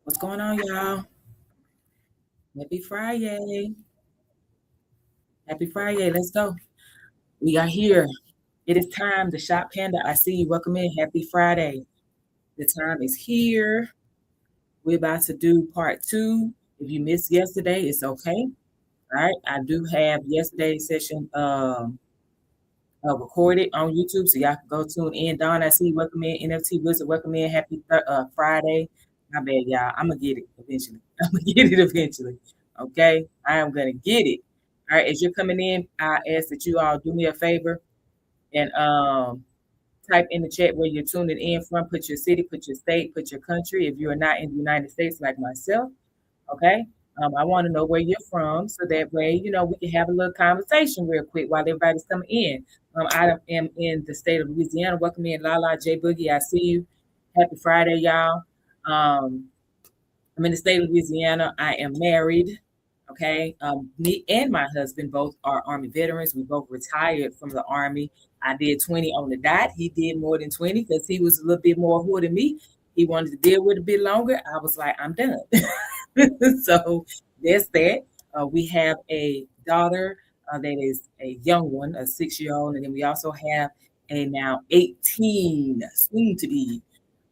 What's going on, y'all? Happy Friday. Happy Friday. Let's go. We are here. It is time. The Shop Panda. I see you. Welcome in. Happy Friday. The time is here. We're about to do part two. If you missed yesterday, it's okay. All right. I do have yesterday's session recorded on YouTube, so y'all can go tune in. Dawn, I see you. Welcome in. NFT Wizard, welcome in. Happy Friday. My bad, y'all. I'm gonna get it eventually. I'm gonna get it eventually. Okay, I am gonna get it. All right. As you're coming in, I ask that you all do me a favor and type in the chat where you're tuning in from. Put your city, put your state, put your country. If you are not in the United States, like myself, okay. I want to know where you're from, so that way, we can have a little conversation real quick while everybody's coming in. I am in the state of Louisiana. Welcome in, Lala J Boogie. I see you. Happy Friday, y'all. Um, I'm in the state of Louisiana. I am married. Okay. Me and my husband both are Army veterans. We both retired from the Army. I did 20 on the dot. He did more than 20 because he was a little bit more hood than me. He wanted to deal with it a bit longer. I was like, I'm done. So there's that. We have a daughter that is a young one, a 6-year-old. And then we also have a now 18, soon to be,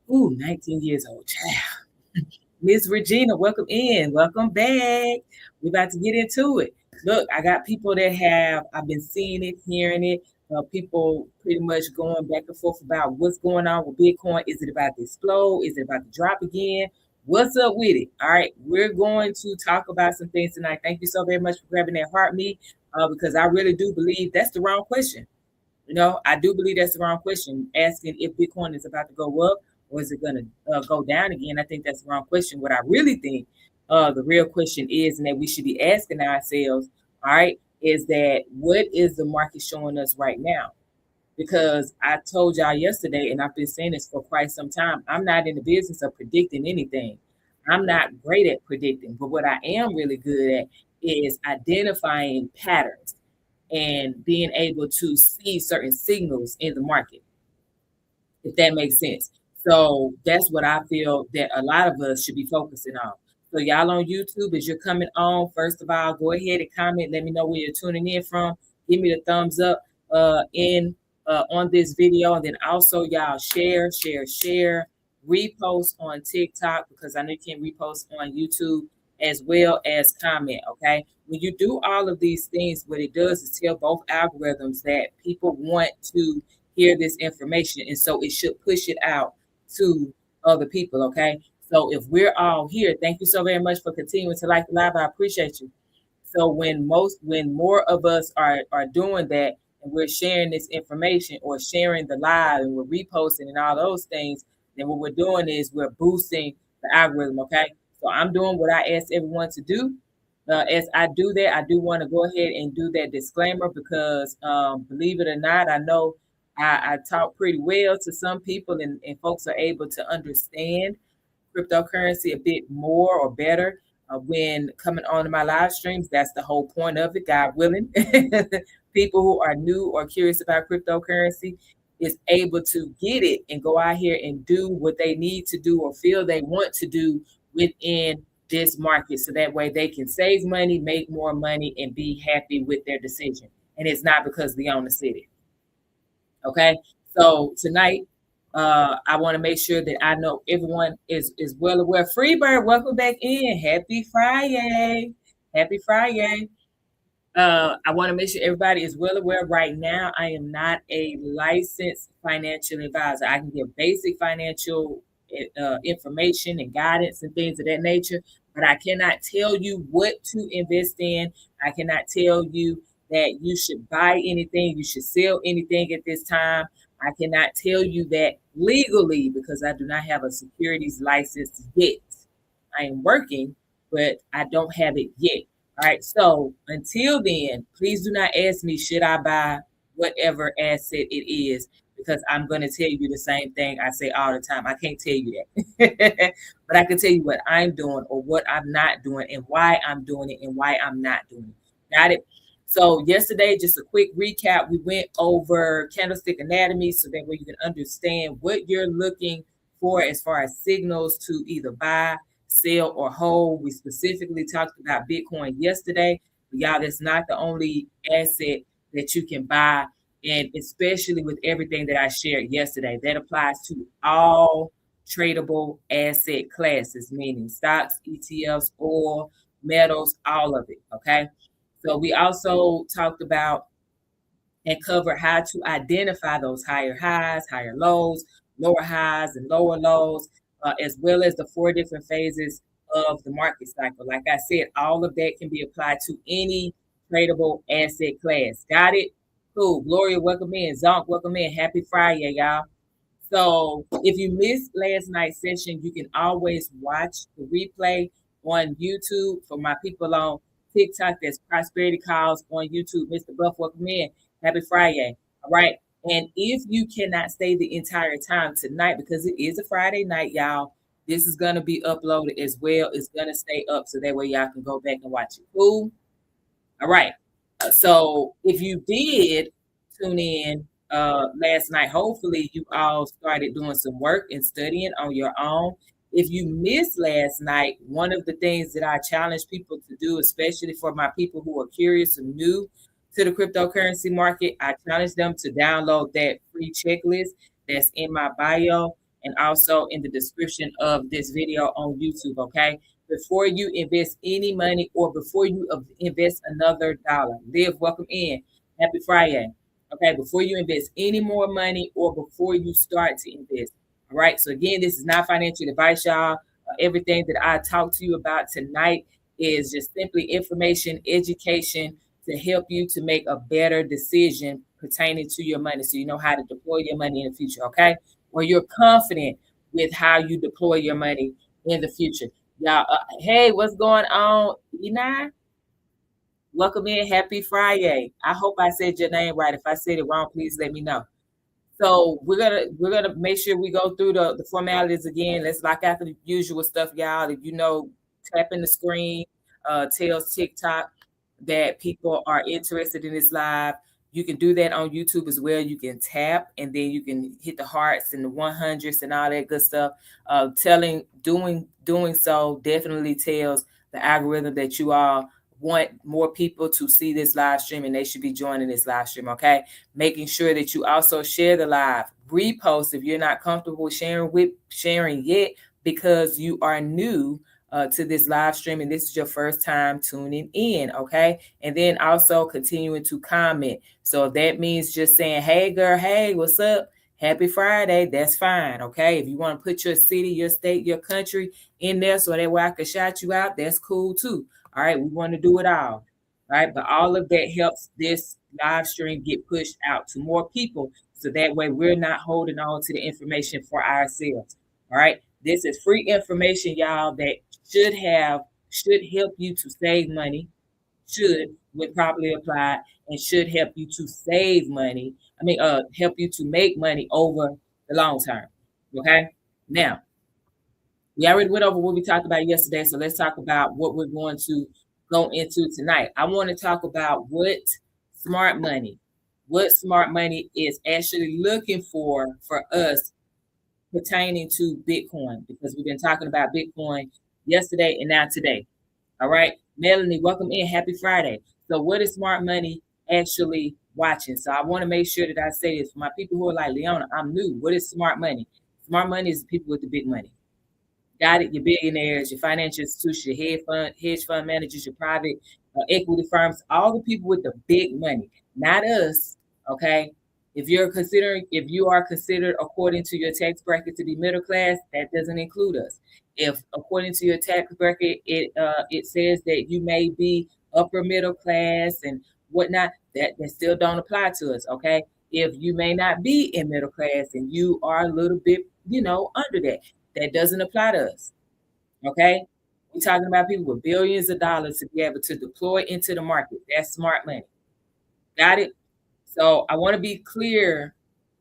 19 years old child. Miss Regina, welcome in. Welcome back. We're about to get into it. Look, I got people that I've been seeing it, hearing it. People pretty much going back and forth about what's going on with Bitcoin. Is it about to explode? Is it about to drop again? What's up with it? All right, we're going to talk about some things tonight. Thank you so very much for grabbing that heart me, because I really do believe that's the wrong question. I do believe that's the wrong question. Asking if Bitcoin is about to go up or is it going to go down again. I think that's the wrong question. What I really think the real question is, and that we should be asking ourselves, all right, is that what is the market showing us right now? Because I told y'all yesterday, and I've been saying this for quite some time, I'm not in the business of predicting anything. I'm not great at predicting, but what I am really good at is identifying patterns and being able to see certain signals in the market, if that makes sense. So that's what I feel that a lot of us should be focusing on. So y'all on YouTube, as you're coming on, first of all, go ahead and comment. Let me know where you're tuning in from. Give me the thumbs up in on this video, and then also y'all share, repost on TikTok, because I know you can repost on YouTube as well as comment. Okay, when you do all of these things, what it does is tell both algorithms that people want to hear this information, and so it should push it out to other people. Okay, so if we're all here, thank you so very much for continuing to like the live. I appreciate you. So when more of us are doing that, and we're sharing this information or sharing the live, and we're reposting and all those things, then what we're doing is we're boosting the algorithm. Okay, so I'm doing what I asked everyone to do. As I do that, I do want to go ahead and do that disclaimer, because believe it or not, I know I talk pretty well to some people, and folks are able to understand cryptocurrency a bit more or better when coming on to my live streams. That's the whole point of it, God willing. People who are new or curious about cryptocurrency is able to get it and go out here and do what they need to do or feel they want to do within this market, so that way they can save money, make more money, and be happy with their decision. And it's not because they own the city. Okay. So tonight, I want to make sure that I know everyone is well aware. Freebird, welcome back in. Happy Friday. Happy Friday. I want to make sure everybody is well aware right now. I am not a licensed financial advisor. I can give basic financial information and guidance and things of that nature, but I cannot tell you what to invest in. I cannot tell you that you should buy anything, you should sell anything at this time. I cannot tell you that legally, because I do not have a securities license yet. I am working, but I don't have it yet. All right. So until then, please do not ask me, should I buy whatever asset it is? Because I'm going to tell you the same thing I say all the time. I can't tell you that. But I can tell you what I'm doing or what I'm not doing and why I'm doing it and why I'm not doing it. Got it? So yesterday, just a quick recap, we went over candlestick anatomy so that way you can understand what you're looking for as far as signals to either buy, sell, or hold. We specifically talked about Bitcoin yesterday. But y'all, that's not the only asset that you can buy, and especially with everything that I shared yesterday, that applies to all tradable asset classes, meaning stocks, ETFs, oil, metals, all of it. Okay. So we also talked about and covered how to identify those higher highs, higher lows, lower highs, and lower lows, as well as the 4 different phases of the market cycle. Like I said, all of that can be applied to any tradable asset class. Got it? Cool. Gloria, welcome in. Zonk, welcome in. Happy Friday, y'all. So if you missed last night's session, you can always watch the replay on YouTube. For my people on TikTok, that's Prosperity Calls on YouTube. Mr. Buff, welcome in. Happy Friday. All right. And if you cannot stay the entire time tonight, because it is a Friday night, y'all, this is going to be uploaded as well. It's going to stay up so that way y'all can go back and watch it. Cool. All right. So if you did tune in last night, hopefully you all started doing some work and studying on your own. If you missed last night, one of the things that I challenge people to do, especially for my people who are curious and new to the cryptocurrency market, I challenge them to download that free checklist that's in my bio and also in the description of this video on YouTube. Okay. Before you invest any money or before you invest another dollar. Live, welcome in. Happy Friday. Okay, before you invest any more money or before you start to invest. All right, so again, this is not financial advice, y'all. Everything that I talked to you about tonight is just simply information, education to help you to make a better decision pertaining to your money so you know how to deploy your money in the future, okay? Or you're confident with how you deploy your money in the future. Y'all, hey, what's going on, Eni? Welcome in. Happy Friday. I hope I said your name right. If I said it wrong, please let me know. So we're gonna make sure we go through the formalities again. Let's lock out the usual stuff, y'all. If you know, tapping the screen tells TikTok that people are interested in this live. You can do that on YouTube as well. You can tap and then you can hit the hearts and the 100s and all that good stuff. Doing so definitely tells the algorithm that you all want more people to see this live stream and they should be joining this live stream. Okay, making sure that you also share the live, repost if you're not comfortable sharing yet because you are new to this live stream and this is your first time tuning in. Okay, and then also continuing to comment. So if that means just saying, hey girl, hey, what's up, happy Friday, that's fine. Okay, if you want to put your city, your state, your country in there so that way I can shout you out, that's cool too. All right, we want to do it all. Right, but all of that helps this live stream get pushed out to more people so that way we're not holding on to the information for ourselves. All right, this is free information, y'all, that should help you to save money, when properly applied, and should help you to save money. Help you to make money over the long term. Okay, now we already went over what we talked about yesterday, so let's talk about what we're going to go into tonight. I want to talk about smart money is actually looking for us pertaining to Bitcoin, because we've been talking about Bitcoin yesterday and now today. All right, Melanie, welcome in. Happy Friday. So what is smart money actually watching? So I want to make sure that I say this for my people who are like, Leona, I'm new. What is smart money? Smart money is the people with the big money. Got it? Your billionaires, your financial institutions, your hedge fund managers, your private equity firms, all the people with the big money, not us. Okay. If you are considered according to your tax bracket to be middle class, that doesn't include us. If according to your tax bracket, it says that you may be upper middle class and whatnot, that still don't apply to us. Okay. If you may not be in middle class and you are a little bit, under that doesn't apply to us. Okay. We're talking about people with billions of dollars to be able to deploy into the market. That's smart money. Got it? So I want to be clear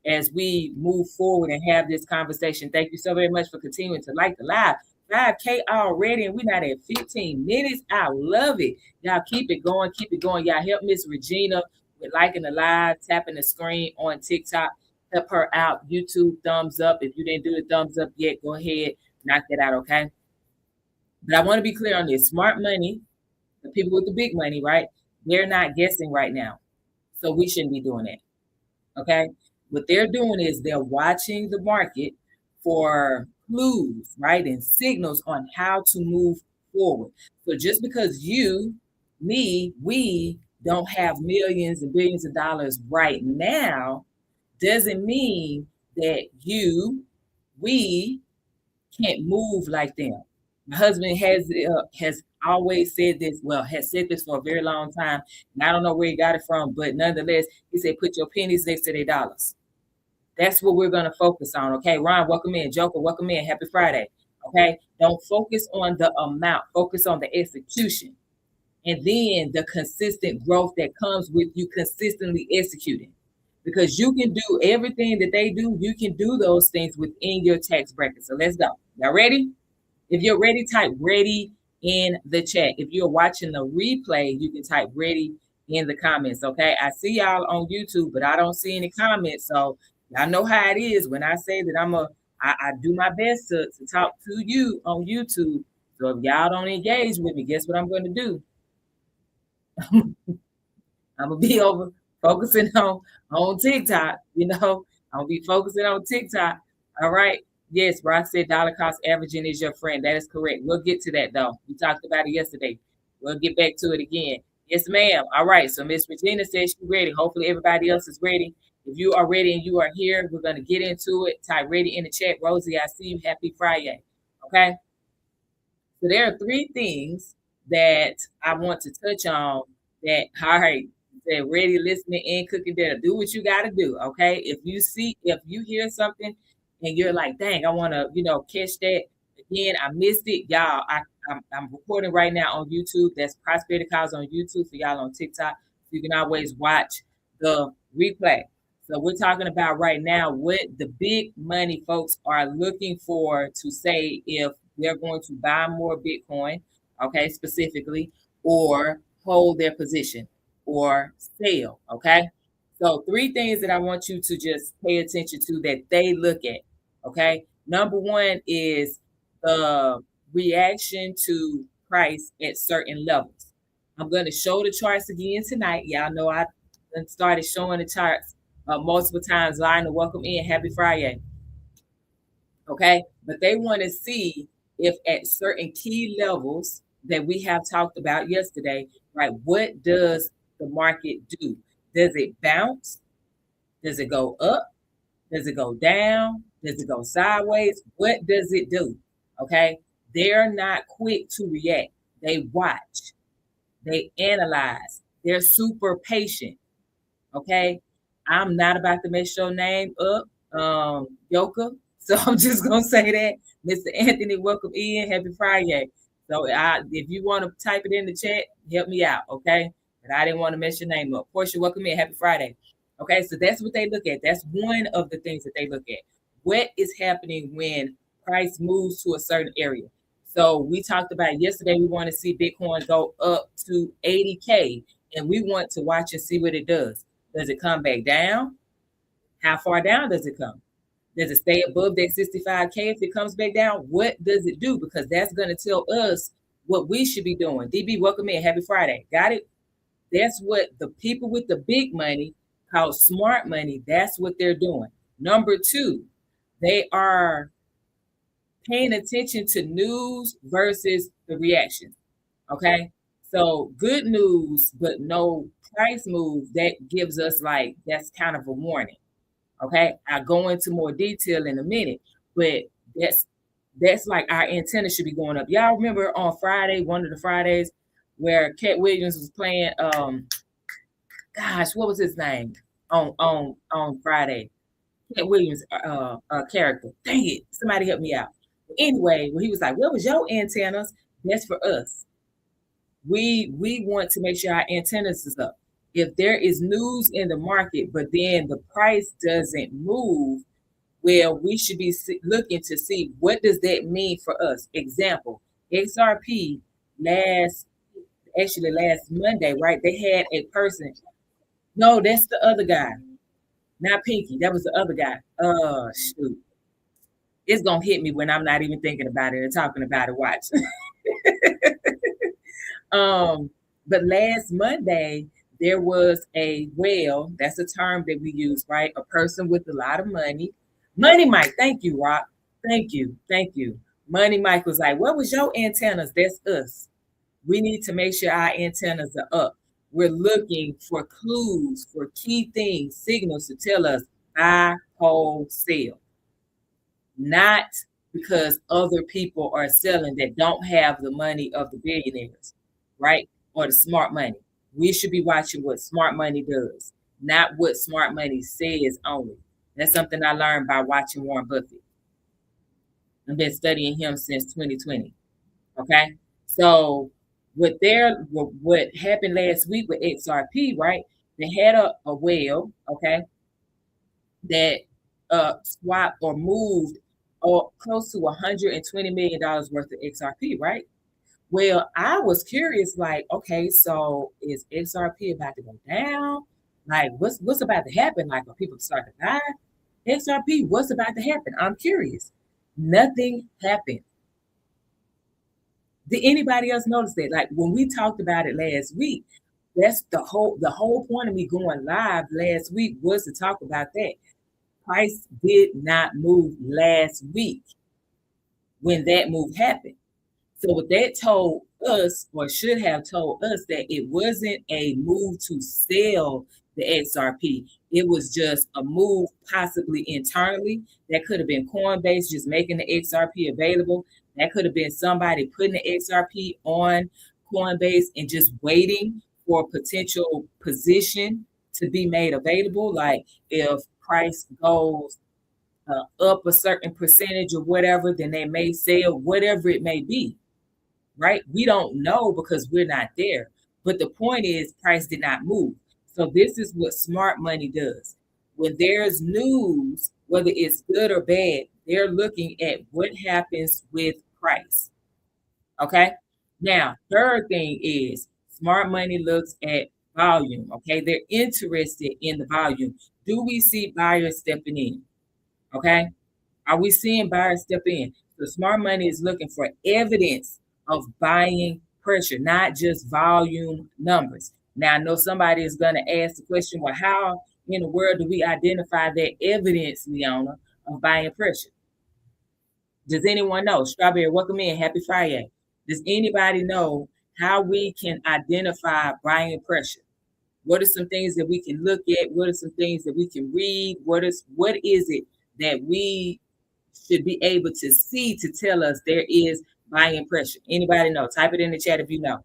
as we move forward and have this conversation. Thank you so very much for continuing to like the live. 5K already, and we're not at 15 minutes. I love it. Y'all keep it going. Keep it going. Y'all help Miss Regina with liking the live, tapping the screen on TikTok. Help her out. YouTube, thumbs up. If you didn't do the thumbs up yet, go ahead, knock that out, okay? But I want to be clear on this. Smart money, the people with the big money, right? They're not guessing right now. So we shouldn't be doing that. Okay. What they're doing is they're watching the market for clues, right? And signals on how to move forward. So just because you, me, we don't have millions and billions of dollars right now doesn't mean that you, we can't move like them. My husband has always said this. Well, has said this for a very long time, and I don't know where he got it from, but nonetheless, he said, "Put your pennies next to their dollars." That's what we're going to focus on. Okay, Ron, welcome in. Joker, welcome in. Happy Friday. Okay, don't focus on the amount. Focus on the execution, and then the consistent growth that comes with you consistently executing. Because you can do everything that they do, you can do those things within your tax bracket. So let's go. Y'all ready? If you're ready, type ready in the chat. If you're watching the replay, you can type ready in the comments. Okay. I see y'all on YouTube, but I don't see any comments. So y'all know how it is when I say that I do my best to talk to you on YouTube. So if y'all don't engage with me, guess what I'm going to do? I'm gonna be over focusing on TikTok, I'm gonna be focusing on TikTok. All right. Yes, Rock said dollar cost averaging is your friend. That is correct. We'll get to that though. We talked about it yesterday. We'll get back to it again. Yes, ma'am. All right. So Miss Regina says she's ready. Hopefully everybody else is ready. If you are ready and you are here, we're gonna get into it. Type ready in the chat. Rosie, I see you. Happy Friday. Okay. So there are three things that I want to touch on that, all right, they're ready, listening, and cooking dinner. Do what you got to do, okay? If you hear something and you're like, dang, I want to, catch that again. I missed it, y'all. I'm recording right now on YouTube. That's Prosperity Calls on YouTube for y'all on TikTok. You can always watch the replay. So we're talking about right now what the big money folks are looking for to say if they're going to buy more Bitcoin, okay, specifically, or hold their position or sell, okay? So three things that I want you to just pay attention to that they look at, okay? Number one is the reaction to price at certain levels. I'm going to show the charts again tonight. Y'all know I started showing the charts multiple times. Lionel, welcome in. Happy Friday. Okay, but they want to see if at certain key levels that we have talked about yesterday, right? What does the market do? Does it bounce? Does it go up? Does it go down? Does it go sideways? What does it do? Okay, they're not quick to react. They watch, they analyze, they're super patient. Okay, I'm not about to mess your name up, Yoka. So I'm just gonna say that, Mr. Anthony, welcome in. Happy Friday. So if you want to type it in the chat, help me out, okay? But I didn't want to mess your name up. Portia, welcome in. Happy Friday. Okay, so that's what they look at. That's one of the things that they look at. What is happening when price moves to a certain area? So we talked about yesterday. We want to see Bitcoin go up to 80K, and we want to watch and see what it does. Does it come back down? How far down does it come? Does it stay above that 65K if it comes back down? What does it do? Because that's going to tell us what we should be doing. DB, welcome in. Happy Friday. Got it? That's what the people with the big money called smart money, that's what they're doing. Number two, they are paying attention to news versus the reaction. Okay. So good news, but no price move, that gives us that's kind of a warning. Okay. I'll go into more detail in a minute, but that's like our antenna should be going up. Y'all remember on Friday, one of the Fridays where Cat Williams was playing gosh, what was his name on Friday? Cat Williams character. Dang it. Somebody help me out. Anyway, when he was like, what was your antennas? That's for us. We want to make sure our antennas is up. If there is news in the market, but then the price doesn't move, Well, we should be looking to see what does that mean for us. Example, XRP last last Monday, right? They had a person. No, that's the other guy, not Pinky. That was the other guy. Shoot, it's gonna hit me when I'm not even thinking about it and talking about it. Watch. But last Monday there was a whale. That's a term that we use, right? A person with a lot of money. Money Mike, thank you, Rock. Thank you, thank you. Money Mike was like, "What was your antennas?" That's us. We need to make sure our antennas are up. We're looking for clues, for key things, signals to tell us buy, hold, sell. Not because other people are selling that don't have the money of the billionaires, right? Or the smart money. We should be watching what smart money does, not what smart money says only. That's something I learned by watching Warren Buffett. I've been studying him since 2020. Okay. So what happened last week with XRP, right? They had a whale, okay, that swapped or moved close to $120 million worth of XRP, right? Well, I was curious, like, okay, so is XRP about to go down? Like, what's about to happen? Like, are people start to die? XRP, what's about to happen? I'm curious. Nothing happened. Did anybody else notice that? Like when we talked about it last week, that's the whole point of me going live last week was to talk about that. Price did not move last week when that move happened. So what that told us, or should have told us, that it wasn't a move to sell the XRP. It was just a move possibly internally. That could have been Coinbase just making the XRP available. That could have been somebody putting the XRP on Coinbase and just waiting for a potential position to be made available. Like if price goes up a certain percentage or whatever, then they may sell whatever it may be, right? We don't know because we're not there. But the point is, price did not move. So this is what smart money does. When there's news, whether it's good or bad, they're looking at what happens with price. Okay. Now, third thing is smart money looks at volume. Okay. They're interested in the volume. Do we see buyers stepping in? Okay. Are we seeing buyers step in? So smart money is looking for evidence of buying pressure, not just volume numbers. Now, I know somebody is going to ask the question, well, how in the world do we identify that evidence, Leona, of buying pressure? Does anyone know? Strawberry, welcome in. Happy Friday. Does anybody know how we can identify buying pressure? What are some things that we can look at? What are some things that we can read? What is it that we should be able to see to tell us there is buying pressure? Anybody know? Type it in the chat if you know.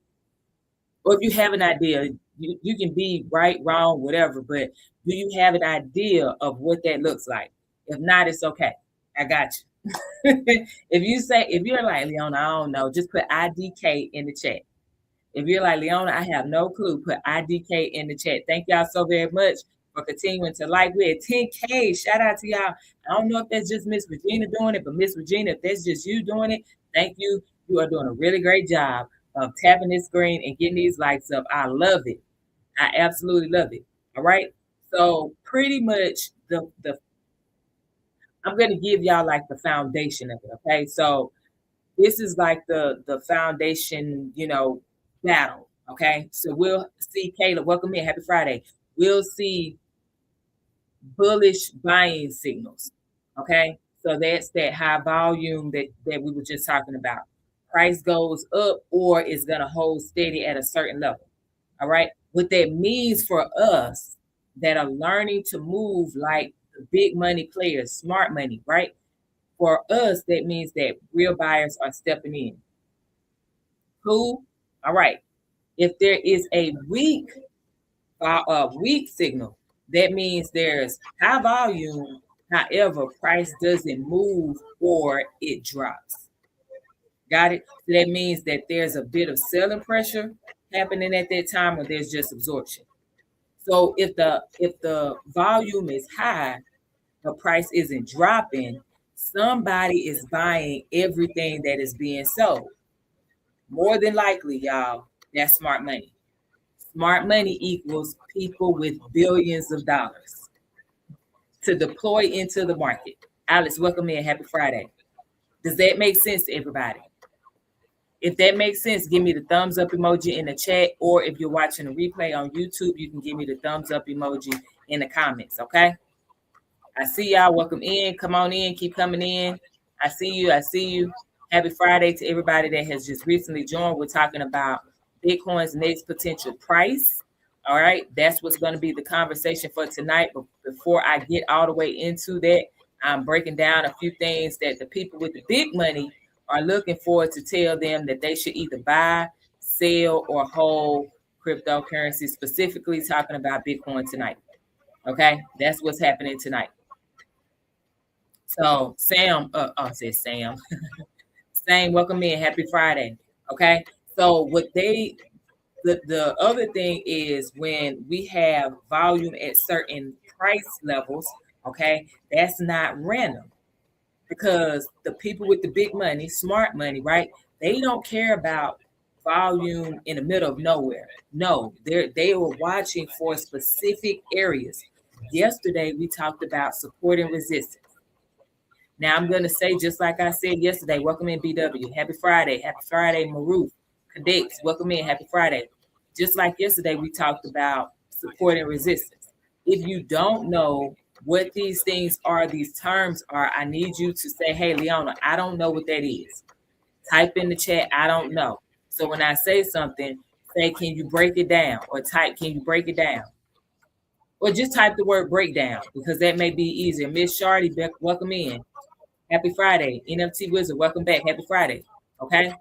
Or if you have an idea, you can be right, wrong, whatever, but do you have an idea of what that looks like? If not, it's okay. I got you. If you're like, Leona, I don't know, just put IDK in the chat. If you're like, Leona, I have no clue, put IDK in the chat. Thank y'all so very much for continuing to like. We're at 10K. Shout out to y'all. I don't know if that's just Miss Regina doing it, but Miss Regina, if that's just you doing it, thank you. You are doing a really great job of tapping this screen and getting these likes up. I love it. I absolutely love it. All right. So pretty much the I'm gonna give y'all like the foundation of it. Okay. So this is like the foundation, battle. Okay. So we'll see Kayla. Welcome in. Happy Friday. We'll see bullish buying signals. Okay. So that's that high volume that we were just talking about. Price goes up or is gonna hold steady at a certain level. All right. What that means for us that are learning to move like the big money players, smart money, right? For us, that means that real buyers are stepping in. Cool. All right. If there is a weak signal, that means there's high volume. However, price doesn't move or it drops. Got it? So that means that there's a bit of selling pressure happening at that time, or there's just absorption. So if the volume is high, but price isn't dropping, somebody is buying everything that is being sold. More than likely, y'all, that's smart money. Smart money equals people with billions of dollars to deploy into the market. Alex, welcome in. Happy Friday. Does that make sense to everybody? If that makes sense, give me the thumbs up emoji in the chat, or if you're watching a replay on YouTube, you can give me the thumbs up emoji in the comments, okay? I see y'all. Welcome in. Come on in. Keep coming in. I see you. I see you. Happy Friday to everybody that has just recently joined. We're talking about Bitcoin's next potential price. All right. That's what's going to be the conversation for tonight. But before I get all the way into that, I'm breaking down a few things that the people with the big money are looking for to tell them that they should either buy, sell, or hold cryptocurrency, specifically talking about Bitcoin tonight. Okay. That's what's happening tonight. So Sam, I said Sam. Sam, welcome in. Happy Friday. Okay. So the other thing is when we have volume at certain price levels, okay, that's not random, because the people with the big money, smart money, right? They don't care about volume in the middle of nowhere. No, they were watching for specific areas. Yesterday we talked about support and resistance. Now I'm going to say, just like I said yesterday, welcome in BW. Happy Friday. Happy Friday, Maruf. Cadets, welcome in. Happy Friday. Just like yesterday, we talked about support and resistance. If you don't know what these things are, these terms are, I need you to say, hey, Leona, I don't know what that is. Type in the chat, I don't know. So when I say something, say, can you break it down? Or type, can you break it down? Or just type the word breakdown, because that may be easier. Miss Shardy, welcome in. Happy Friday. NFT Wizard, welcome back. Happy Friday. Okay?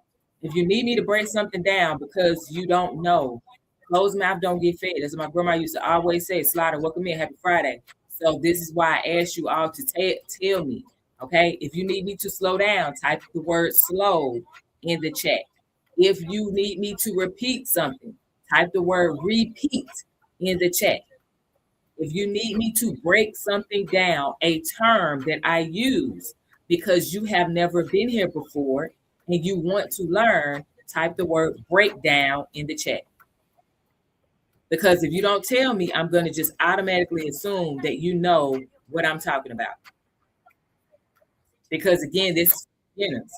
If you need me to break something down because you don't know, closed mouth don't get fed. As my grandma used to always say, Slaughter, welcome in. Happy Friday. So this is why I asked you all to tell me. Okay? If you need me to slow down, type the word slow in the chat. If you need me to repeat something, type the word repeat in the chat. If you need me to break something down, a term that I use, because you have never been here before and you want to learn, type the word breakdown in the chat. Because if you don't tell me, I'm going to just automatically assume that you know what I'm talking about. Because again, this is beginners.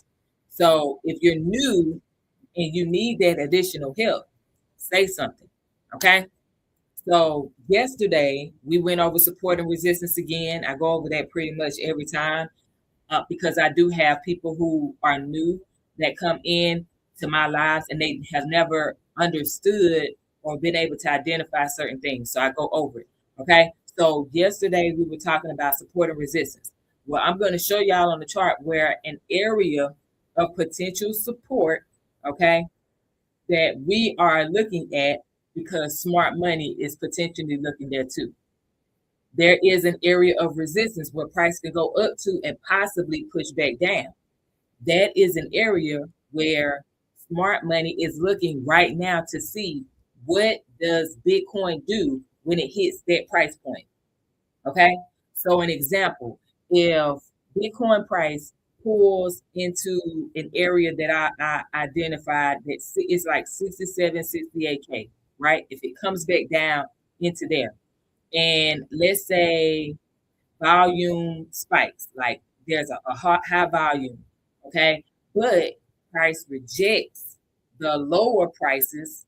So if you're new and you need that additional help, say something. Okay? So yesterday we went over support and resistance again. I go over that pretty much every time. Because I do have people who are new that come in to my lives and they have never understood or been able to identify certain things. So I go over it. Okay. So yesterday we were talking about support and resistance. Well, I'm going to show y'all on the chart where an area of potential support, okay, that we are looking at, because smart money is potentially looking there too. There is an area of resistance where price can go up to and possibly push back down. That is an area where smart money is looking right now to see what does Bitcoin do when it hits that price point. Okay. So an example, if Bitcoin price pulls into an area that I identified that it's like 67, 68K, right? If it comes back down into there, and let's say volume spikes, like there's a high volume, okay, but price rejects the lower prices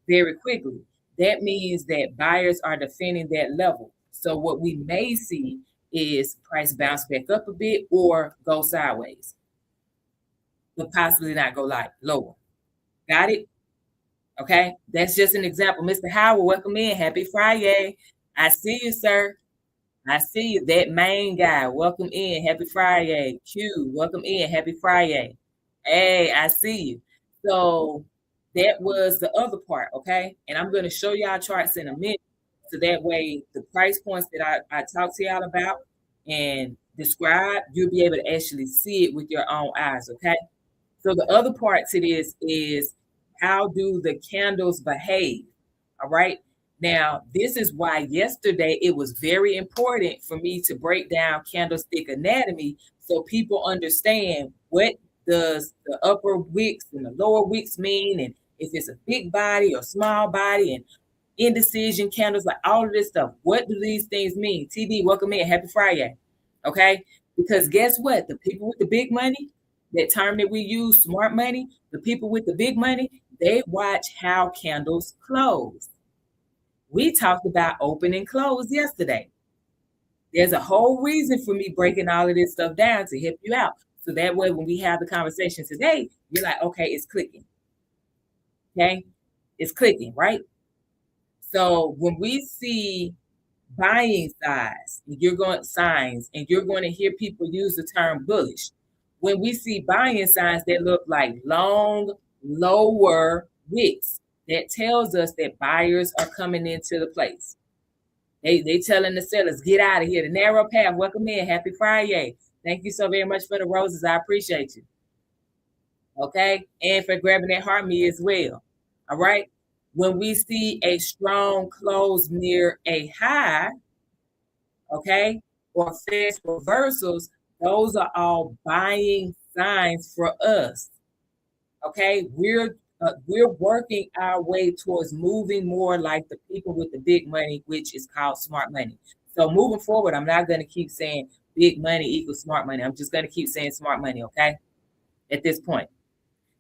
very quickly. That means that buyers are defending that level. So what we may see is price bounce back up a bit or go sideways, but possibly not go like lower. Got it? Okay, that's just an example. Mr. Howard, welcome in. Happy Friday. I see you, sir. I see you. That main guy, welcome in. Happy Friday. Q, welcome in. Happy Friday. Hey, I see you. So that was the other part, okay? And I'm going to show y'all charts in a minute. So that way, the price points that I talked to y'all about and describe, you'll be able to actually see it with your own eyes, okay? So the other part to this is, how do the candles behave? All right. Now, this is why yesterday it was very important for me to break down candlestick anatomy so people understand what does the upper wicks and the lower wicks mean, and if it's a big body or small body, and indecision candles, like all of this stuff. What do these things mean? TD, welcome in. Happy Friday. Okay? Because guess what? The people with the big money, that term that we use, smart money, the people with the big money, they watch how candles close. We talked about open and close yesterday. There's a whole reason for me breaking all of this stuff down to help you out. So that way, when we have the conversation today, you're like, okay, it's clicking. Okay? It's clicking, right? So when we see buying signs, and you're going to hear people use the term bullish. When we see buying signs that look like long, lower wicks, that tells us that buyers are coming into the place. They telling the sellers, get out of here. The narrow path, welcome in. Happy Friday. Thank you so very much for the roses. I appreciate you. Okay. And for grabbing that heart me as well. All right. When we see a strong close near a high, okay, or fast reversals, those are all buying signs for us. Okay. We're working our way towards moving more like the people with the big money, which is called smart money. So moving forward, I'm not going to keep saying big money equals smart money. I'm just going to keep saying smart money, okay? At this point.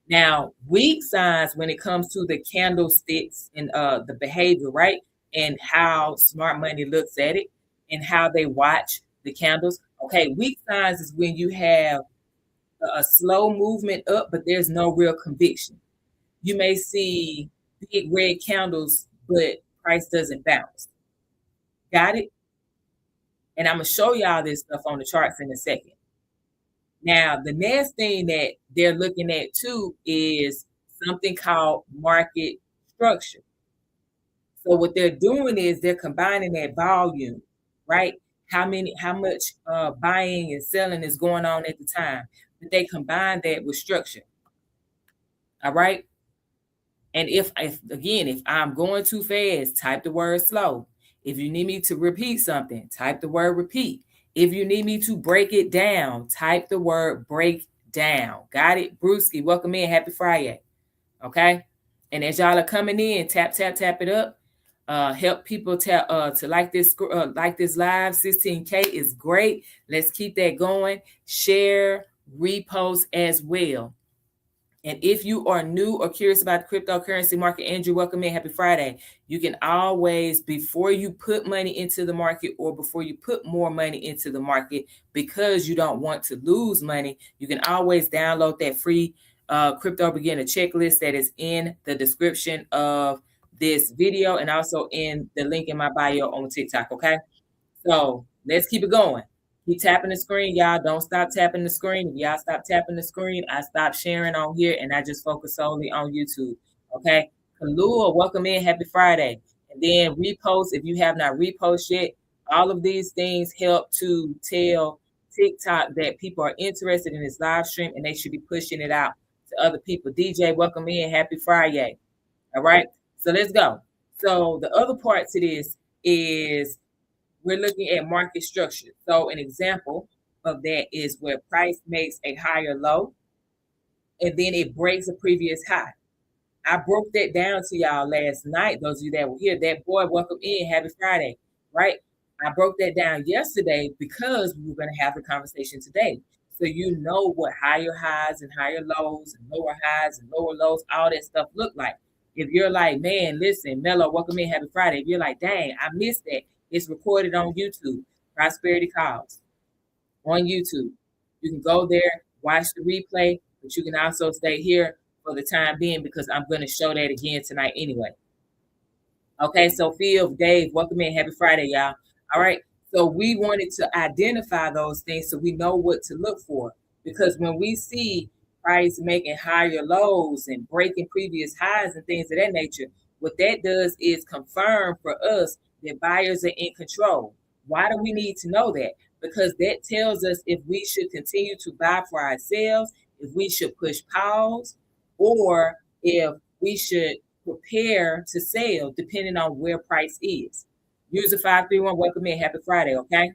Now, weak signs when it comes to the candlesticks and the behavior, right? And how smart money looks at it and how they watch the candles. Okay, weak signs is when you have a slow movement up, but there's no real conviction. You may see big red candles, but price doesn't bounce. Got it? And I'm going to show y'all this stuff on the charts in a second. Now, the next thing that they're looking at too is something called market structure. So what they're doing is they're combining that volume, right? How much buying and selling is going on at the time. But they combine that with structure. All right. And if I'm going too fast, type the word slow. If you need me to repeat something, type the word repeat. If you need me to break it down, type the word break down. Got it? Brewski, welcome in. Happy Friday. Okay. And as y'all are coming in, tap it up. Help people to like this live. 16K is great. Let's keep that going. Share, repost as well. And if you are new or curious about the cryptocurrency market, Andrew, welcome in. Happy Friday. You can always, before you put money into the market or before you put more money into the market, because you don't want to lose money, you can always download that free crypto beginner checklist that is in the description of this video and also in the link in my bio on TikTok. Okay. So let's keep it going. Keep tapping the screen, y'all. Don't stop tapping the screen. If y'all stop tapping the screen, I stop sharing on here and I just focus solely on YouTube. Okay. Kalua, welcome in. Happy Friday. And then repost if you have not reposted yet. All of these things help to tell TikTok that people are interested in this live stream and they should be pushing it out to other people. DJ, welcome in. Happy Friday. All right. So let's go. So the other part to this is we're looking at market structure. So an example of that is where price makes a higher low and then it breaks a previous high. I broke that down to y'all last night. Those of you that were here, that boy, welcome in. Happy Friday, right? I broke that down yesterday because we were going to have the conversation today. So you know what higher highs and higher lows and lower highs and lower lows, all that stuff look like. If you're like, man, listen, Mello, welcome in. Happy Friday. If you're like, dang, I missed that. It's recorded on YouTube, Prosperity Calls on YouTube. You can go there, watch the replay, but you can also stay here for the time being because I'm going to show that again tonight anyway. Okay, so Phil, Dave, welcome in. Happy Friday, y'all. All right, so we wanted to identify those things so we know what to look for because when we see price making higher lows and breaking previous highs and things of that nature, what that does is confirm for us that buyers are in control. Why do we need to know that? Because that tells us if we should continue to buy for ourselves, if we should push pause, or if we should prepare to sell depending on where price is. User 531, welcome in. Happy Friday, okay?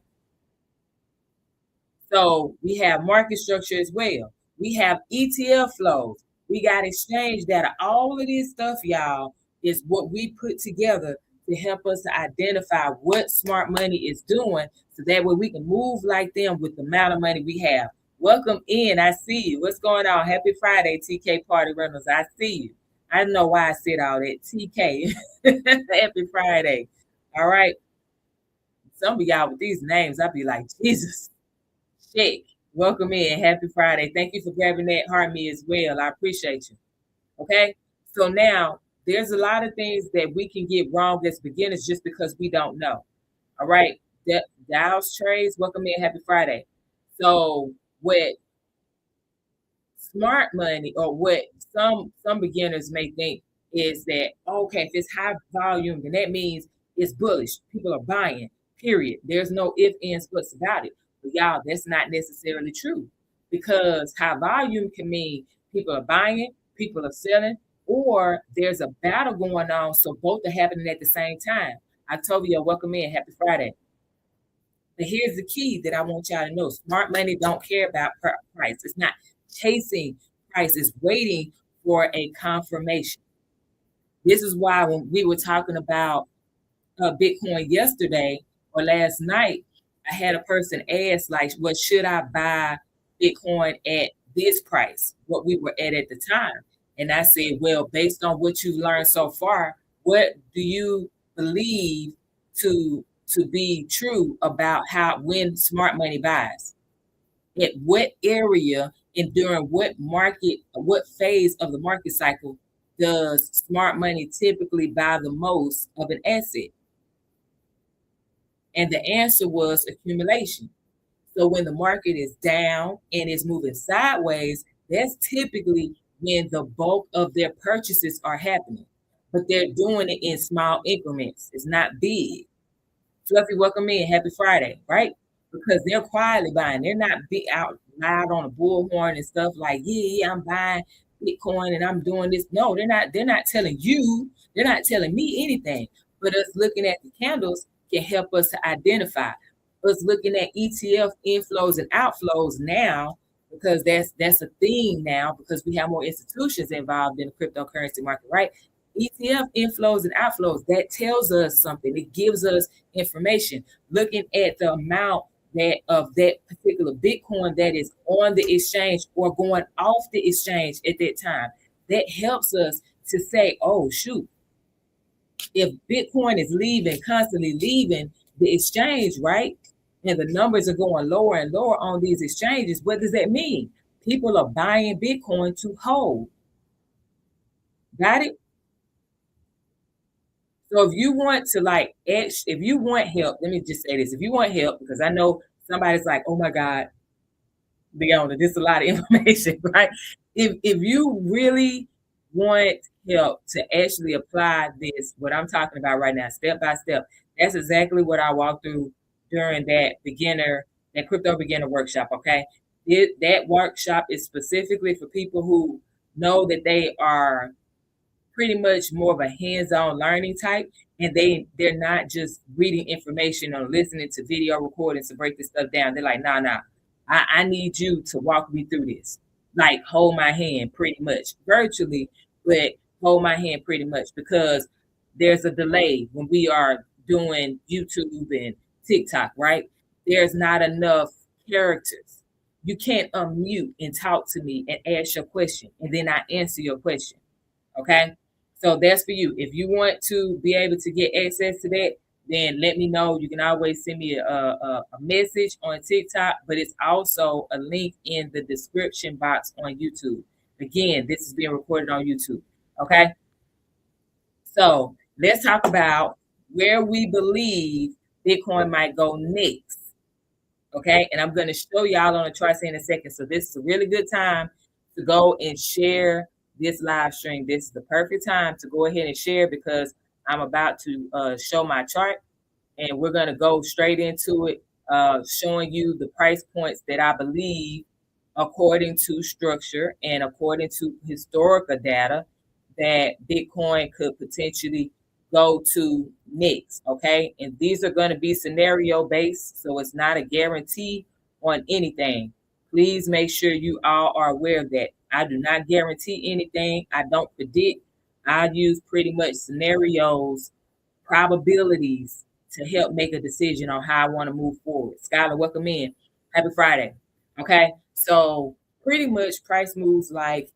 So we have market structure as well. We have ETF flows. We got exchange data. All of this stuff, y'all, is what we put together to help us to identify what smart money is doing so that way we can move like them with the amount of money we have. Welcome in. I see you. What's going on? Happy Friday, TK Party Runners. I see you. I don't know why I said all that. TK. Happy Friday. All right. Some of y'all with these names, I'd be like, Jesus. Shake. Welcome in. Happy Friday. Thank you for grabbing that heart me as well. I appreciate you. Okay. So now there's a lot of things that we can get wrong as beginners just because we don't know. All right. Dow's trades. Welcome in. Happy Friday. So what smart money or what some beginners may think is that okay, if it's high volume, then that means it's bullish. People are buying. Period. There's no if, ands, buts about it. But y'all, that's not necessarily true because high volume can mean people are buying, people are selling, or there's a battle going on, so both are happening at the same time. Octavia, welcome in. Happy Friday. But here's the key that I want y'all to know. Smart money don't care about price. It's not chasing price. It's waiting for a confirmation. This is why when we were talking about Bitcoin yesterday or last night, I had a person ask, like, what should I buy Bitcoin at this price, what we were at the time? And I said, well, based on what you've learned so far, what do you believe to be true about how when smart money buys? At what area and during what market, what phase of the market cycle does smart money typically buy the most of an asset? And the answer was accumulation. So when the market is down and is moving sideways, that's typically when the bulk of their purchases are happening. But they're doing it in small increments. It's not big. Fluffy, welcome in. Happy Friday, right? Because they're quietly buying. They're not big out loud on a bullhorn and stuff like, yeah, I'm buying Bitcoin and I'm doing this. No, they're not telling you, they're not telling me anything. But us looking at the candles can help us to identify. Us looking at ETF inflows and outflows now, because that's a thing now, because we have more institutions involved in the cryptocurrency market, right? ETF inflows and outflows, that tells us something. It gives us information. Looking at the amount that of that particular Bitcoin that is on the exchange or going off the exchange at that time, that helps us to say, oh shoot, if Bitcoin is constantly leaving the exchange, right? And the numbers are going lower and lower on these exchanges, what does that mean? People are buying Bitcoin to hold. Got it? So if you want to if you want help, let me just say this. If you want help, because I know somebody's like, oh my God, Leona, this is a lot of information, right? If you really want help to actually apply this, what I'm talking about right now, step by step, that's exactly what I walked through during that crypto beginner workshop. Okay. That workshop is specifically for people who know that they are pretty much more of a hands-on learning type, and they're not just reading information or listening to video recordings to break this stuff down. They're like, nah, I need you to walk me through this, like hold my hand pretty much virtually, but hold my hand pretty much, because there's a delay when we are doing YouTube and TikTok, right? There's not enough characters. You can't unmute and talk to me and ask your question and then I answer your question. Okay. So that's for you. If you want to be able to get access to that, then let me know. You can always send me a message on TikTok, but it's also a link in the description box on YouTube. Again, this is being recorded on YouTube. Okay. So let's talk about where we believe Bitcoin might go next. Okay. And I'm going to show y'all on a chart in a second. So this is a really good time to go and share this live stream. This is the perfect time to go ahead and share, because I'm about to show my chart and we're going to go straight into it, showing you the price points that I believe, according to structure and according to historical data, that Bitcoin could potentially go to next. Okay. And these are going to be scenario based. So it's not a guarantee on anything. Please make sure you all are aware of that. I do not guarantee anything. I don't predict. I use pretty much scenarios, probabilities to help make a decision on how I want to move forward. Skylar, welcome in. Happy Friday. Okay. So pretty much price moves like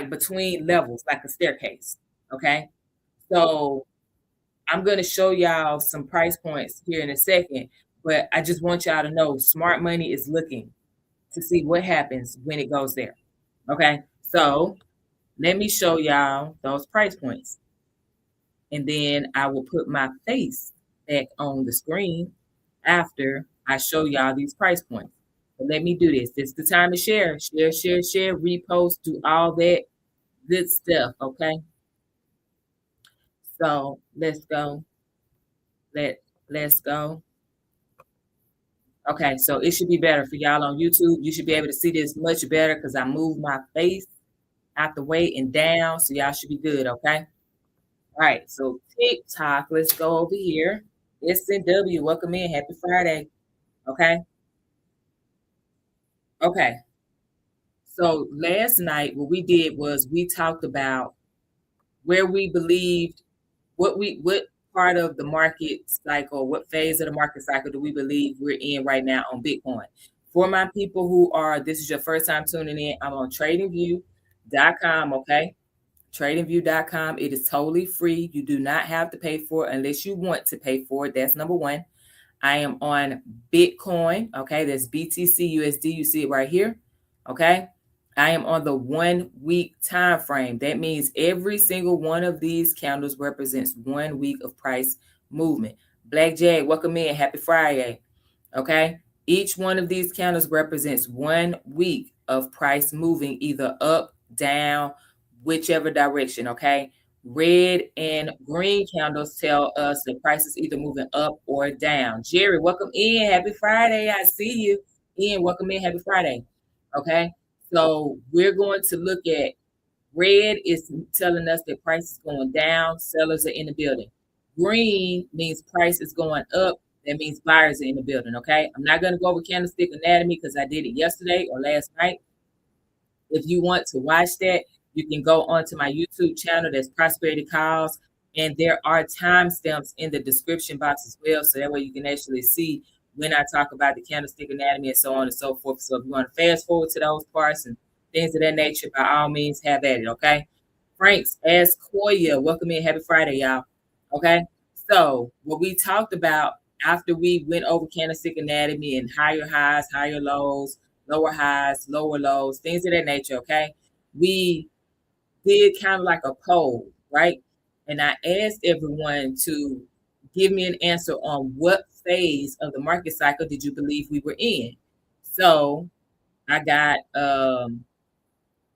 between levels, like a staircase. Okay. So I'm going to show y'all some price points here in a second, but I just want y'all to know smart money is looking to see what happens when it goes there. Okay. So let me show y'all those price points. And then I will put my face back on the screen after I show y'all these price points. But let me do this. This is the time to share. Share, repost, do all that good stuff. Okay. So let's go. Let's go. Okay, so it should be better for y'all on YouTube. You should be able to see this much better because I moved my face out the way and down. So y'all should be good, okay? All right, so TikTok, let's go over here. SNW, welcome in. Happy Friday. Okay. Okay. So last night, what we did was we talked about where we believed what part of the market cycle, what phase of the market cycle do we believe we're in right now on Bitcoin? For my people who are, this is your first time tuning in, I'm on tradingview.com, okay? Tradingview.com. It is totally free. You do not have to pay for it unless you want to pay for it. That's number one. I am on Bitcoin, okay? That's BTC USD. You see it right here, okay? I am on the 1 week time frame. That means every single one of these candles represents 1 week of price movement. Black Jag, welcome in. Happy Friday. Okay. Each one of these candles represents 1 week of price moving either up, down, whichever direction. Okay. Red and green candles tell us the price is either moving up or down. Jerry, welcome in. Happy Friday. I see you. Ian, welcome in. Happy Friday. Okay. So we're going to look at red is telling us that price is going down. Sellers are in the building. Green means price is going up. That means buyers are in the building. Okay. I'm not going to go over candlestick anatomy because I did it yesterday or last night. If you want to watch that, you can go onto my YouTube channel. That's Prosperity Calls. And there are timestamps in the description box as well. So that way you can actually see when I talk about the candlestick anatomy and so on and so forth. So if you want to fast forward to those parts and things of that nature, by all means, have at it, okay? Franks, ask Koya. Welcome in. Happy Friday, y'all. Okay? So what we talked about after we went over candlestick anatomy and higher highs, higher lows, lower highs, lower lows, things of that nature, okay? We did kind of like a poll, right? And I asked everyone to give me an answer on what phase of the market cycle did you believe we were in. So I got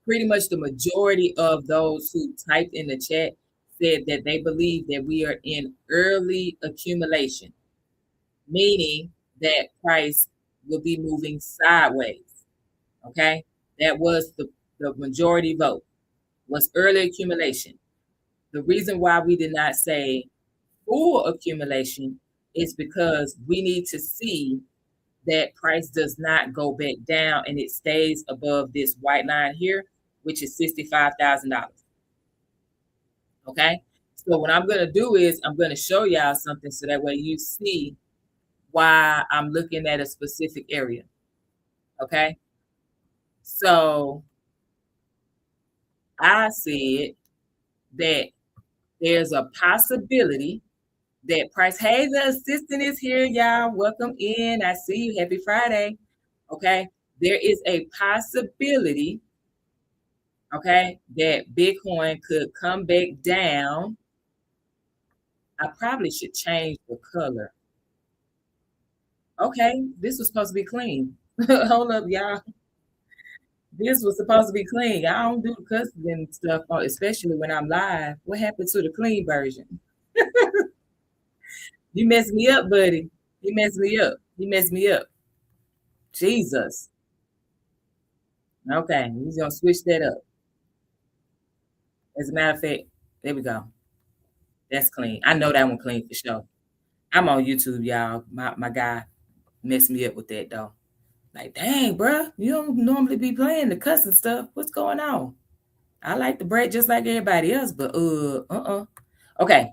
pretty much the majority of those who typed in the chat said that they believe that we are in early accumulation, meaning that price will be moving sideways. Okay, that was the majority vote, was early accumulation. The reason why we did not say full accumulation is because we need to see that price does not go back down and it stays above this white line here, which is $65,000. Okay. So what I'm going to do is I'm going to show y'all something so that way you see why I'm looking at a specific area. Okay. So I said that there's a possibility that price. Hey, the assistant is here, y'all. Welcome in. I see you. Happy Friday. Okay. There is a possibility, okay, that Bitcoin could come back down. I probably should change the color. Okay, this was supposed to be clean. Hold up, y'all. This was supposed to be clean. I don't do the cussing stuff, especially when I'm live. What happened to the clean version? You messed me up, buddy. You messed me up. You messed me up. Jesus. Okay, we're gonna switch that up. As a matter of fact, there we go. That's clean. I know that one clean for sure. I'm on YouTube, y'all. My guy messed me up with that though. Like, dang, bruh, you don't normally be playing the cussing stuff. What's going on? I like the break just like everybody else, but Okay,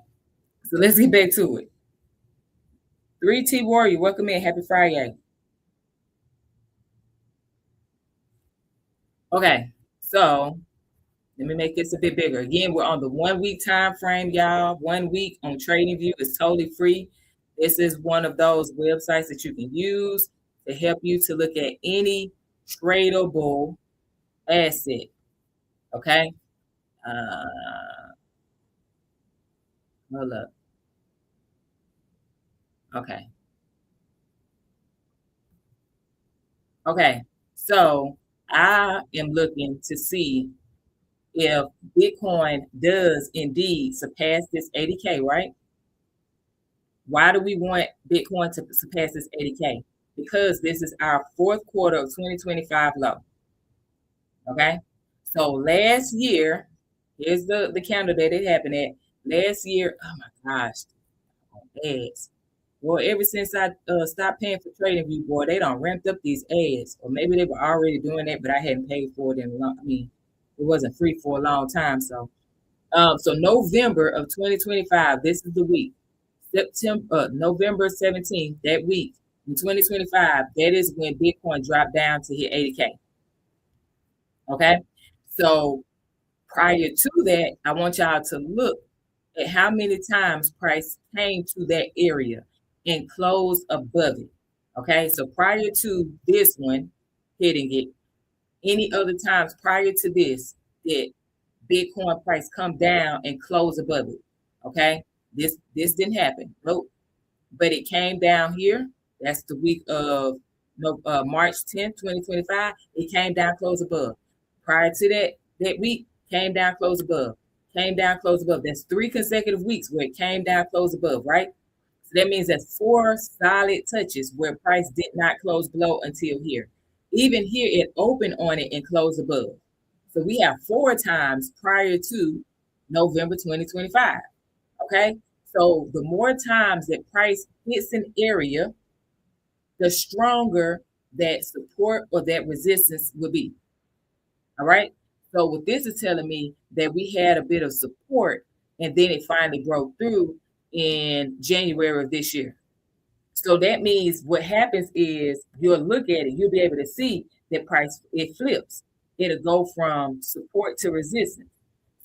so let's get back to it. 3T Warrior, welcome in. Happy Friday. Okay, so let me make this a bit bigger. Again, we're on the 1 week time frame, y'all. 1 week on TradingView is totally free. This is one of those websites that you can use to help you to look at any tradable asset. Okay. Uh, hold up. Okay. Okay. So I am looking to see if Bitcoin does indeed surpass this 80K, right? Why do we want Bitcoin to surpass this 80K? Because this is our fourth quarter of 2025 low. Okay. So last year, here's the calendar that it happened at. Last year, oh my gosh, ads. Well, ever since I stopped paying for TradingView, boy, they don't ramped up these ads. Or maybe they were already doing that, but I hadn't paid for it in a long. I mean, it wasn't free for a long time. So November of 2025, this is the week. November 17th, that week in 2025, that is when Bitcoin dropped down to hit 80K. Okay. So prior to that, I want y'all to look at how many times price came to that area and closed above it. Okay. So prior to this one hitting it, any other times prior to this, that Bitcoin price come down and close above it. Okay. This didn't happen. Nope. But it came down here. That's the week of March 10th, 2025. It came down close above. Prior to that week, came down close above. Came down close above. That's 3 consecutive weeks where it came down close above, right? So that means that's 4 solid touches where price did not close below until here. Even here, it opened on it and closed above. So we have 4 times prior to November 2025. Okay. So the more times that price hits an area, the stronger that support or that resistance will be. All right. So what this is telling me that we had a bit of support and then it finally broke through in January of this year. So that means what happens is you'll look at it, you'll be able to see that price, it flips. It'll go from support to resistance.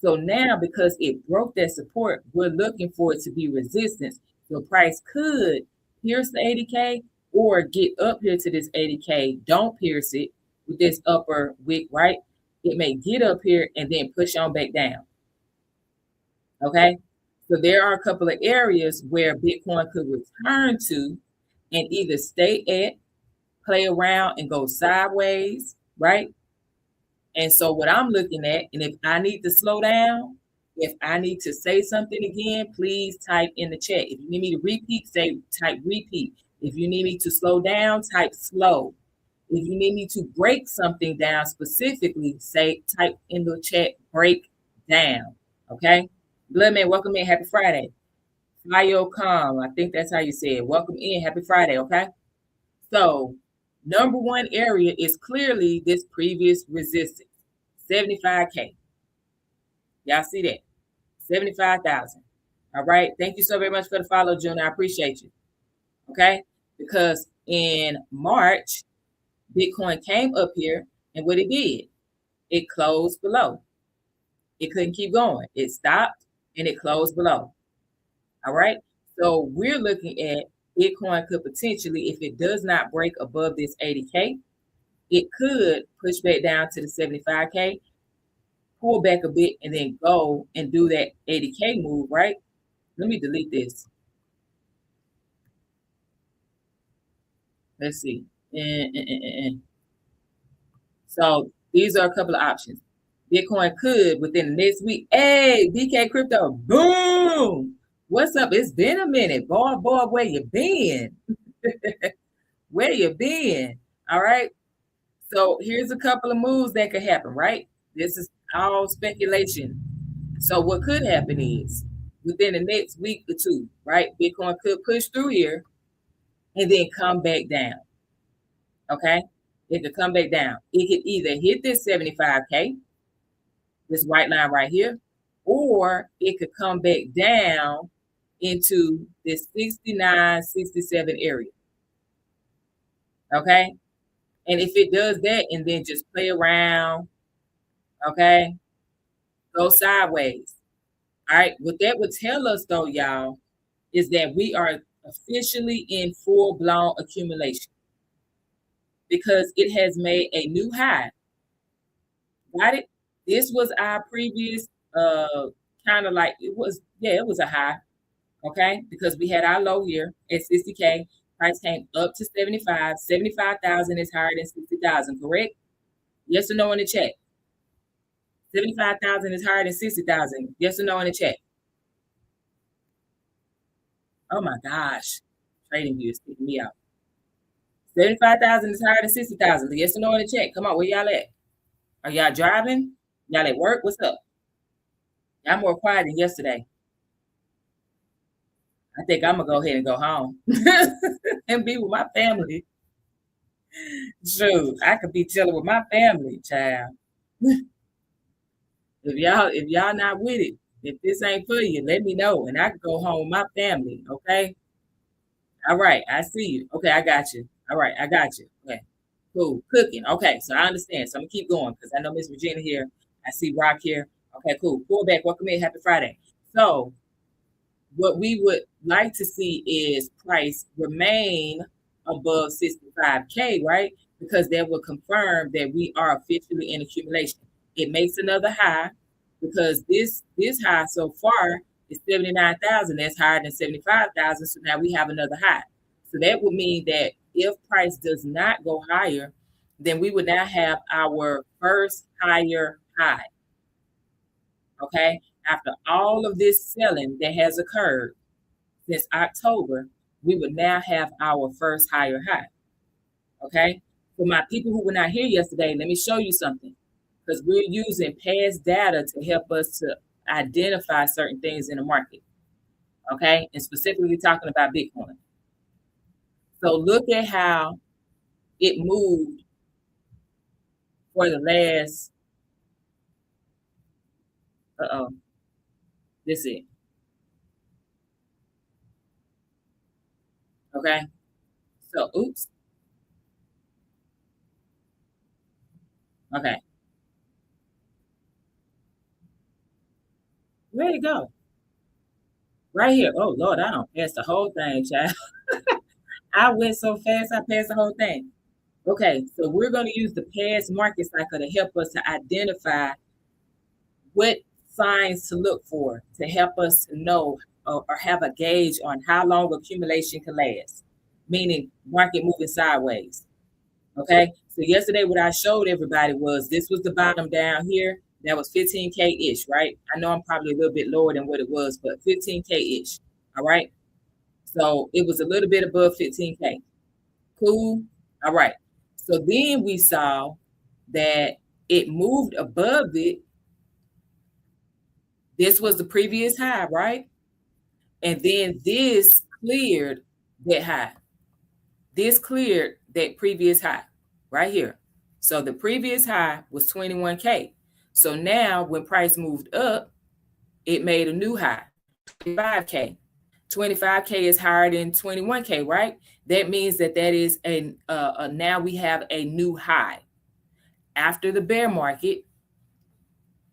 So now, because it broke that support, we're looking for it to be resistance. So price could pierce the 80K or get up here to this 80K. Don't pierce it with this upper wick, right? It may get up here and then push on back down. Okay. So there are a couple of areas where Bitcoin could return to and either stay at, play around, and go sideways, right? And so what I'm looking at, and if I need to slow down, if I need to say something again, please type in the chat. If you need me to repeat, say type repeat. If you need me to slow down, type slow. If you need me to break something down specifically, say type in the chat break down. Okay? Bloodman, welcome in. Happy Friday. Fio Calm, I think that's how you say it. Welcome in. Happy Friday, okay? So, number one area is clearly this previous resistance, 75K. Y'all see that? 75,000. All right. Thank you so very much for the follow, June. I appreciate you. Okay. Because in March, Bitcoin came up here and what it did, it closed below. It couldn't keep going. It stopped and it closed below. All right. So we're looking at Bitcoin could potentially, if it does not break above this 80K, it could push back down to the 75K, pull back a bit, and then go and do that 80K move, right? Let me delete this. Let's see. So these are a couple of options. Bitcoin could within the next week. Hey, BK Crypto, boom! What's up? It's been a minute. Boy, where you been? Where you been? All right. So here's a couple of moves that could happen, right? This is all speculation. So what could happen is within the next week or two, right? Bitcoin could push through here and then come back down. Okay. It could come back down. It could either hit this 75K, this white line right here, or it could come back down into this 69, 67 area. Okay. And if it does that and then just play around, okay, go sideways. All right. What that would tell us though, y'all, is that we are officially in full blown accumulation because it has made a new high. Got it? This was our previous kind of like it was, yeah, it was a high, okay? Because we had our low here at 60K. Price came up to 75. 75,000 is higher than 60,000, correct? Yes or no in the chat? 75,000 is higher than 60,000. Yes or no in the chat? Oh my gosh. Trading view is kicking me out. 75,000 is higher than 60,000. Yes or no in the chat? Come on, where y'all at? Are y'all driving? Y'all at work? What's up? Y'all more quiet than yesterday. I think I'm gonna go ahead and go home and be with my family. Shoot, I could be chilling with my family, child. If y'all not with it, if this ain't for you, let me know and I can go home with my family. Okay. All right, I see you. Okay, I got you. All right, I got you. Okay, cool. Cooking. Okay, so I understand. So I'm gonna keep going because I know Miss Regina here. I see Rock here. Okay, cool. Pull back. Welcome in. Happy Friday. So what we would like to see is price remain above 65K, right? Because that will confirm that we are officially in accumulation. It makes another high because this high so far is 79,000. That's higher than 75,000. So now we have another high. So that would mean that if price does not go higher, then we would now have our first higher high. Okay. After all of this selling that has occurred since October, we would now have our first higher high. Okay. For my people who were not here yesterday, let me show you something because we're using past data to help us to identify certain things in the market. Okay. And specifically talking about Bitcoin. So look at how it moved for the last, this is it. Okay. So, oops. Okay. Where'd it go? Right here. Oh, Lord, I don't pass the whole thing, child. I went so fast, I passed the whole thing. Okay, so we're going to use the past market cycle to help us to identify what signs to look for to help us to know or have a gauge on how long accumulation can last, meaning market moving sideways. Okay, so yesterday what I showed everybody was this was the bottom down here. That was 15K ish, right? I know I'm probably a little bit lower than what it was, but 15K ish. All right. So it was a little bit above 15K. Cool. All right. So then we saw that it moved above it. This was the previous high, right? And then this cleared that high. This cleared that previous high right here. So the previous high was 21K. So now when price moved up, it made a new high, 25K. 25K is higher than 21K, right? That means that is now we have a new high. After the bear market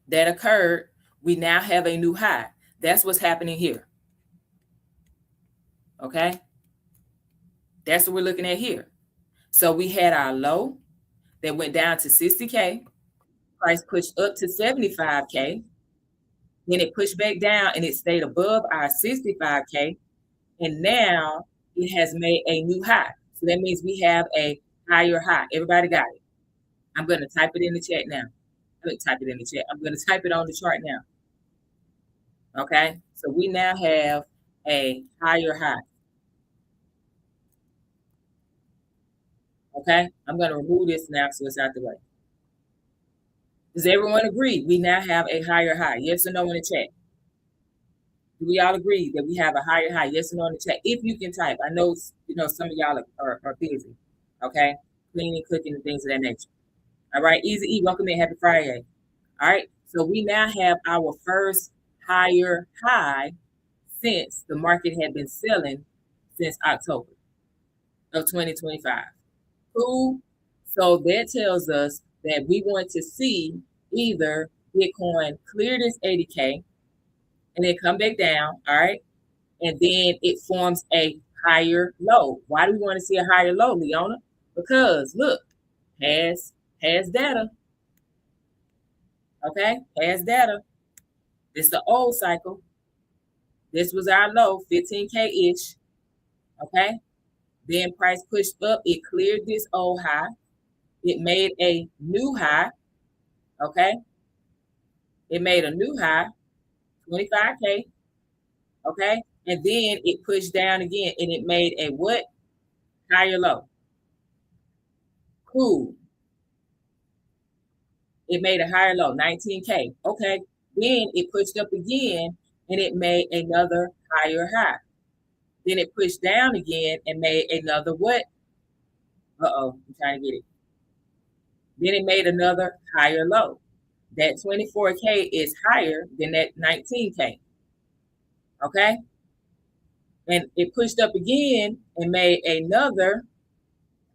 that occurred, we now have a new high. That's what's happening here. Okay. That's what we're looking at here. So we had our low that went down to 60K. Price pushed up to 75K. Then it pushed back down and it stayed above our 65K. And now it has made a new high. So that means we have a higher high. Everybody got it? I'm going to type it in the chat now. I'm going to type it in the chat. I'm going to type it on the chart now. Okay. So we now have a higher high. Okay. I'm going to remove this now so it's out the way. Does everyone agree we now have a higher high? Yes or no in the chat? Do we all agree that we have a higher high? Yes or no in the chat? If you can type. I know, some of y'all are busy. Okay? Cleaning, cooking, and things of that nature. All right? Easy E, welcome in. Happy Friday. All right? So we now have our first higher high since the market had been selling since October of 2025. Cool. So that tells us that we want to see either Bitcoin clear this 80K and then come back down, all right? And then it forms a higher low. Why do we want to see a higher low, Leona? Because look, has data, okay? Has data. This is the old cycle. This was our low, 15K-ish, okay? Then price pushed up. It cleared this old high. It made a new high, okay? It made a new high, 25K, okay? And then it pushed down again and it made a what? Higher low. Cool. It made a higher low, 19K. Okay. Then it pushed up again and it made another higher high. Then it pushed down again and made another what? Uh-oh, I'm trying to get it. Then it made another higher low. That 24K is higher than that 19K. Okay? And it pushed up again and made another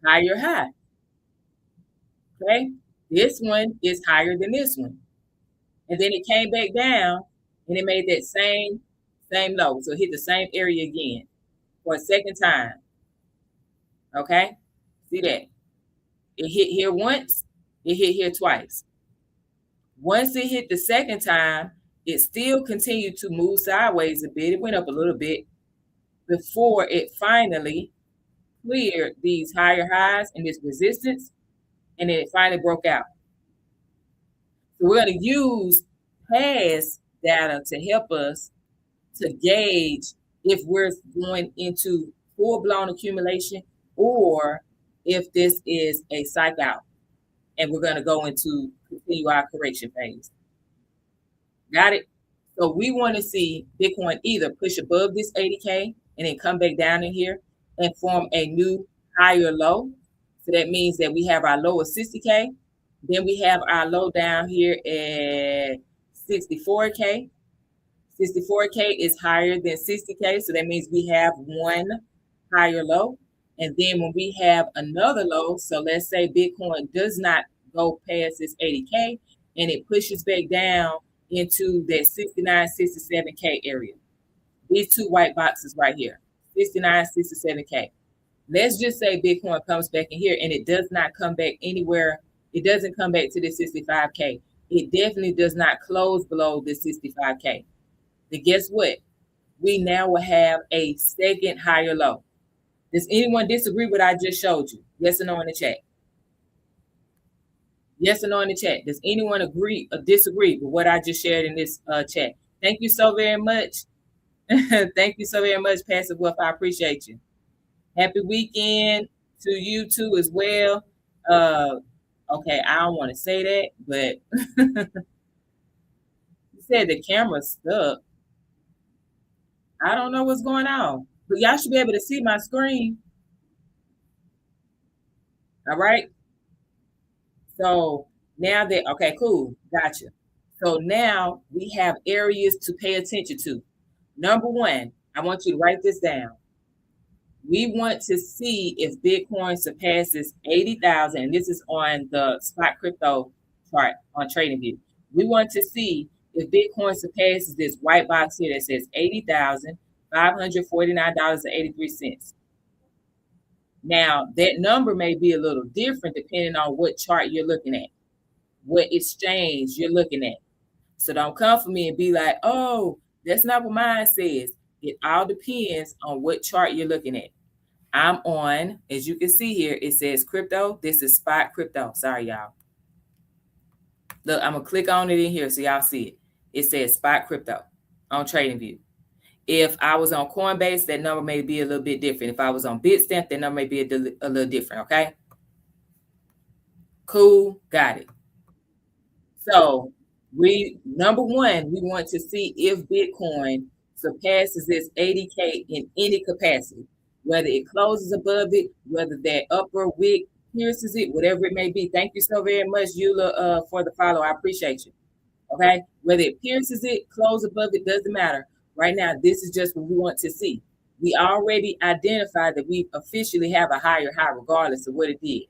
higher high. Okay? This one is higher than this one. And then it came back down and it made that same low. So it hit the same area again for a second time. Okay? See that? It hit here once, it hit here twice. Once it hit the second time, it still continued to move sideways a bit. It went up a little bit before it finally cleared these higher highs and this resistance, and then it finally broke out. So we're going to use past data to help us to gauge if we're going into full-blown accumulation or if this is a psych out and we're going to go into continue our correction phase. Got it? So we want to see Bitcoin either push above this 80K and then come back down in here and form a new higher low. So that means that we have our low of 60K. Then we have our low down here at 64K. 64K is higher than 60K. So that means we have one higher low. And then when we have another low, so let's say Bitcoin does not go past this 80K and it pushes back down into that 69, 67K area. These two white boxes right here, 69, 67K. Let's just say Bitcoin comes back in here and it does not come back anywhere. It doesn't come back to the 65K. It definitely does not close below the 65K. Then guess what? We now will have a second higher low. Does anyone disagree with what I just showed you? Yes or no in the chat? Yes or no in the chat? Does anyone agree or disagree with what I just shared in this chat? Thank you so very much. Thank you so very much, Passive Wealth. I appreciate you. Happy weekend to you too as well. Okay, I don't want to say that, but you said the camera's stuck. I don't know what's going on, but y'all should be able to see my screen. All right. So now that, okay, cool. Gotcha. So now we have areas to pay attention to. Number one, I want you to write this down. We want to see if Bitcoin surpasses 80,000. And this is on the spot crypto chart on TradingView. We want to see if Bitcoin surpasses this white box here that says $80,549.83. Now, that number may be a little different depending on what chart you're looking at, what exchange you're looking at. So don't come for me and be like, oh, that's not what mine says. It all depends on what chart you're looking at. I'm on, as you can see here, it says crypto. This is spot crypto. Sorry, y'all. Look, I'm going to click on it in here so y'all see it. It says spot crypto on TradingView. If I was on Coinbase, that number may be a little bit different. If I was on Bitstamp, that number may be a little different, okay? Cool, got it. So number one, we want to see if Bitcoin surpasses its 80K in any capacity, whether it closes above it, whether that upper wick pierces it, whatever it may be. Thank you so very much, Eula, for the follow. I appreciate you. Okay, whether it pierces it, close above it, doesn't matter. Right now, this is just what we want to see. We already identified that we officially have a higher high, regardless of what it did,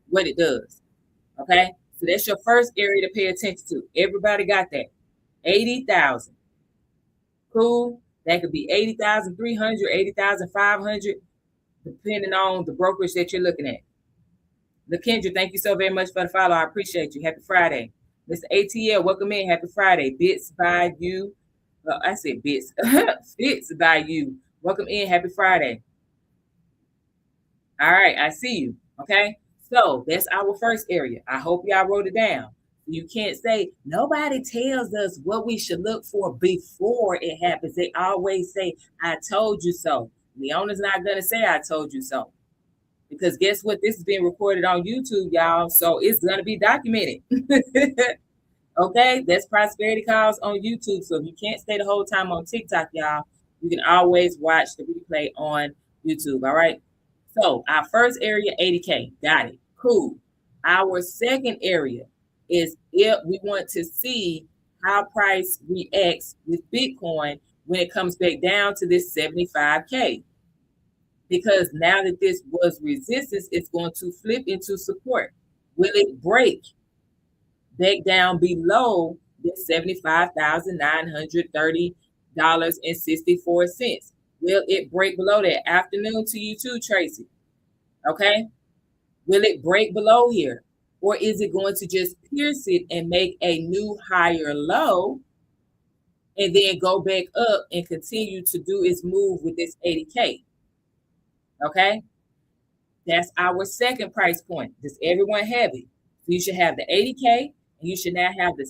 what it does. Okay, so that's your first area to pay attention to. Everybody got that? 80,000. Cool. That could be 80,300, 80,500, depending on the brokerage that you're looking at. LaKendra, thank you so very much for the follow. I appreciate you. Happy Friday. Mr. ATL, welcome in. Happy Friday. Bits by you. I said bits. Fits by you. Welcome in. Happy Friday. All right. I see you. Okay. So that's our first area. I hope y'all wrote it down. You can't say nobody tells us what we should look for before it happens. They always say, I told you so. Leona's not going to say, I told you so. Because guess what? This is being recorded on YouTube, y'all. So it's going to be documented. Okay? That's Prosperity Calls on YouTube. So if you can't stay the whole time on TikTok, y'all, you can always watch the replay on YouTube. All right? So our first area, 80K. Got it. Cool. Our second area is if we want to see how price reacts with Bitcoin when it comes back down to this 75K. Because now that this was resistance, it's going to flip into support. Will it break back down below the $75,930.64? Will it break below that? Afternoon to you too, Tracy. Okay. Will it break below here? Or is it going to just pierce it and make a new higher low and then go back up and continue to do its move with this 80K? Okay. That's our second price point. Does everyone have it? So you should have the 80K and you should now have the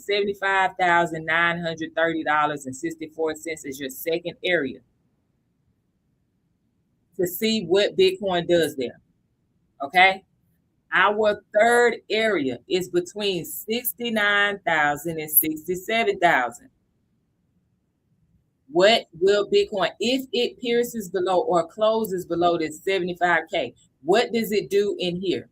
$75,930.64 as your second area to see what Bitcoin does there. Okay. Our third area is between 69,000 and 67,000. What will Bitcoin, if it pierces below or closes below this 75K, what does it do in here?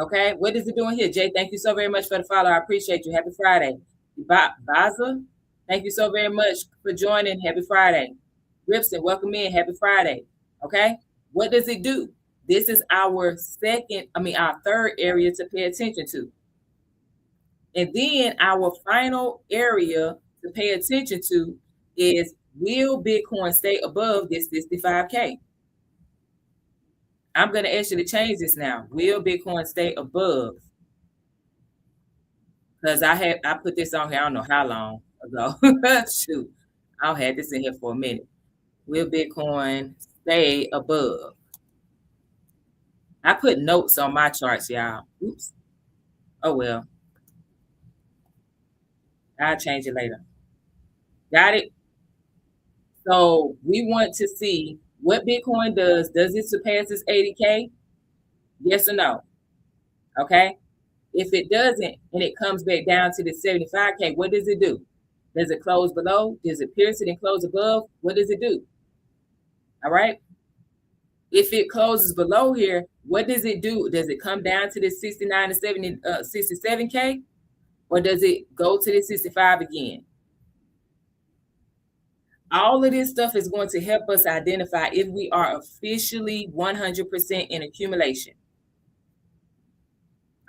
Okay, what does it do in here? Jay, thank you so very much for the follow. I appreciate you. Happy Friday. Baza, thank you so very much for joining. Happy Friday. Ripson, welcome in. Happy Friday. Okay, what does it do? This is our third area to pay attention to. And then our final area to pay attention to is, will Bitcoin stay above this 65K? I'm going to ask you to change this now. Will Bitcoin stay above? Because I put this on here, I don't know how long ago. Shoot, I've had this in here for a minute. Will Bitcoin stay above? I put notes on my charts, y'all. Oops. Oh, well. I'll change it later. Got it? So we want to see what Bitcoin does. Does it surpass its 80K? Yes or no? Okay. If it doesn't and it comes back down to the 75K, what does it do? Does it close below? Does it pierce it and close above? What does it do? All right. If it closes below here, what does it do? Does it come down to the 69 to 67K? Or does it go to the 65 again? All of this stuff is going to help us identify if we are officially 100% in accumulation.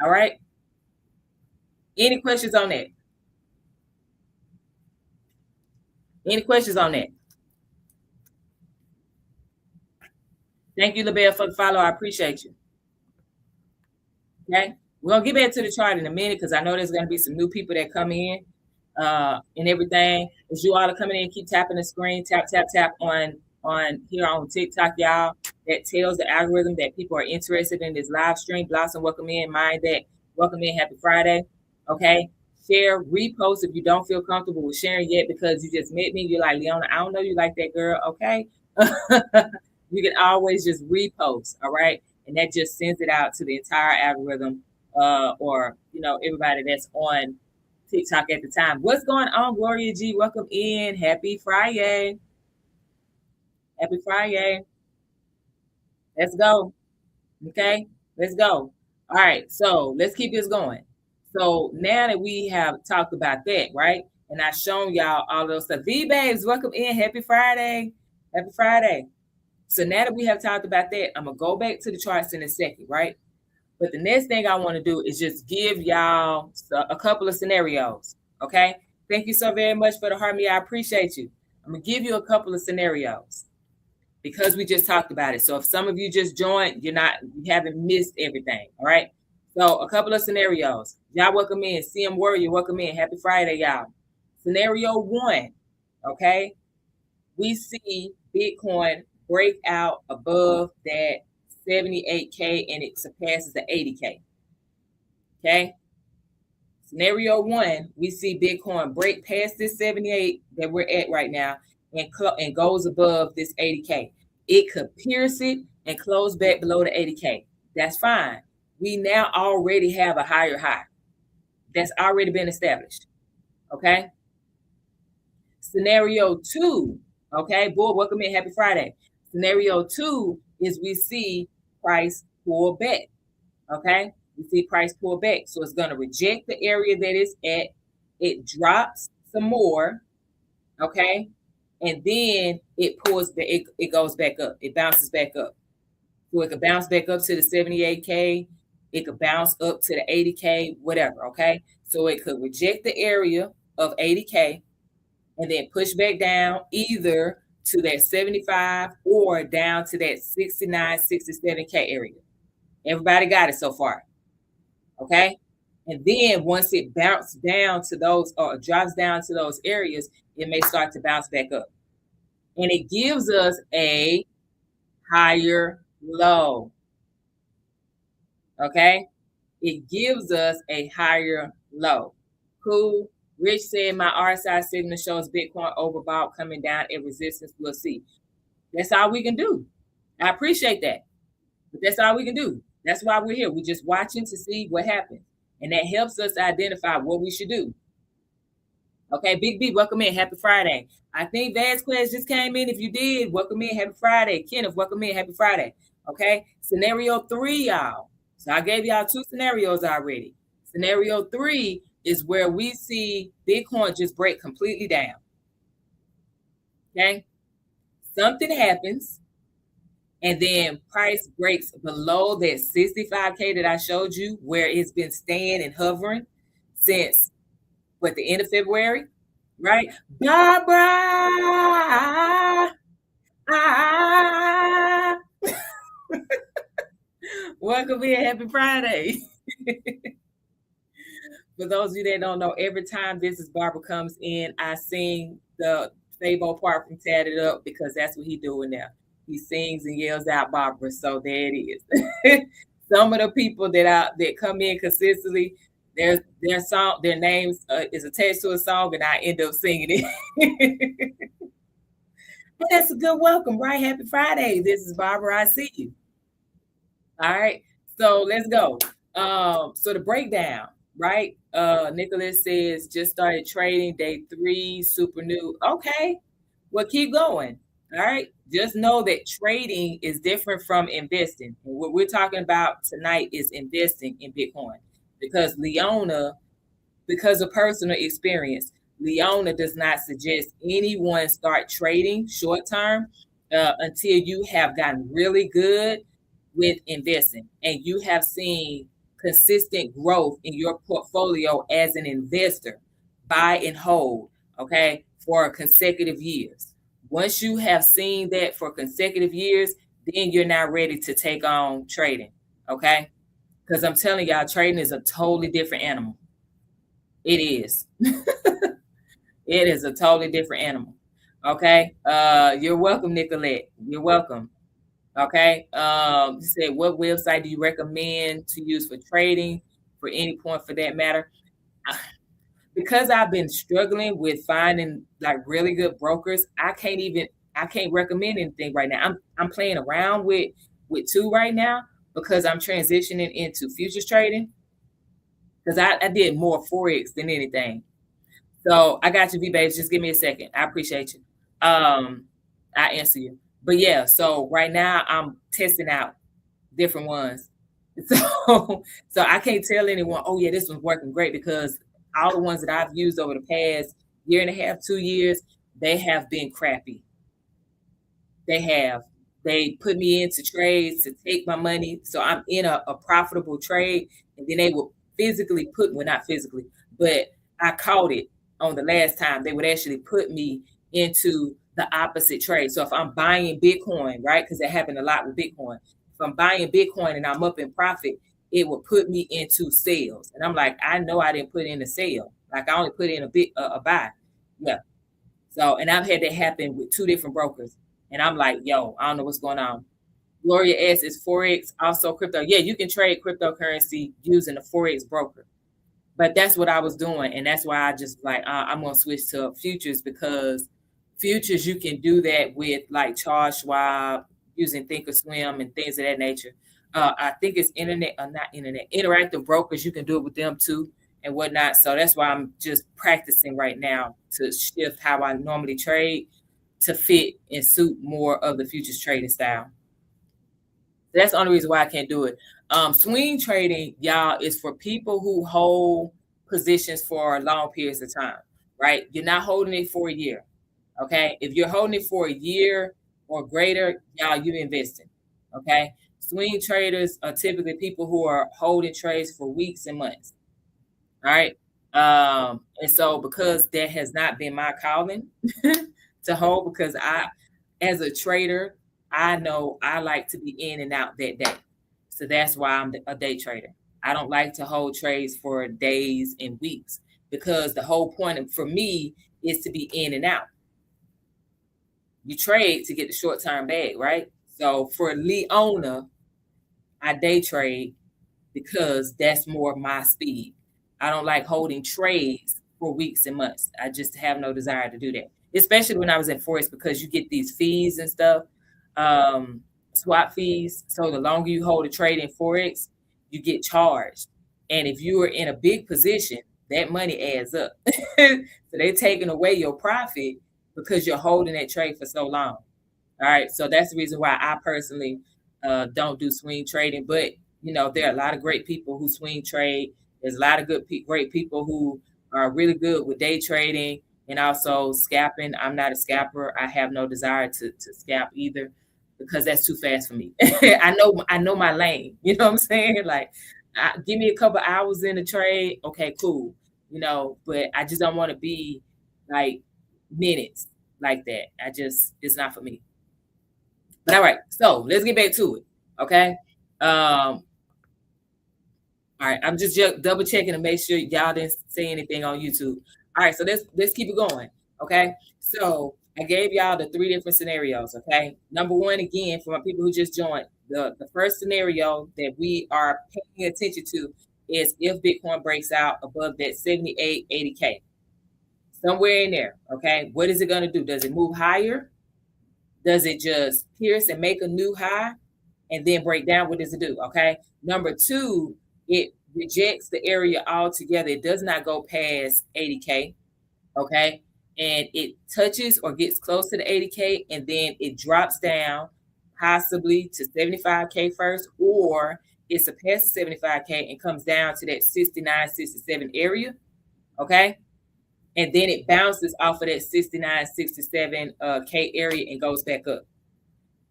All right. Any questions on that? Any questions on that? Thank you, LaBelle, for the follow. I appreciate you. Okay. We're going to get back to the chart in a minute because I know there's going to be some new people that come in and everything. As you all are coming in, keep tapping the screen, tap on here on TikTok, y'all. That tells the algorithm that people are interested in this live stream. Blossom, welcome in. Mind that, welcome in. Happy Friday. Okay. Share, repost if you don't feel comfortable with sharing yet because you just met me. You're like, Leona, I don't know you like that, girl. Okay. You can always just repost. All right. And that just sends it out to the entire algorithm or everybody that's on TikTok at the time. What's going on, Gloria G? Welcome in. Happy Friday. Happy Friday. Let's go. Okay, let's go. All right, so let's keep this going. So now that we have talked about that, right? And I've shown y'all all those stuff. V babes, welcome in. Happy Friday. Happy Friday. So now that we have talked about that, I'm gonna go back to the charts in a second, right? But the next thing I want to do is just give y'all a couple of scenarios. Okay. Thank you so very much for the harmony. I appreciate you. I'm gonna give you a couple of scenarios because we just talked about it. So if some of you just joined, you haven't missed everything. All right. So a couple of scenarios. Y'all welcome in. CM Warrior, welcome in. Happy Friday, y'all. Scenario one. Okay. We see Bitcoin break out above that 78K and it surpasses the 80K. Okay. Scenario one, we see Bitcoin break past this 78 that we're at right now and goes above this 80K. It could pierce it and close back below the 80K. That's fine. We now already have a higher high. That's already been established. Okay. Scenario two, okay, boy, welcome in. Happy Friday. Scenario two is we see price pull back. Okay. We see price pull back. So it's going to reject the area that it's at. It drops some more. Okay. And then it pulls back, it goes back up. It bounces back up. So it could bounce back up to the 78K. It could bounce up to the 80K, whatever. Okay. So it could reject the area of 80K and then push back down either to that 75 or down to that 69, 67K area. Everybody got it so far. Okay. And then once it bounces down to those or drops down to those areas, it may start to bounce back up. And it gives us a higher low. Okay. It gives us a higher low. Cool. Rich said my RSI signal shows Bitcoin overbought coming down at resistance. We'll see. That's all we can do. I appreciate that. But that's all we can do. That's why we're here. We're just watching to see what happens. And that helps us identify what we should do. Okay, Big B, welcome in. Happy Friday. I think Vasquez just came in. If you did, welcome in. Happy Friday. Kenneth, welcome in. Happy Friday. Okay, scenario three, y'all. So I gave y'all two scenarios already. Scenario three is where we see Bitcoin just break completely down. Okay, something happens, and then price breaks below that 65K that I showed you, where it's been staying and hovering since the end of February, right? Barbara, welcome in. Happy Friday. For those of you that don't know, every time This Is Barbara comes in, I sing the Fabo part from Tatted Up because that's what he's doing now. He sings and yells out Barbara. So there it is. Some of the people that come in consistently, their names is attached to a song, and I end up singing it. But that's a good welcome, right? Happy Friday. This is Barbara. I see you. All right. So let's go. So the breakdown, right? Nicholas says just started trading day 3, super new. Okay. Well, keep going. All right. Just know that trading is different from investing. And what we're talking about tonight is investing in Bitcoin because because of personal experience, Leona does not suggest anyone start trading short term until you have gotten really good with investing and you have seen consistent growth in your portfolio as an investor, buy and hold, okay, for consecutive years. Once you have seen that for consecutive years, then you're not ready to take on trading, okay? Because I'm telling y'all, trading is a totally different animal. It is. It is a totally different animal. Okay. You're welcome, Nicolette. You're welcome. Okay. You said, what website do you recommend to use for trading for any point for that matter? Because I've been struggling with finding like really good brokers, I can't recommend anything right now. I'm playing around with two right now because I'm transitioning into futures trading. because I did more Forex than anything. So I got you, V babes. Just give me a second. I appreciate you. I answer you. But yeah, so right now I'm testing out different ones. So I can't tell anyone, oh yeah, this one's working great, because all the ones that I've used over the past year and a half, 2 years, they have been crappy. They have. They put me into trades to take my money. So I'm in a profitable trade. And then they will physically put, well, not physically, but I caught it on the last time. They would actually put me into the opposite trade. So if I'm buying Bitcoin, right? Because that happened a lot with Bitcoin. If I'm buying Bitcoin and I'm up in profit, it will put me into sales. And I'm like, I know I didn't put in a sale. Like I only put in a buy. Yeah. So, and I've had that happen with two different brokers. And I'm like, yo, I don't know what's going on. Gloria S is Forex, also crypto. Yeah, you can trade cryptocurrency using a Forex broker. But that's what I was doing. And that's why I just like, I'm going to switch to futures, because futures, you can do that with like Charles Schwab, using Thinkorswim and things of that nature. I think it's interactive brokers. You can do it with them too and whatnot. So that's why I'm just practicing right now to shift how I normally trade to fit and suit more of the futures trading style. That's the only reason why I can't do it. Swing trading, y'all, is for people who hold positions for long periods of time, right? You're not holding it for a year, okay? If you're holding it for a year or greater, y'all, you're investing, okay? Swing traders are typically people who are holding trades for weeks and months, all right? And so because that has not been my calling to hold, because as a trader, I know I like to be in and out that day. So that's why I'm a day trader. I don't like to hold trades for days and weeks, because the whole point for me is to be in and out. You trade to get the short-term bag, right? So for Leona, I day trade because that's more my speed. I don't like holding trades for weeks and months. I just have no desire to do that, especially when I was at Forex, because you get these fees and stuff, swap fees. So the longer you hold a trade in Forex, you get charged. And if you are in a big position, that money adds up. So they're taking away your profit because you're holding that trade for so long. All right. So that's the reason why I personally don't do swing trading. But, you know, there are a lot of great people who swing trade. There's a lot of great people who are really good with day trading and also scalping. I'm not a scalper. I have no desire to scalp either, because that's too fast for me. I know my lane. You know what I'm saying? Like, give me a couple hours in the trade. Okay, cool. You know, but I just don't want to be like minutes like that. It's not for me. But all right, so let's get back to it. Okay. All right, I'm just double checking to make sure y'all didn't say anything on YouTube. All right, so let's keep it going. Okay, so I gave y'all the three different scenarios. Okay, number one, again, for my people who just joined, the first scenario that we are paying attention to is if Bitcoin breaks out above that 78, 80K, somewhere in there. Okay, what is it going to do? Does it move higher? Does it just pierce and make a new high and then break down? What does it do? Okay, number two, it rejects the area altogether. It does not go past 80K, okay? And it touches or gets close to the 80K, and then it drops down possibly to 75K first, or it surpasses 75K and comes down to that 69, 67 area, okay? And then it bounces off of that 69, 67 K area and goes back up.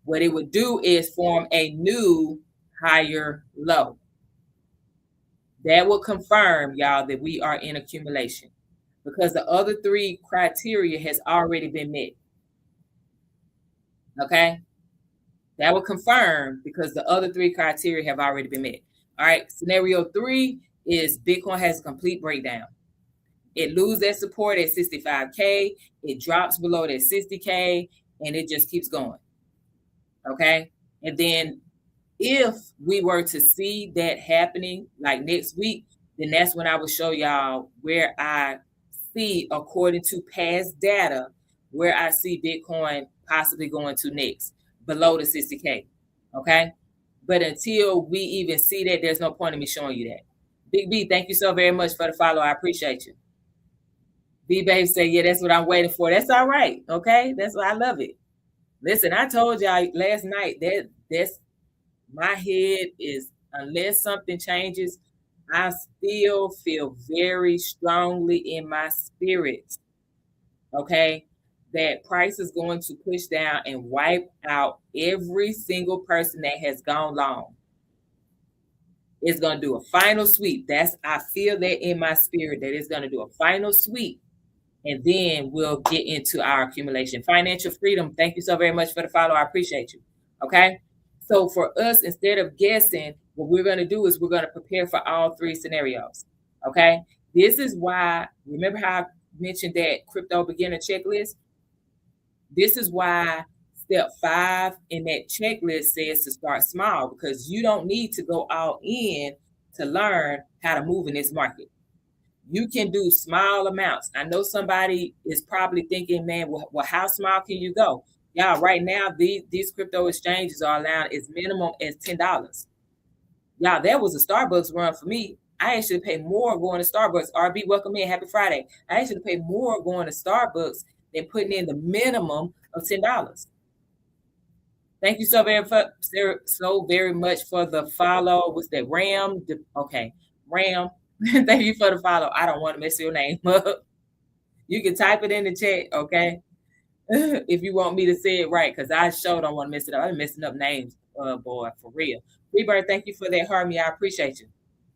What it would do is form a new higher low. That will confirm, y'all, that we are in accumulation, because the other three criteria has already been met. Okay? That will confirm because the other three criteria have already been met. All right, scenario three is Bitcoin has a complete breakdown. It loses that support at 65K, it drops below that 60K, and it just keeps going. Okay? And then if we were to see that happening like next week, then that's when I will show y'all where I see, according to past data, where I see Bitcoin possibly going to next, below the 60K. Okay. But until we even see that, there's no point in me showing you that. Big B, thank you so very much for the follow. I appreciate you. B Babe say, yeah, that's what I'm waiting for. That's all right. Okay. That's why I love it. Listen, I told y'all last night that's my head is, unless something changes, I still feel very strongly in my spirit, okay, that price is going to push down and wipe out every single person that has gone long. It's going to do a final sweep. I feel that in my spirit that it's going to do a final sweep, and then we'll get into our accumulation. Financial freedom. Thank you so very much for the follow. I appreciate you. Okay. So for us, instead of guessing, what we're going to do is we're going to prepare for all three scenarios. Okay. This is why, remember how I mentioned that crypto beginner checklist? This is why step 5 in that checklist says to start small, because you don't need to go all in to learn how to move in this market. You can do small amounts. I know somebody is probably thinking, man, well how small can you go? Y'all, right now, these crypto exchanges are allowed as minimum as $10. Y'all, that was a Starbucks run for me. I actually pay more going to Starbucks. RB, welcome in. Happy Friday. I actually pay more going to Starbucks than putting in the minimum of $10. Thank you so very much for the follow. What's that? Ram? Okay. Ram. Thank you for the follow. I don't want to mess your name up. You can type it in the chat, okay? If you want me to say it right, because I sure don't want to mess it up. I'm messing up names, boy, for real. Rebirth, thank you for that, Harmony. I appreciate you.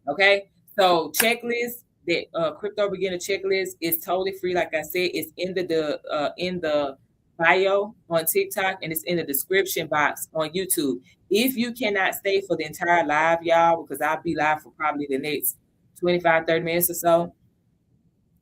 Okay, so checklist, that crypto beginner checklist is totally free. Like I said, it's in the bio on TikTok, and it's in the description box on YouTube. If you cannot stay for the entire live, y'all, because I'll be live for probably the next 25, 30 minutes or so,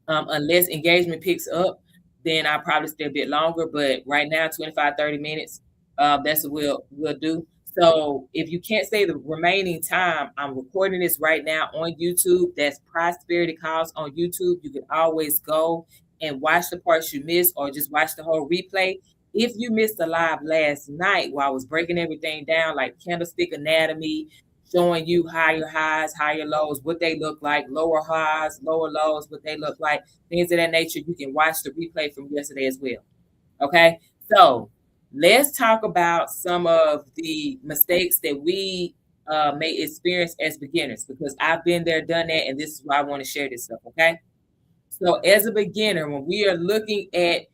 unless engagement picks up, then I'll probably stay a bit longer. But right now, 25, 30 minutes, that's what we'll do. So if you can't stay the remaining time, I'm recording this right now on YouTube. That's Prosperity Calls on YouTube. You can always go and watch the parts you missed, or just watch the whole replay. If you missed the live last night while I was breaking everything down, like candlestick anatomy, showing you higher highs, higher lows, what they look like, lower highs, lower lows, what they look like, things of that nature, you can watch the replay from yesterday as well. Okay, so let's talk about some of the mistakes that we may experience as beginners, because I've been there, done that, and this is why I want to share this stuff. Okay, so as a beginner, when we are looking at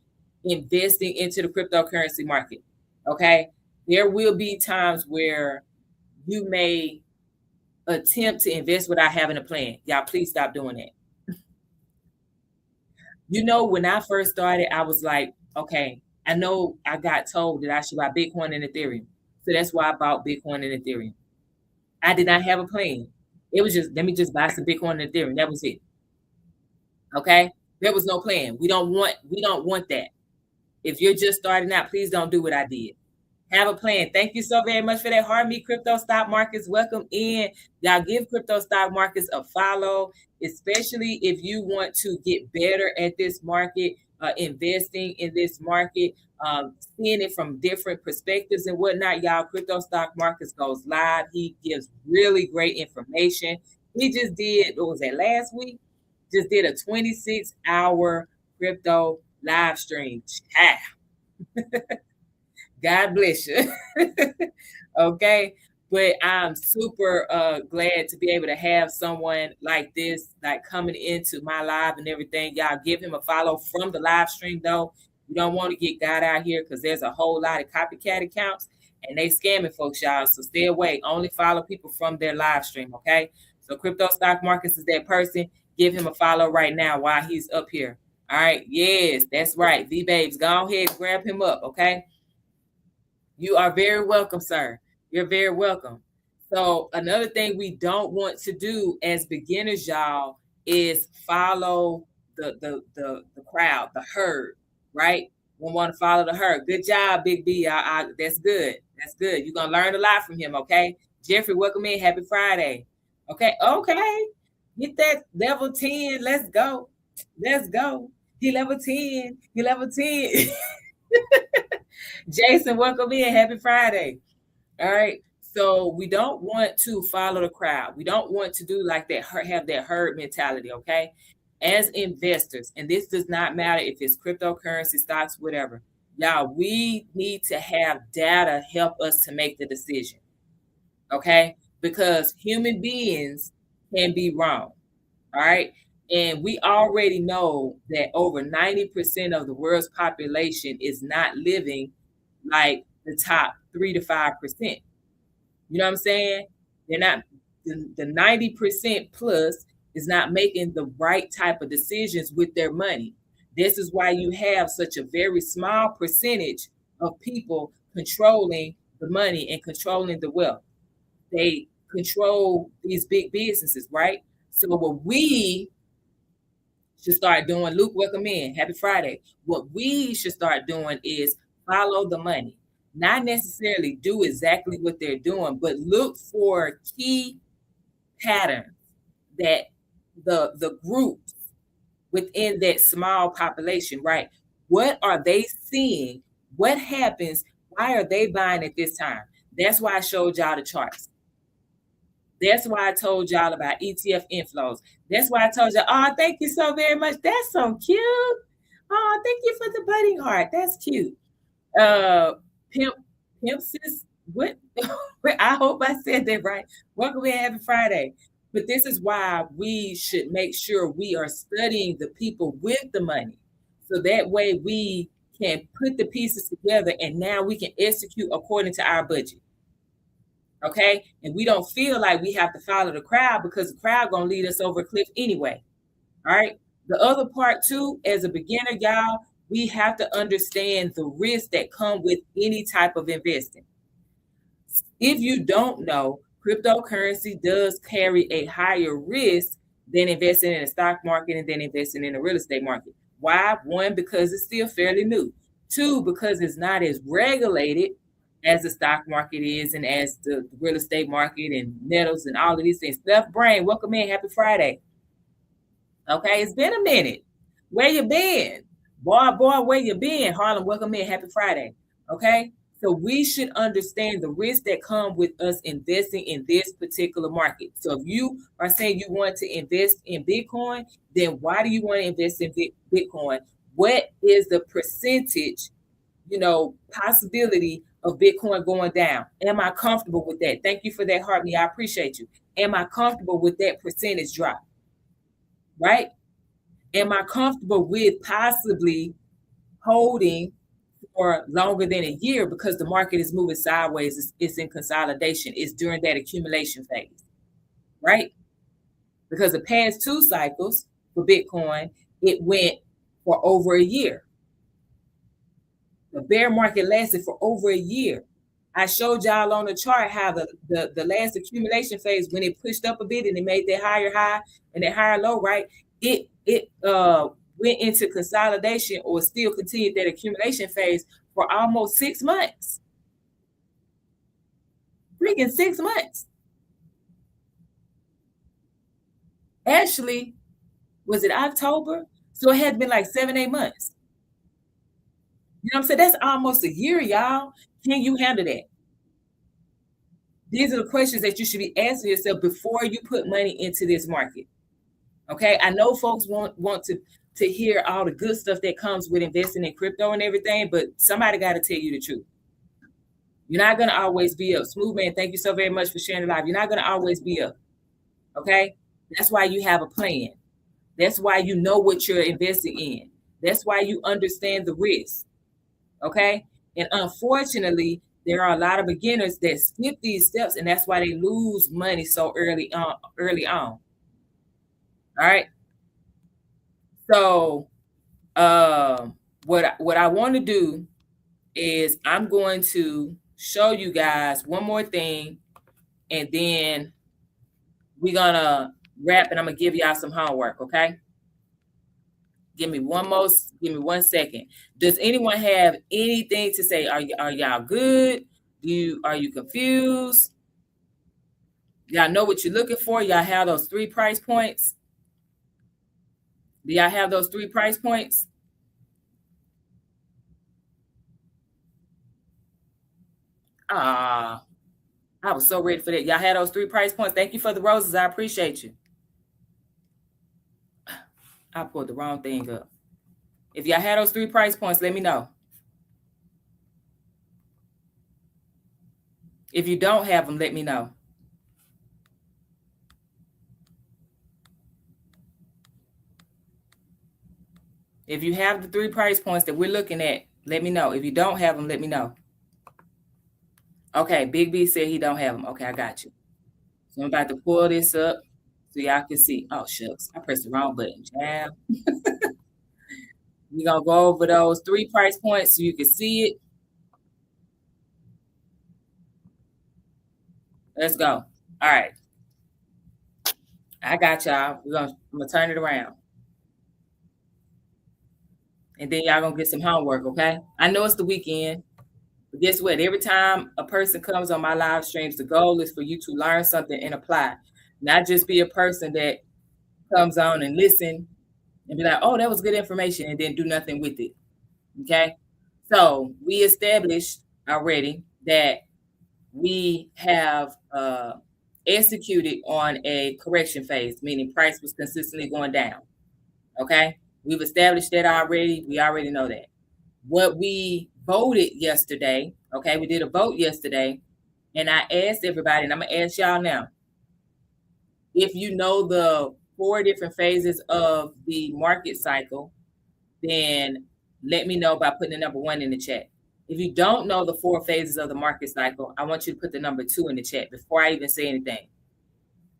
investing into the cryptocurrency market, okay, there will be times where you may attempt to invest without having a plan. Y'all, please stop doing that. You know, when I first started, I was like, okay, I know I got told that I should buy Bitcoin and Ethereum. So that's why I bought Bitcoin and Ethereum. I did not have a plan. It was just, let me just buy some Bitcoin and Ethereum. That was it. Okay? There was no plan. We don't want that. If you're just starting out, please don't do what I did. Have a plan. Thank you so very much for that. Harmony Crypto Stock Markets, welcome in. Y'all give Crypto Stock Markets a follow, especially if you want to get better at this market, investing in this market, seeing it from different perspectives and whatnot. Y'all, Crypto Stock Markets goes live. He gives really great information. He just did, what was that, last week? Just did a 26-hour crypto live stream. God bless you. Okay. But I'm super glad to be able to have someone like this, like coming into my live and everything. Y'all give him a follow from the live stream, though. You don't want to get got out here, because there's a whole lot of copycat accounts and they scamming folks, y'all. So stay away. Only follow people from their live stream. Okay. So Crypto Stock Markets is that person. Give him a follow right now while he's up here. All right. Yes, that's right. V Babes, go ahead, grab him up. Okay. You are very welcome, sir. You're very welcome. So another thing we don't want to do as beginners, y'all, is follow the crowd, the herd, right? We want to follow the herd. Good job, Big B. That's good. That's good. You're gonna learn a lot from him, okay? Jeffrey, welcome in. Happy Friday. Okay, okay. Get that level 10. Let's go. Let's go. He level 10. He level 10. Jason, welcome in. Happy Friday. All right. So we don't want to follow the crowd. We don't want to do like that, have that herd mentality, okay? As investors, and this does not matter if it's cryptocurrency, stocks, whatever. Y'all, we need to have data help us to make the decision, okay? Because human beings can be wrong, all right? And we already know that over 90% of the world's population is not living like the top 3 to 5%. You know what I'm saying? They're not, the 90% plus is not making the right type of decisions with their money. This is why you have such a very small percentage of people controlling the money and controlling the wealth. They control these big businesses, right? So what we should start doing, Luke, welcome in. Happy Friday. What we should start doing is follow the money. Not necessarily do exactly what they're doing, but look for key patterns that the groups within that small population, right? What are they seeing? What happens? Why are they buying at this time? That's why I showed y'all the charts. That's why I told y'all about ETF inflows. That's why I told y'all, oh, thank you so very much. That's so cute. Oh, thank you for the budding heart. That's cute. Pimp, Pimp sis, what? I hope I said that right. Welcome in, happy Friday. But this is why we should make sure we are studying the people with the money. So that way we can put the pieces together and now we can execute according to our budget. Okay. And we don't feel like we have to follow the crowd because the crowd gonna lead us over a cliff anyway. All right. The other part too, as a beginner, y'all, we have to understand the risks that come with any type of investing. If you don't know, cryptocurrency does carry a higher risk than investing in the stock market and then investing in the real estate market. Why? One, because it's still fairly new. Two, because it's not as regulated as the stock market is and as the real estate market and metals and all of these things. Left Brain, welcome in. Happy Friday. Okay, it's been a minute. Where you been? Boy, where you been? Harlem, welcome in. Happy Friday. Okay, so we should understand the risks that come with us investing in this particular market. So if you are saying you want to invest in Bitcoin, then why do you want to invest in Bitcoin? What is the percentage, possibility of Bitcoin going down? Am I comfortable with that? Thank you for that, Hartney. I appreciate you. Am I comfortable with that percentage drop? Right? Am I comfortable with possibly holding for longer than a year because the market is moving sideways? It's in consolidation. It's during that accumulation phase, right? Because the past 2 cycles for Bitcoin, it went for over a year. The bear market lasted for over a year. I showed y'all on the chart how the last accumulation phase, when it pushed up a bit and it made that higher high and that higher low, right? It went into consolidation or still continued that accumulation phase for almost 6 months. Freaking 6 months. Actually, was it October? So it had been like 7, 8 months. You know what I'm saying? That's almost a year, y'all. Can you handle that? These are the questions that you should be asking yourself before you put money into this market. Okay, I know folks want to hear all the good stuff that comes with investing in crypto and everything, but somebody got to tell you the truth. You're not going to always be up. Smooth Man, thank you so very much for sharing the live. You're not going to always be up. Okay, that's why you have a plan. That's why you know what you're investing in. That's why you understand the risk. Okay, and unfortunately, there are a lot of beginners that skip these steps, and that's why they lose money so early on. All right. So, what I want to do is I'm going to show you guys one more thing, and then we're gonna wrap, and I'm gonna give y'all some homework. Okay. Give me 1 second. Does anyone have anything to say? Are y'all good? Are you confused? Y'all know what you're looking for? Y'all have those 3 price points? Do y'all have those 3 price points? I I was so ready for that. Y'all had those 3 price points. Thank you for the roses. I appreciate you. I pulled the wrong thing up. If y'all had those 3 price points, let me know. If you don't have them, let me know. If you have the 3 price points that we're looking at, let me know. If you don't have them, let me know. Okay, Big B said he don't have them. Okay, I got you. So I'm about to pull this up so y'all can see. Oh, shucks. I pressed the wrong button. Jab. We're going to go over those 3 price points so you can see it. Let's go. All right. I got y'all. I'm going to turn it around. And then y'all going to get some homework, okay? I know it's the weekend. But guess what? Every time a person comes on my live streams, the goal is for you to learn something and apply. Not just be a person that comes on and listen and be like, oh, that was good information, and then do nothing with it. Okay? So we established already that we have executed on a correction phase, meaning price was consistently going down. Okay? We've established that already. We already know that. What we voted yesterday, okay, we did a vote yesterday, and I asked everybody, and I'm going to ask y'all now, if you know the 4 different phases of the market cycle, then let me know by putting the number 1 in the chat. If you don't know the 4 phases of the market cycle, I want you to put the number 2 in the chat before I even say anything.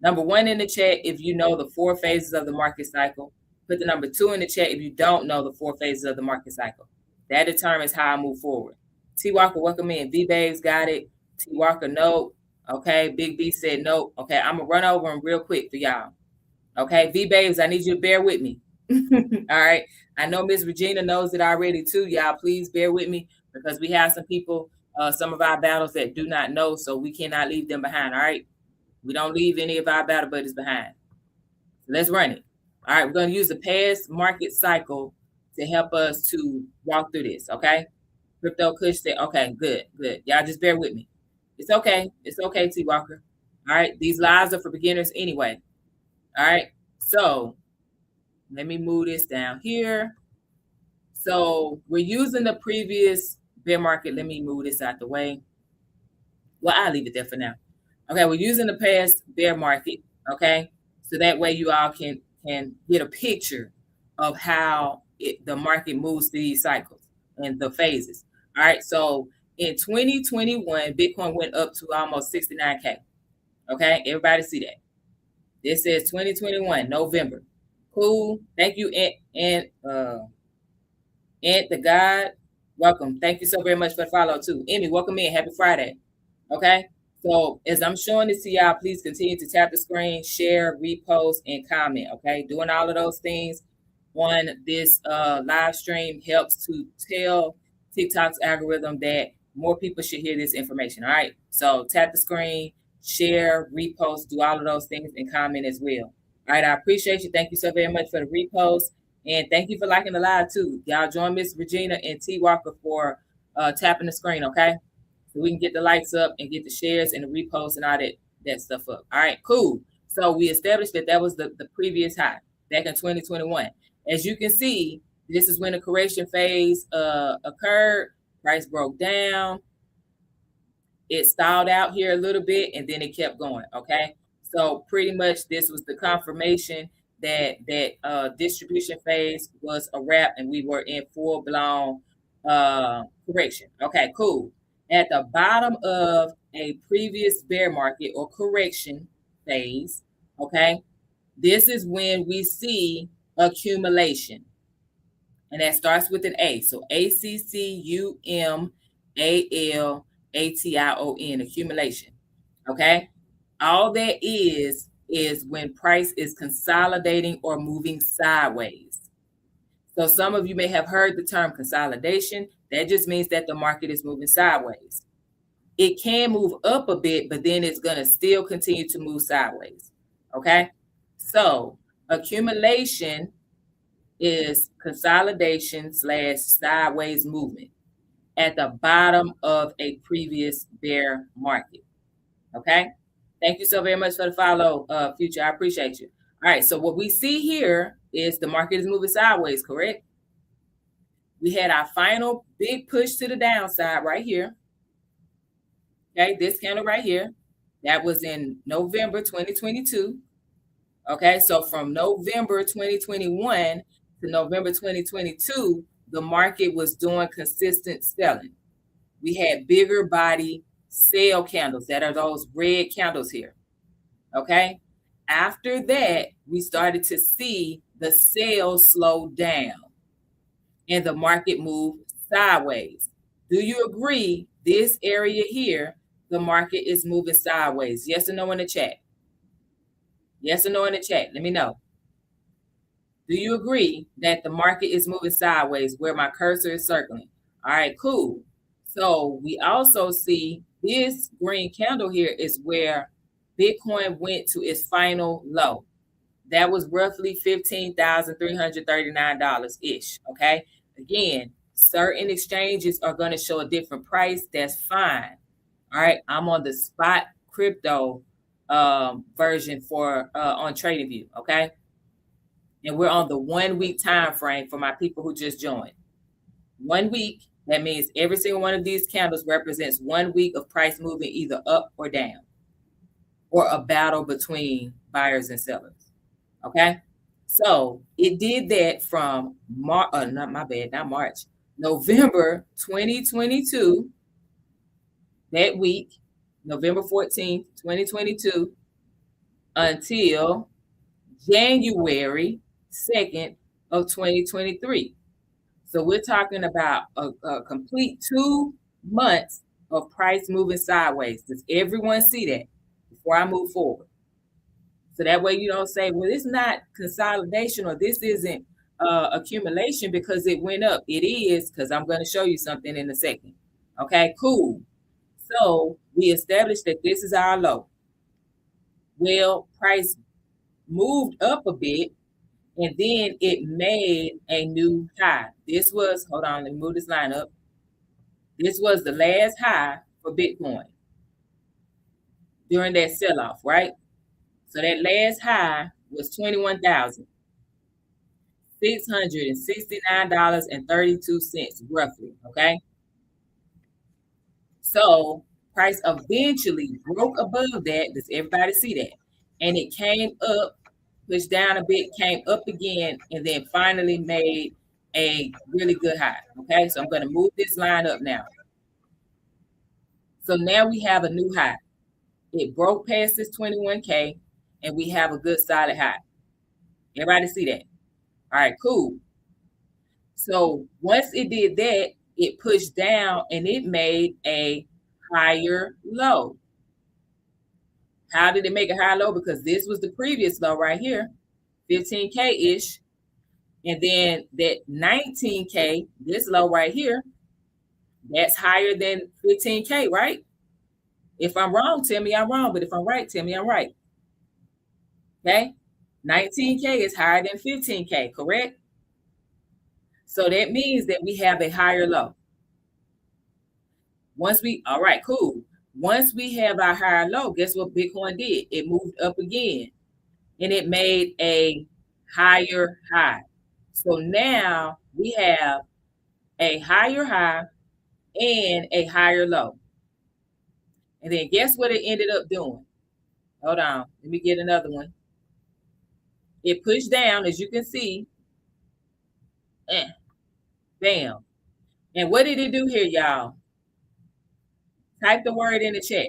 Number 1 in the chat if you know the 4 phases of the market cycle. Put the number 2 in the chat if you don't know the 4 phases of the market cycle. That determines how I move forward. T. Walker, welcome in. V Babes got it. T. Walker, no. Okay. Big B said no. Okay. I'm going to run over them real quick for y'all. Okay. V Babes, I need you to bear with me. All right. I know Miss Regina knows it already too. Y'all, please bear with me because we have some people, some of our battles that do not know, so we cannot leave them behind. All right. We don't leave any of our battle buddies behind. So let's run it. All right. We're going to use the past market cycle to help us to walk through this. Okay. Crypto Kush said, okay, good. Y'all just bear with me. It's okay. It's okay, T. Walker. All right. These lives are for beginners anyway. All right. So let me move this down here. So we're using the previous bear market. Let me move this out the way. Well, I'll leave it there for now. Okay, we're using the past bear market. Okay, so that way you all can get a picture of how the market moves through these cycles and the phases. All right, so in 2021, Bitcoin went up to almost 69K. Okay, everybody see that? This says 2021, November. Cool. Thank you, and the God. Welcome. Thank you so very much for the follow too. Emmy, welcome in. Happy Friday. Okay. So as I'm showing this to y'all, please continue to tap the screen, share, repost, and comment. Okay. Doing all of those things on this live stream helps to tell TikTok's algorithm that more people should hear this information. All right. So tap the screen, share, repost, do all of those things, and comment as well. All right. I appreciate you. Thank you so very much for the repost. And thank you for liking the live too. Y'all join Miss Regina and T. Walker for tapping the screen, okay? So we can get the likes up and get the shares and the reposts and all that stuff up. All right, cool. So we established that was the previous high back in 2021. As you can see, this is when the correction phase occurred. Price broke down. It stalled out here a little bit, and then it kept going, okay? So pretty much this was the confirmation that distribution phase was a wrap and we were in full-blown correction. Okay, cool. At the bottom of a previous bear market or correction phase, okay, this is when we see accumulation. And that starts with an A. So ACCUMALATION, accumulation. Okay? All that is when price is consolidating or moving sideways. So some of you may have heard the term consolidation. That just means that the market is moving sideways. It can move up a bit, but then it's going to still continue to move sideways. Okay? So accumulation is consolidation / sideways movement at the bottom of a previous bear market. Okay. Thank you so very much for the follow, Future. I appreciate you. All right. So what we see here is the market is moving sideways, correct? We had our final big push to the downside right here. Okay, this candle right here. That was in November 2022. Okay, so from November 2021 to November 2022, the market was doing consistent selling. We had bigger body sell candles that are those red candles here. Okay, after that, we started to see the sales slow down and the market move sideways. Do you agree this area here, the market is moving sideways? Yes or no in the chat? Yes or no in the chat? Let me know. Do you agree that the market is moving sideways where my cursor is circling? All right, cool. So we also see this green candle here is where Bitcoin went to its final low. That was roughly $15,339-ish, okay? Again, certain exchanges are going to show a different price. That's fine. All right, I'm on the spot crypto version for on TradingView, okay? And we're on the 1 week time frame for my people who just joined. 1 week, that means every single one of these candles represents 1 week of price moving either up or down, or a battle between buyers and sellers. Okay, so it did that from November 2022, that week, November 14th, 2022, until January 2nd of 2023. So we're talking about a complete 2 months of price moving sideways. Does everyone see that before I move forward? So that way you don't say, well, it's not consolidation or this isn't accumulation because it went up. It is, because I'm going to show you something in a second. Okay, cool. So we established that this is our low. Well, price moved up a bit and then it made a new high. This was, hold on, let me move this line up. This was the last high for Bitcoin during that sell-off, right? So that last high was $21,669.32 roughly, okay? So price eventually broke above that. Does everybody see that? And it came up, pushed down a bit, came up again, and then finally made a really good high, okay? So I'm going to move this line up now. So now we have a new high. It broke past this 21K, and we have a good solid high. Everybody see that? All right, cool. So once it did that, it pushed down and it made a higher low. How did it make a higher low? Because this was the previous low right here, 15K-ish. And then that 19K, this low right here, that's higher than 15K, right? If I'm wrong, tell me I'm wrong. But if I'm right, tell me I'm right. Okay? 19K is higher than 15K, correct? So that means that we have a higher low. All right, cool. Once we have our higher low, guess what Bitcoin did? It moved up again and it made a higher high. So now we have a higher high and a higher low. And then guess what it ended up doing? Hold on, let me get another one. It pushed down, as you can see. Bam. And what did it do here, y'all? Type the word in the chat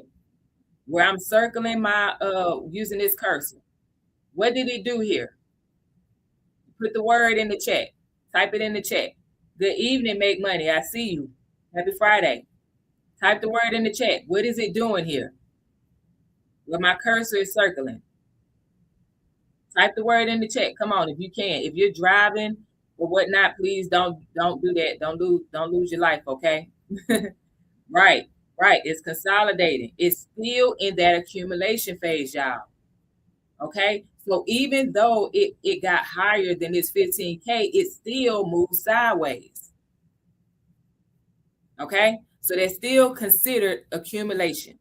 where I'm circling my using this cursor. What did it do here? Put the word in the chat. Type it in the chat. Good evening, Make Money. I see you. Happy Friday. Type the word in the chat. What is it doing here? Where my cursor is circling. Type the word in the chat. Come on, if you can. If you're driving or whatnot, please don't do that. Don't lose your life, okay? Right. It's consolidating. It's still in that accumulation phase, y'all. Okay. So even though it got higher than this 15K, it still moved sideways. Okay. So that's still considered accumulation.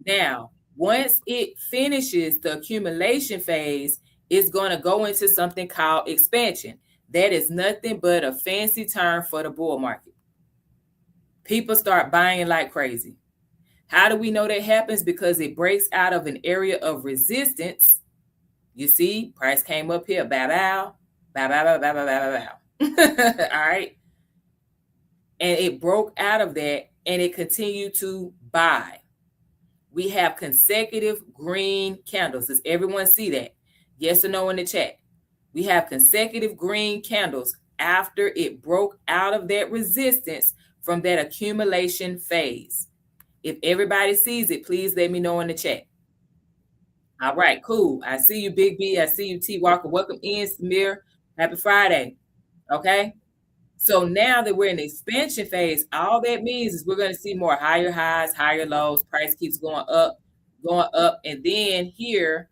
Now, Once it finishes the accumulation phase, it's going to go into something called expansion. That is nothing but a fancy term for the bull market. People start buying like crazy. How do we know that happens? Because it breaks out of an area of resistance. You see, price came up here, bow, bow, bow, bow, bow, bow, bow, bow, bow. All right. And it broke out of that and it continued to buy. We have consecutive green candles. Does everyone see that? Yes or no in the chat? We have consecutive green candles after it broke out of that resistance from that accumulation phase. If everybody sees it, please let me know in the chat. All right, cool. I see you, Big B. I see you, T. Walker. Welcome in, Samir. Happy Friday. Okay. So now that we're in the expansion phase, all that means is we're going to see more higher highs, higher lows. Price keeps going up. And then here,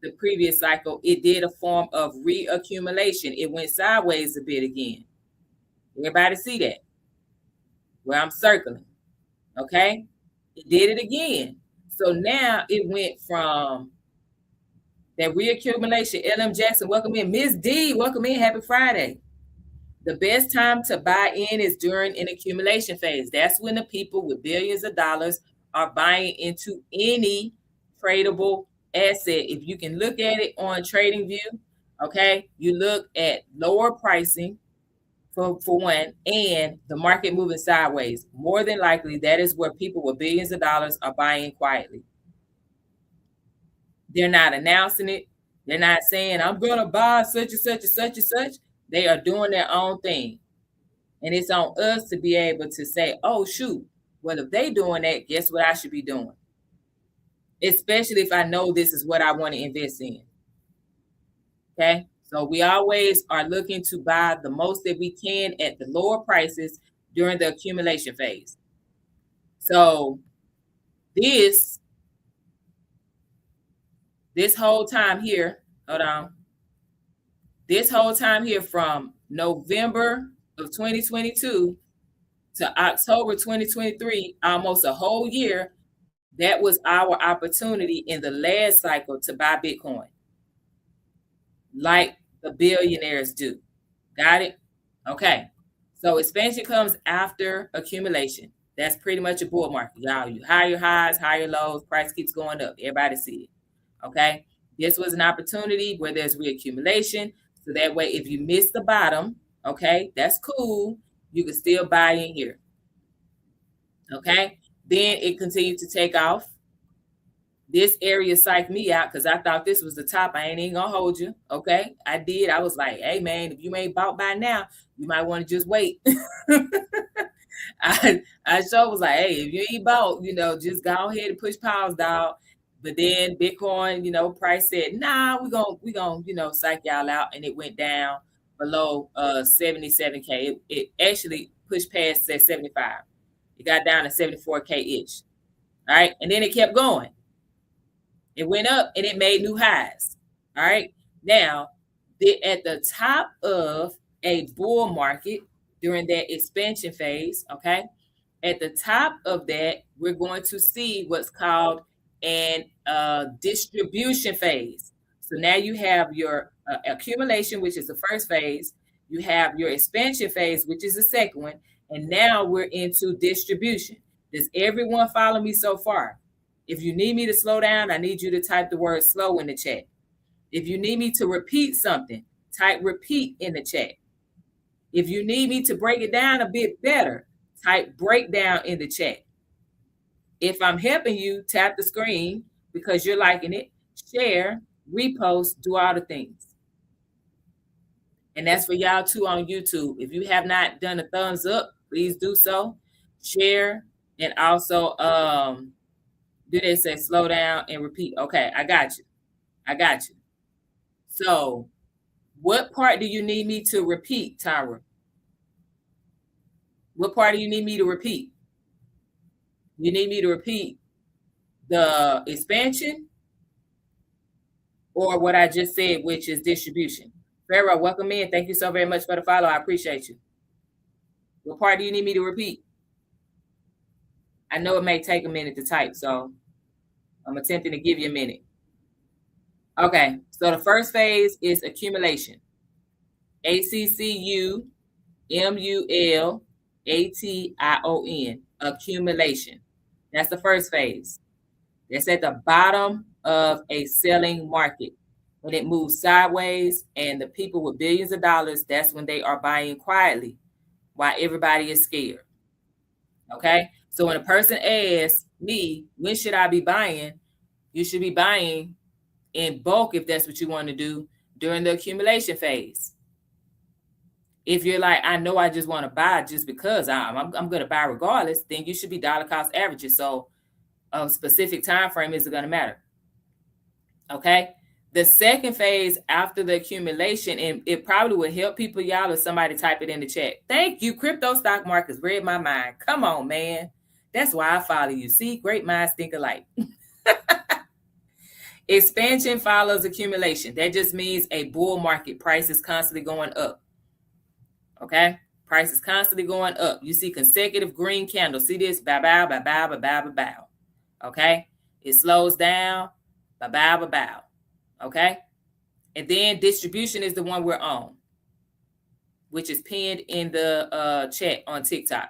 the previous cycle, it did a form of reaccumulation. It went sideways a bit again. Everybody see that? Where I'm circling. Okay. It did it again. So now it went from that reaccumulation. LM Jackson, welcome in. Miss D, welcome in. Happy Friday. The best time to buy in is during an accumulation phase. That's when the people with billions of dollars are buying into any tradable asset. If you can look at it on TradingView, okay, you look at lower pricing for one, and the market moving sideways. More than likely, that is where people with billions of dollars are buying quietly. They're not announcing it. They're not saying, I'm going to buy such and such and such and such. They are doing their own thing. And it's on us to be able to say, oh, shoot, well, if they doing that, guess what I should be doing? Especially if I know this is what I want to invest in. Okay. So we always are looking to buy the most that we can at the lower prices during the accumulation phase. So this whole time here, hold on. This whole time here from November of 2022 to October 2023, almost a whole year, that was our opportunity in the last cycle to buy Bitcoin. Like the billionaires do. Got it? Okay. So expansion comes after accumulation. That's pretty much a bull market. Y'all, you higher highs, higher lows, price keeps going up. Everybody see it. Okay. This was an opportunity where there's reaccumulation. So that way, if you miss the bottom, okay, that's cool. You can still buy in here. Okay. Then it continued to take off. This area psyched me out because I thought this was the top. I ain't even gonna hold you. Okay. I did. I was like, hey man, if you ain't bought by now, you might want to just wait. I sure was like, hey, if you ain't bought, just go ahead and push pause, dog. But then Bitcoin, price said, nah, we gonna, psych y'all out. And it went down below 77K. It actually pushed past that 75. It got down to 74K-ish. All right. And then it kept going. It went up and it made new highs. All right. Now, at the top of a bull market during that expansion phase, okay, at the top of that, we're going to see what's called an distribution phase. So now you have your accumulation, which is the first phase. You have your expansion phase, which is the second one. And now we're into distribution. Does everyone follow me so far? If you need me to slow down, I need you to type the word slow in the chat. If you need me to repeat something, type repeat in the chat. If you need me to break it down a bit better, type breakdown in the chat. If I'm helping you, tap the screen because you're liking it, share, repost, do all the things. And that's for y'all too on YouTube. If you have not done a thumbs up, please do so. Share and also do they say slow down and repeat? Okay, I got you. So what part do you need me to repeat, Tyra? What part do you need me to repeat? You need me to repeat the expansion or what I just said, which is distribution. Pharaoh, welcome in. Thank you so very much for the follow. I appreciate you. What part do you need me to repeat? I know it may take a minute to type, so I'm attempting to give you a minute. Okay, so the first phase is accumulation. ACCUMULATION, accumulation. That's the first phase. That's at the bottom of a selling market. When it moves sideways and the people with billions of dollars, that's when they are buying quietly while everybody is scared. Okay. So when a person asks me, when should I be buying? You should be buying in bulk if that's what you want to do during the accumulation phase. If you're like, I know I just want to buy just because I'm going to buy regardless, then you should be dollar cost averaging. So a specific time frame isn't going to matter. Okay. The second phase after the accumulation, and it probably would help people, y'all, if somebody type it in the chat. Thank you. Crypto stock markets read my mind. Come on, man. That's why I follow you. See, great minds think alike. Expansion follows accumulation. That just means a bull market. Price is constantly going up. Okay. Price is constantly going up. You see consecutive green candles. See this? Bow, bow, bow, bow, bow, bow, bow, bow. Okay. It slows down. Bow, bow, bow, bow. Okay. And then distribution is the one we're on, which is pinned in the chat on TikTok.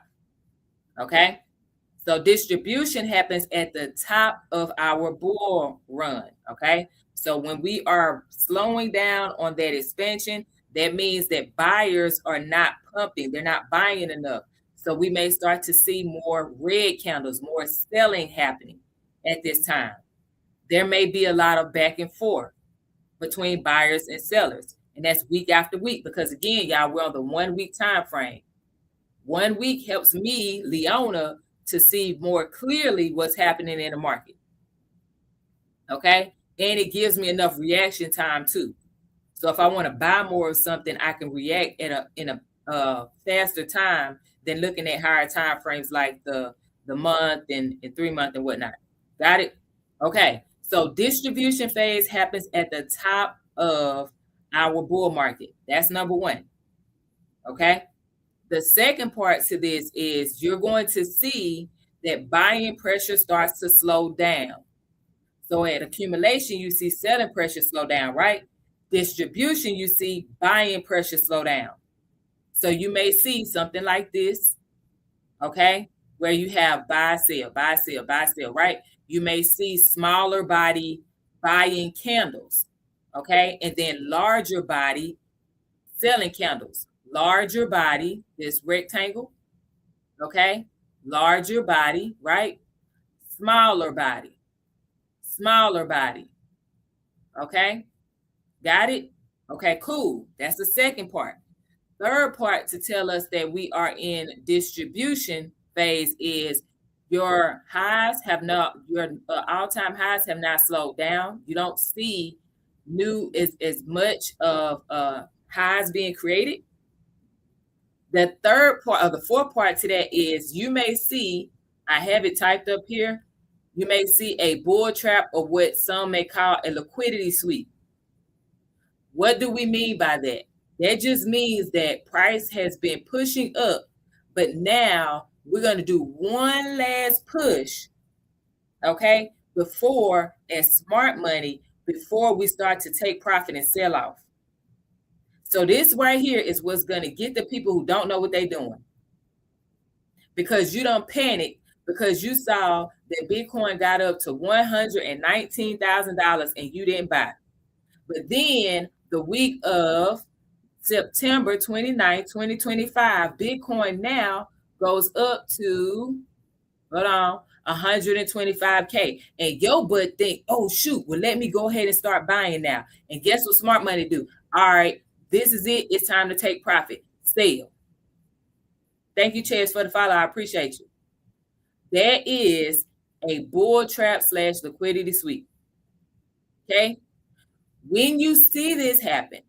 Okay. So distribution happens at the top of our bull run. Okay. So when we are slowing down on that expansion, that means that buyers are not pumping. They're not buying enough. So we may start to see more red candles, more selling happening at this time. There may be a lot of back and forth between buyers and sellers. And that's week after week, because again, y'all, we're on the 1 week time frame. 1 week helps me, Leona, to see more clearly what's happening in the market. Okay. And it gives me enough reaction time too. So if I want to buy more of something, I can react in a faster time than looking at higher time frames like the month and 3 month and whatnot. Got it? Okay. So distribution phase happens at the top of our bull market. That's number one. Okay. The second part to this is you're going to see that buying pressure starts to slow down. So at accumulation, you see selling pressure slow down, right? Distribution, you see buying pressure slow down. So you may see something like this, okay, where you have buy, sell, buy, sell, buy, sell, right? You may see smaller body buying candles, okay, and then larger body selling candles. Larger body, this rectangle, okay, larger body, right? Smaller body, okay? Got it? Okay, cool. That's the second part. Third part to tell us that we are in distribution phase is your highs have not, your all-time highs have not slowed down. You don't see new as much of highs being created. The third part of the fourth part to that is you may see, I have it typed up here, you may see a bull trap or what some may call a liquidity sweep. What do we mean by that? That just means that price has been pushing up, but now we're going to do one last push, okay, before, as smart money, before we start to take profit and sell off. So this right here is what's going to get the people who don't know what they're doing. Because you don't panic because you saw that Bitcoin got up to $119,000 and you didn't buy. But then the week of September 29, 2025, Bitcoin now goes up to, hold on, 125K. And your butt think, oh, shoot, well, let me go ahead and start buying now. And guess what smart money do? All right, this is it. It's time to take profit. Sell. Thank you, Chaz, for the follow. I appreciate you. That is a bull trap / liquidity sweep. Okay. When you see this happen,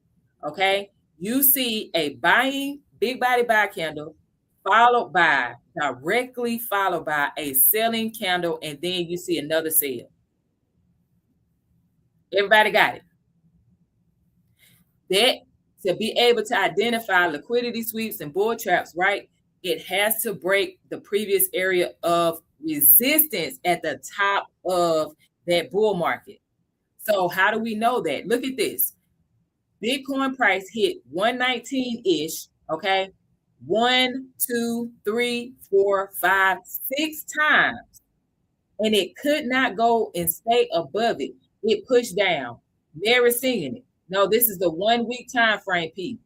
okay, you see a buying big body buy candle directly followed by a selling candle, and then you see another sale. Everybody got it? That to be able to identify liquidity sweeps and bull traps, right? It has to break the previous area of resistance at the top of that bull market. So how do we know that? Look at this. Bitcoin price hit 119-ish, okay? 1, 2, 3, 4, 5, 6 times. And it could not go and stay above it. It pushed down. Mary singing it. No, this is the 1 week time frame, Pete.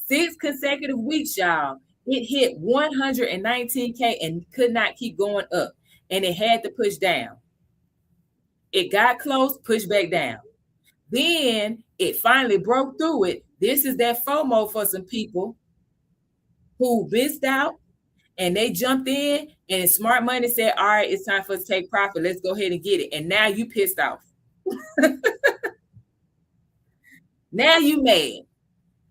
6 consecutive weeks, y'all. It hit 119K and could not keep going up. And it had to push down. It got close, pushed back down. Then it finally broke through it. This is that FOMO for some people who missed out and they jumped in and smart money said, all right, it's time for us to take profit. Let's go ahead and get it. And now you pissed off. Now you mad.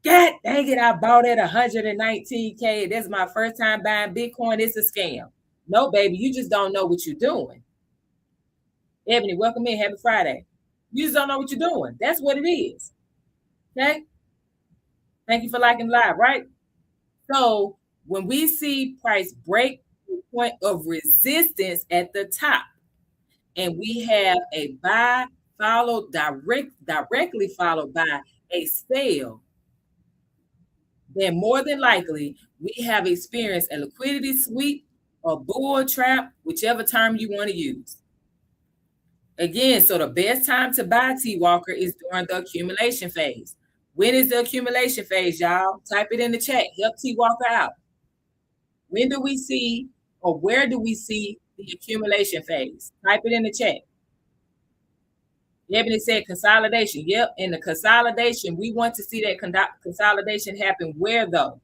God dang it, I bought at 119K. That's my first time buying Bitcoin. It's a scam. No, baby, you just don't know what you're doing. Ebony, welcome in. Happy Friday. You just don't know what you're doing. That's what it is. Okay? Thank you for liking live, right? So when we see price break the point of resistance at the top, and we have a buy followed directly followed by a sell, then more than likely we have experienced a liquidity sweep or bull trap, whichever term you want to use. Again, so the best time to buy T Walker is during the accumulation phase. When is the accumulation phase, y'all? Type it in the chat. Help T Walker out. When do we see or where do we see the accumulation phase? Type it in the chat. Ebony said consolidation. Yep, in the consolidation, we want to see that consolidation happen where though?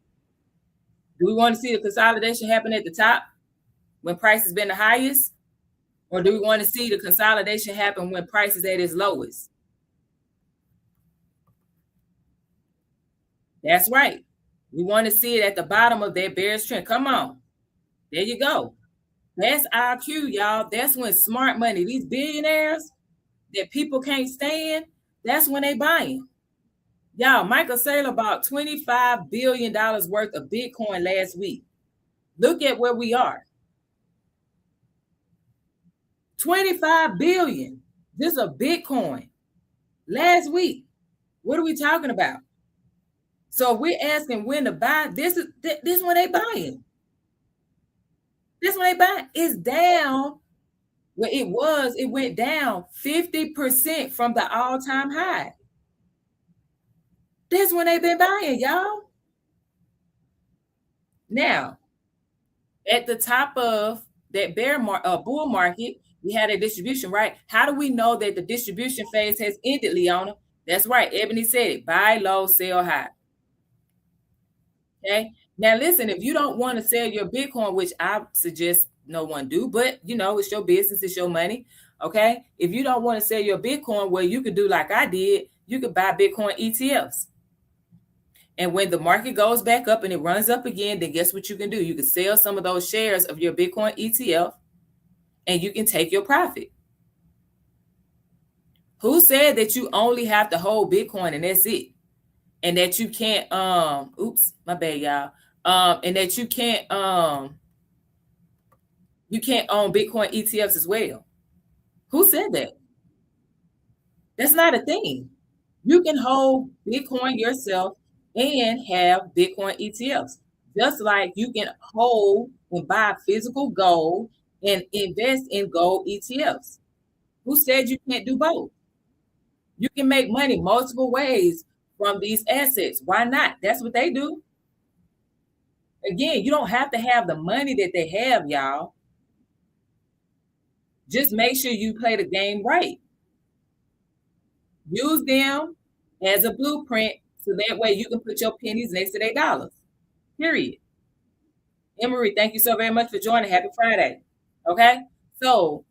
Do we want to see the consolidation happen at the top when price has been the highest? Or do we want to see the consolidation happen when price is at its lowest? That's right. We want to see it at the bottom of that bearish trend. Come on. There you go. That's our cue, y'all. That's when smart money, these billionaires that people can't stand, that's when they buying. Y'all, Michael Saylor bought $25 billion worth of Bitcoin last week. Look at where we are. 25 billion. This is a Bitcoin. Last week. What are we talking about? So we're asking when to buy. This is when they buying. This when they buy. It's down where it was. It went down 50% from the all-time high. That's when they've been buying, y'all. Now, at the top of that bull market, we had a distribution, right? How do we know that the distribution phase has ended, Leona? That's right. Ebony said it. Buy low, sell high. Okay. Now, listen, if you don't want to sell your Bitcoin, which I suggest no one do, but, it's your business, it's your money. Okay. If you don't want to sell your Bitcoin, well, you could do like I did. You could buy Bitcoin ETFs. And when the market goes back up and it runs up again, then guess what you can do? You can sell some of those shares of your Bitcoin ETF and you can take your profit. Who said that you only have to hold Bitcoin and that's it? And that you can't, oops, my bad, y'all. And that you can't own Bitcoin ETFs as well. Who said that? That's not a thing. You can hold Bitcoin yourself and have Bitcoin ETFs. Just like you can hold and buy physical gold and invest in gold ETFs. Who said you can't do both? You can make money multiple ways from these assets. Why not? That's what they do. Again, you don't have to have the money that they have, y'all. Just make sure you play the game right. Use them as a blueprint so that way you can put your pennies next to their dollars. Period. Emery, thank you so very much for joining. Happy Friday. Okay? So,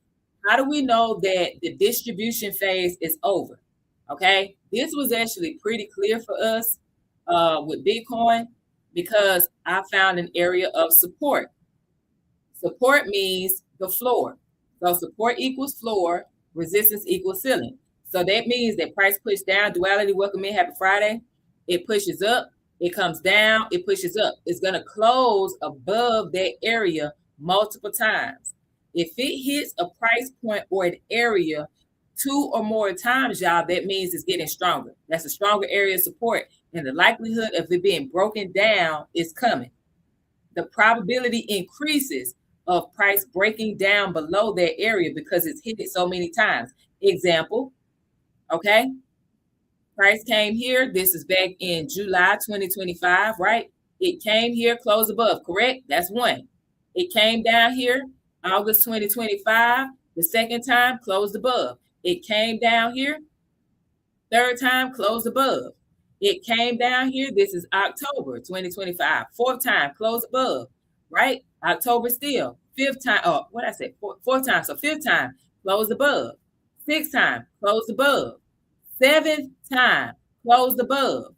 how do we know that the distribution phase is over? Okay? This was actually pretty clear for us with Bitcoin because I found an area of support. Support means the floor. So support equals floor, resistance equals ceiling. So that means that price push down, duality, welcome in, happy Friday. It pushes up, it comes down, it pushes up. It's going to close above that area multiple times. If it hits a price point or an area 2 or more times, y'all, that means it's getting stronger. That's a stronger area of support. And the likelihood of it being broken down is coming. The probability increases of price breaking down below that area because it's hit it so many times. Example, okay? Price came here. This is back in July 2025, right? It came here, closed above, correct? That's one. It came down here, August 2025. The second time, closed above. It came down here. Third time, closed above. It came down here. This is October 2025. Fourth time, closed above, right? October still. Fifth time, oh, what I said, fourth time. So fifth time, closed above. Sixth time, closed above. Seventh time, closed above.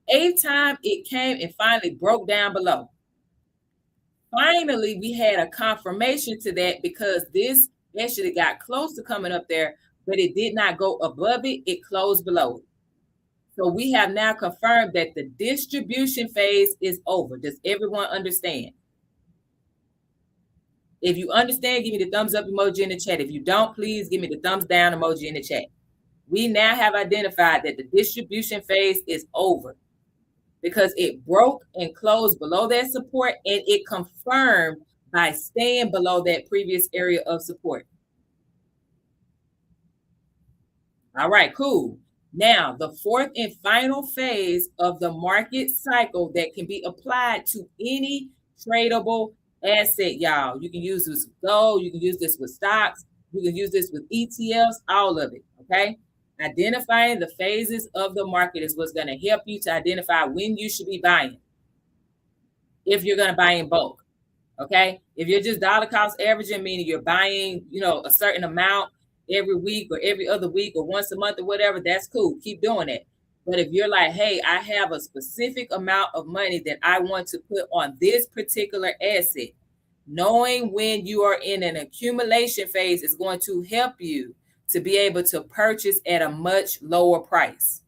Eighth time, it came and finally broke down below. Finally, we had a confirmation to that because this actually got close to coming up there, but it did not go above it. It closed below it. So we have now confirmed that the distribution phase is over. Does everyone understand? If you understand, give me the thumbs up emoji in the chat. If you don't, please give me the thumbs down emoji in the chat. We now have identified that the distribution phase is over because it broke and closed below that support, and it confirmed by staying below that previous area of support. All right, cool. Now, the fourth and final phase of the market cycle that can be applied to any tradable asset, y'all. You can use this with gold, you can use this with stocks, you can use this with ETFs, all of it, okay? Identifying the phases of the market is what's going to help you to identify when you should be buying. If you're going to buy in bulk, okay? If you're just dollar cost averaging, meaning you're buying, a certain amount every week or every other week or once a month or whatever, that's cool. Keep doing it. But if you're like, hey, I have a specific amount of money that I want to put on this particular asset, knowing when you are in an accumulation phase is going to help you to be able to purchase at a much lower price.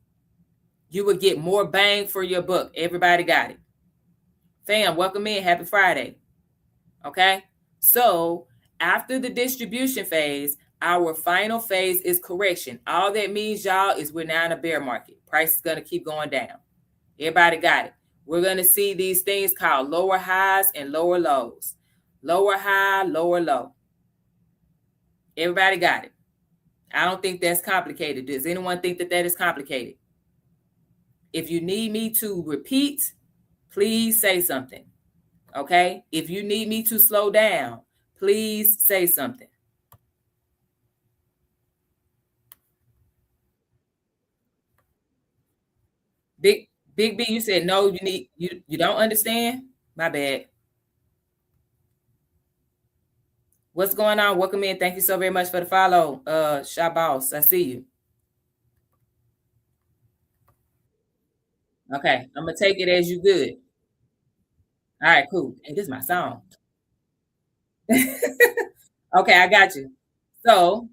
You would get more bang for your buck. Everybody got it. Fam, welcome in. Happy Friday. Okay? So after the distribution phase, our final phase is correction. All that means, y'all, is we're now in a bear market. Price is going to keep going down. Everybody got it. We're going to see these things called lower highs and lower lows. Lower high, lower low. Everybody got it. I don't think that's complicated. Does anyone think that that is complicated? If you need me to repeat, please say something. Okay? If you need me to slow down, please say something. Big B, you said no, you don't understand? My bad. What's going on? Welcome in. Thank you so very much for the follow. Shabos, I see you. Okay, I'm gonna take it as you good. All right, cool. Hey, this is my song. Okay, I got you. So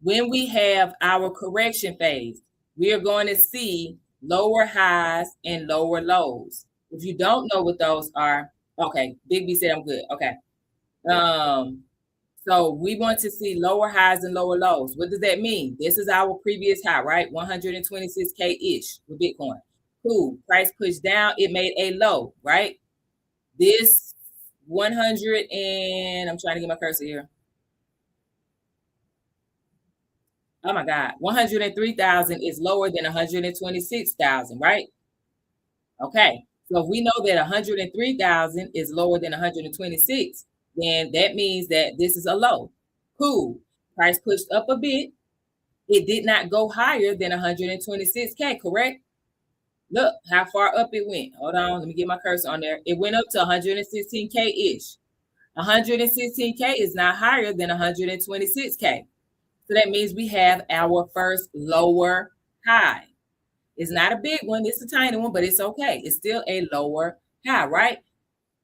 when we have our correction phase, we are going to see lower highs and lower lows. If you don't know what those are, okay, Big B said I'm good. Okay. So we want to see lower highs and lower lows. What does that mean? This is our previous high, right? 126K-ish with Bitcoin. Cool. Price pushed down. It made a low, right? This 100 and I'm trying to get my cursor here. Oh my God. 103,000 is lower than 126,000, right? Okay. So if we know that 103,000 is lower than 126, then that means that this is a low. Cool. Price pushed up a bit. It did not go higher than 126K, correct? Look how far up it went. Hold on. Let me get my cursor on there. It went up to 116K-ish. 116K is not higher than 126K. So that means we have our first lower high. It's not a big one. It's a tiny one, but it's okay. It's still a lower high, right?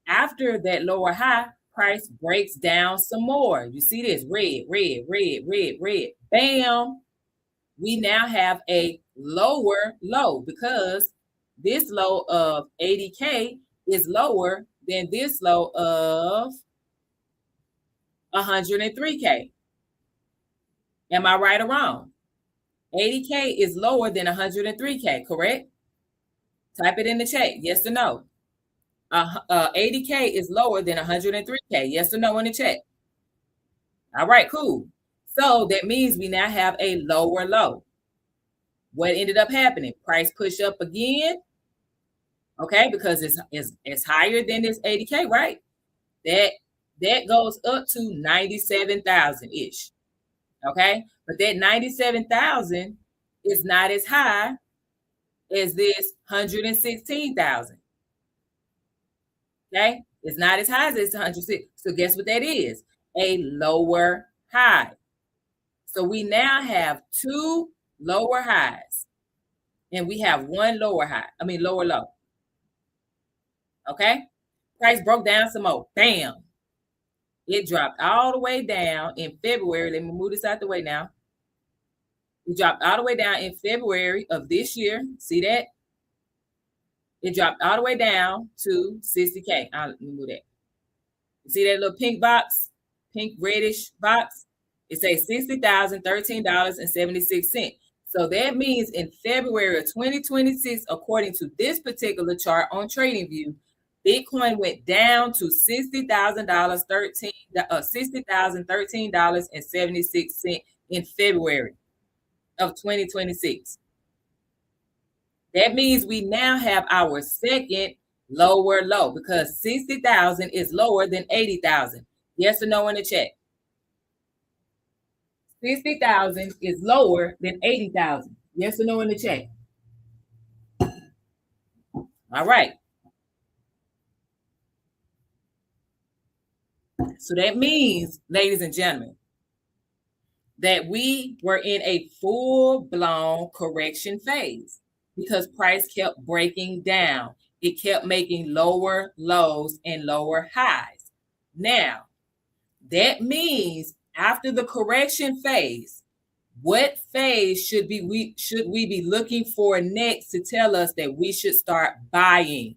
After that lower high, price breaks down some more. You see this red, red, red, red, red. Bam. We now have a lower low because this low of 80K is lower than this low of 103K. Am I right or wrong? 80K is lower than 103K, correct? Type it in the chat, yes or no. 80K is lower than 103K, yes or no in the chat. All right, cool. So that means we now have a lower low. What ended up happening? Price push up again, okay, because it's higher than this 80K, right? That goes up to 97,000-ish, okay? But that 97,000 is not as high as this 116,000, okay? It's not as high as this 106. So guess what that is? A lower high. So we now have two lower highs, and we have one lower low. Okay? Price broke down some more. Bam. It dropped all the way down in February. Let me move this out the way now. It dropped all the way down in February of this year. See that? It dropped all the way down to 60K. Let me move that. See that little pink box? Pink reddish box? It says $60,013.76. So that means in February of 2026, according to this particular chart on TradingView, Bitcoin went down to $60,013.76 in February of 2026. That means we now have our second lower low because 60,000 is lower than 80,000. Yes or no in the chat? 60,000 is lower than 80,000. Yes or no in the chat? All right. So that means, ladies and gentlemen, that we were in a full-blown correction phase because price kept breaking down. It kept making lower lows and lower highs. Now, that means after the correction phase, what phase should we be looking for next to tell us that we should start buying?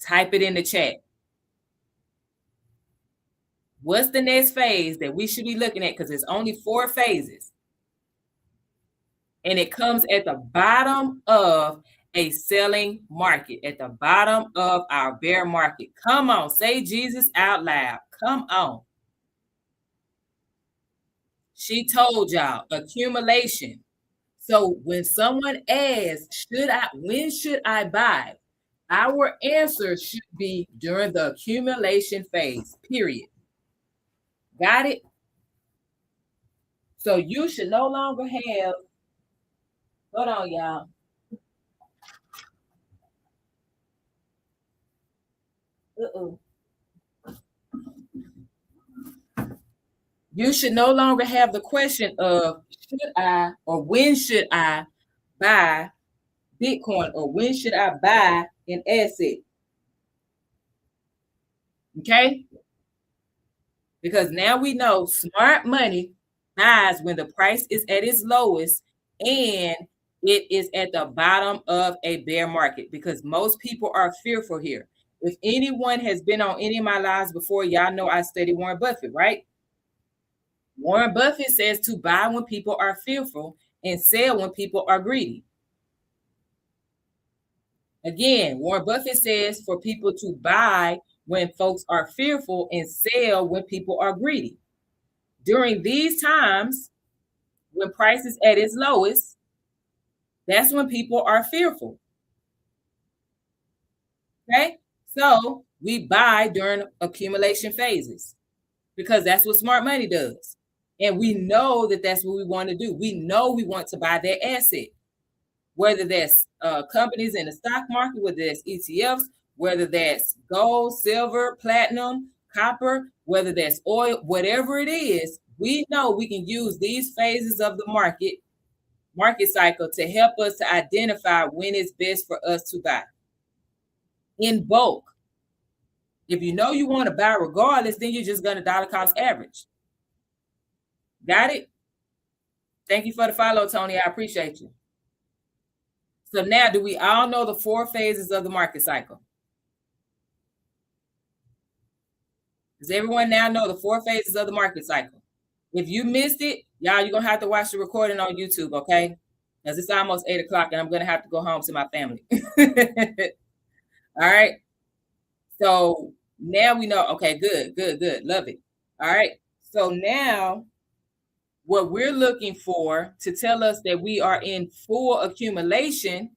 Type it in the chat. What's the next phase that we should be looking at? Because it's only 4 phases. And it comes at the bottom of a selling market, at the bottom of our bear market. Come on, say Jesus out loud. Come on. She told y'all, accumulation. So when someone asks, when should I buy? Our answer should be during the accumulation phase, period. Got it? So you should no longer have, hold on, y'all. You should no longer have the question of should I or when should I buy Bitcoin or when should I buy an asset? Okay? Because now we know smart money buys when the price is at its lowest and it is at the bottom of a bear market because most people are fearful here. If anyone has been on any of my lives before, y'all know I study Warren Buffett, right? Warren Buffett says to buy when people are fearful and sell when people are greedy. Again, Warren Buffett says for people to buy when folks are fearful and sell when people are greedy. During these times, when price is at its lowest, that's when people are fearful. Okay? So we buy during accumulation phases because that's what smart money does. And we know that that's what we want to do. We know we want to buy that asset, whether that's companies in the stock market, whether that's ETFs, whether that's gold, silver, platinum, copper, whether that's oil, whatever it is, we know we can use these phases of the market cycle to help us to identify when it's best for us to buy in bulk. If you know you want to buy regardless, then you're just going to dollar cost average. Got it? Thank you for the follow, Tony. I appreciate you. So now, do we all know the 4 phases of the market cycle? Does everyone now know the 4 phases of the market cycle? If you missed it, y'all, you're gonna have to watch the recording on YouTube, okay? Because it's almost 8 o'clock and I'm gonna have to go home to my family. All right. So now we know, okay, good, good, good. Love it. All right. So now what we're looking for to tell us that we are in full accumulation,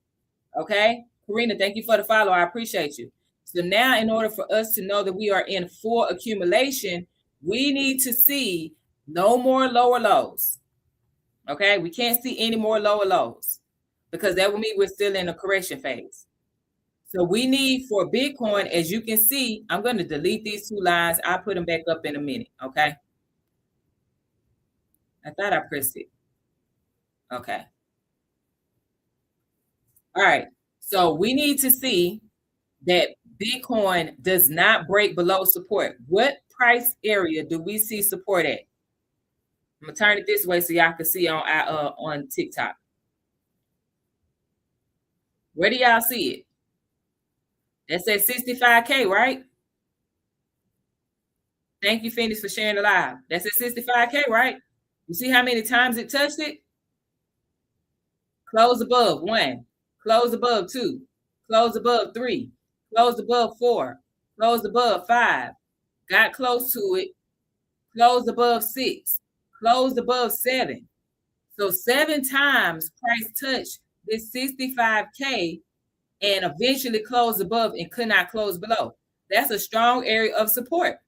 okay? Karina, thank you for the follow. I appreciate you. So now in order for us to know that we are in full accumulation, we need to see no more lower lows, okay? We can't see any more lower lows because that would mean we're still in a correction phase. So we need for Bitcoin, as you can see, I'm going to delete these 2 lines. I'll put them back up in a minute, okay? I thought I pressed it. Okay. All right. So we need to see that Bitcoin does not break below support. What price area do we see support at? I'm gonna turn it this way so y'all can see on TikTok. Where do y'all see it? That says 65K, right? Thank you, Phoenix, for sharing the live. That's at 65K, right? You see how many times it touched it? Close above 1, close above 2, close above 3, close above 4, close above 5, got close to it, closed above 6, closed above 7. So 7 times price touched this 65K and eventually closed above and could not close below. That's a strong area of support.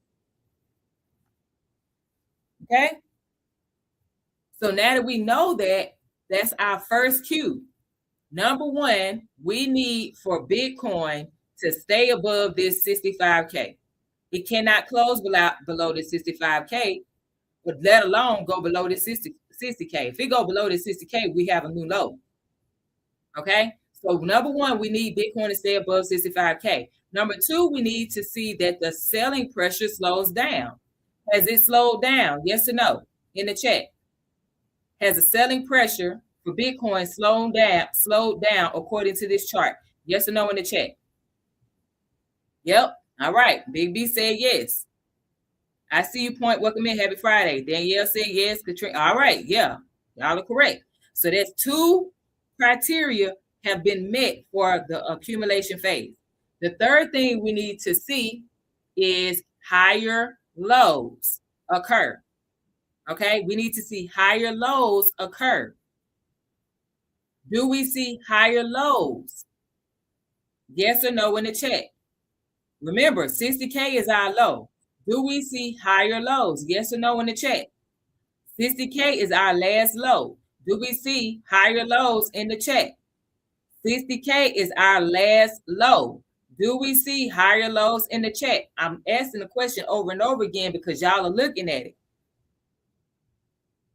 Okay. So now that we know that, that's our first cue. Number 1, we need for Bitcoin to stay above this 65K. It cannot close below this 65K, but let alone go below this 60K. If it go below this 60K, we have a new low. Okay. So number 1, we need Bitcoin to stay above 65K. Number 2, we need to see that the selling pressure slows down. Has it slowed down? Yes or no? In the chat. Has the selling pressure for Bitcoin slowed down according to this chart? Yes or no in the chat? Yep. All right. Big B said yes. I see you point. Welcome in. Happy Friday. Danielle said yes. Katrina. All right. Yeah. Y'all are correct. So that's 2 criteria have been met for the accumulation phase. The third thing we need to see is higher lows occur. Okay. We need to see higher lows occur. Do we see higher lows? Yes or no in the chat. Remember, 60K is our low. Do we see higher lows? Yes or no in the chat. 60K is our last low. Do we see higher lows in the chat? 60K is our last low. Do we see higher lows in the chat? I'm asking the question over and over again because y'all are looking at it.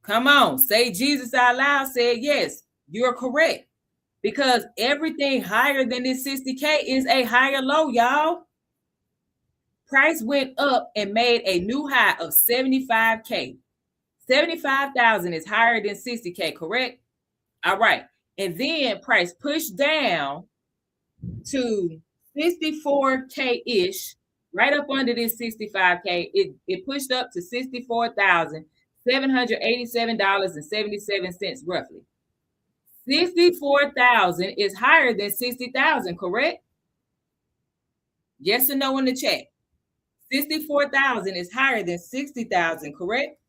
Come on, say Jesus out loud. Say yes, you're correct. Because everything higher than this 60K is a higher low, y'all. Price went up and made a new high of 75K. 75,000 is higher than 60K, correct? All right. And then price pushed down to 64K-ish, right up under this 65K. It pushed up to $64,787.77 roughly. 64,000 is higher than 60,000, correct? Yes or no in the chat? 64,000 is higher than 60,000, correct?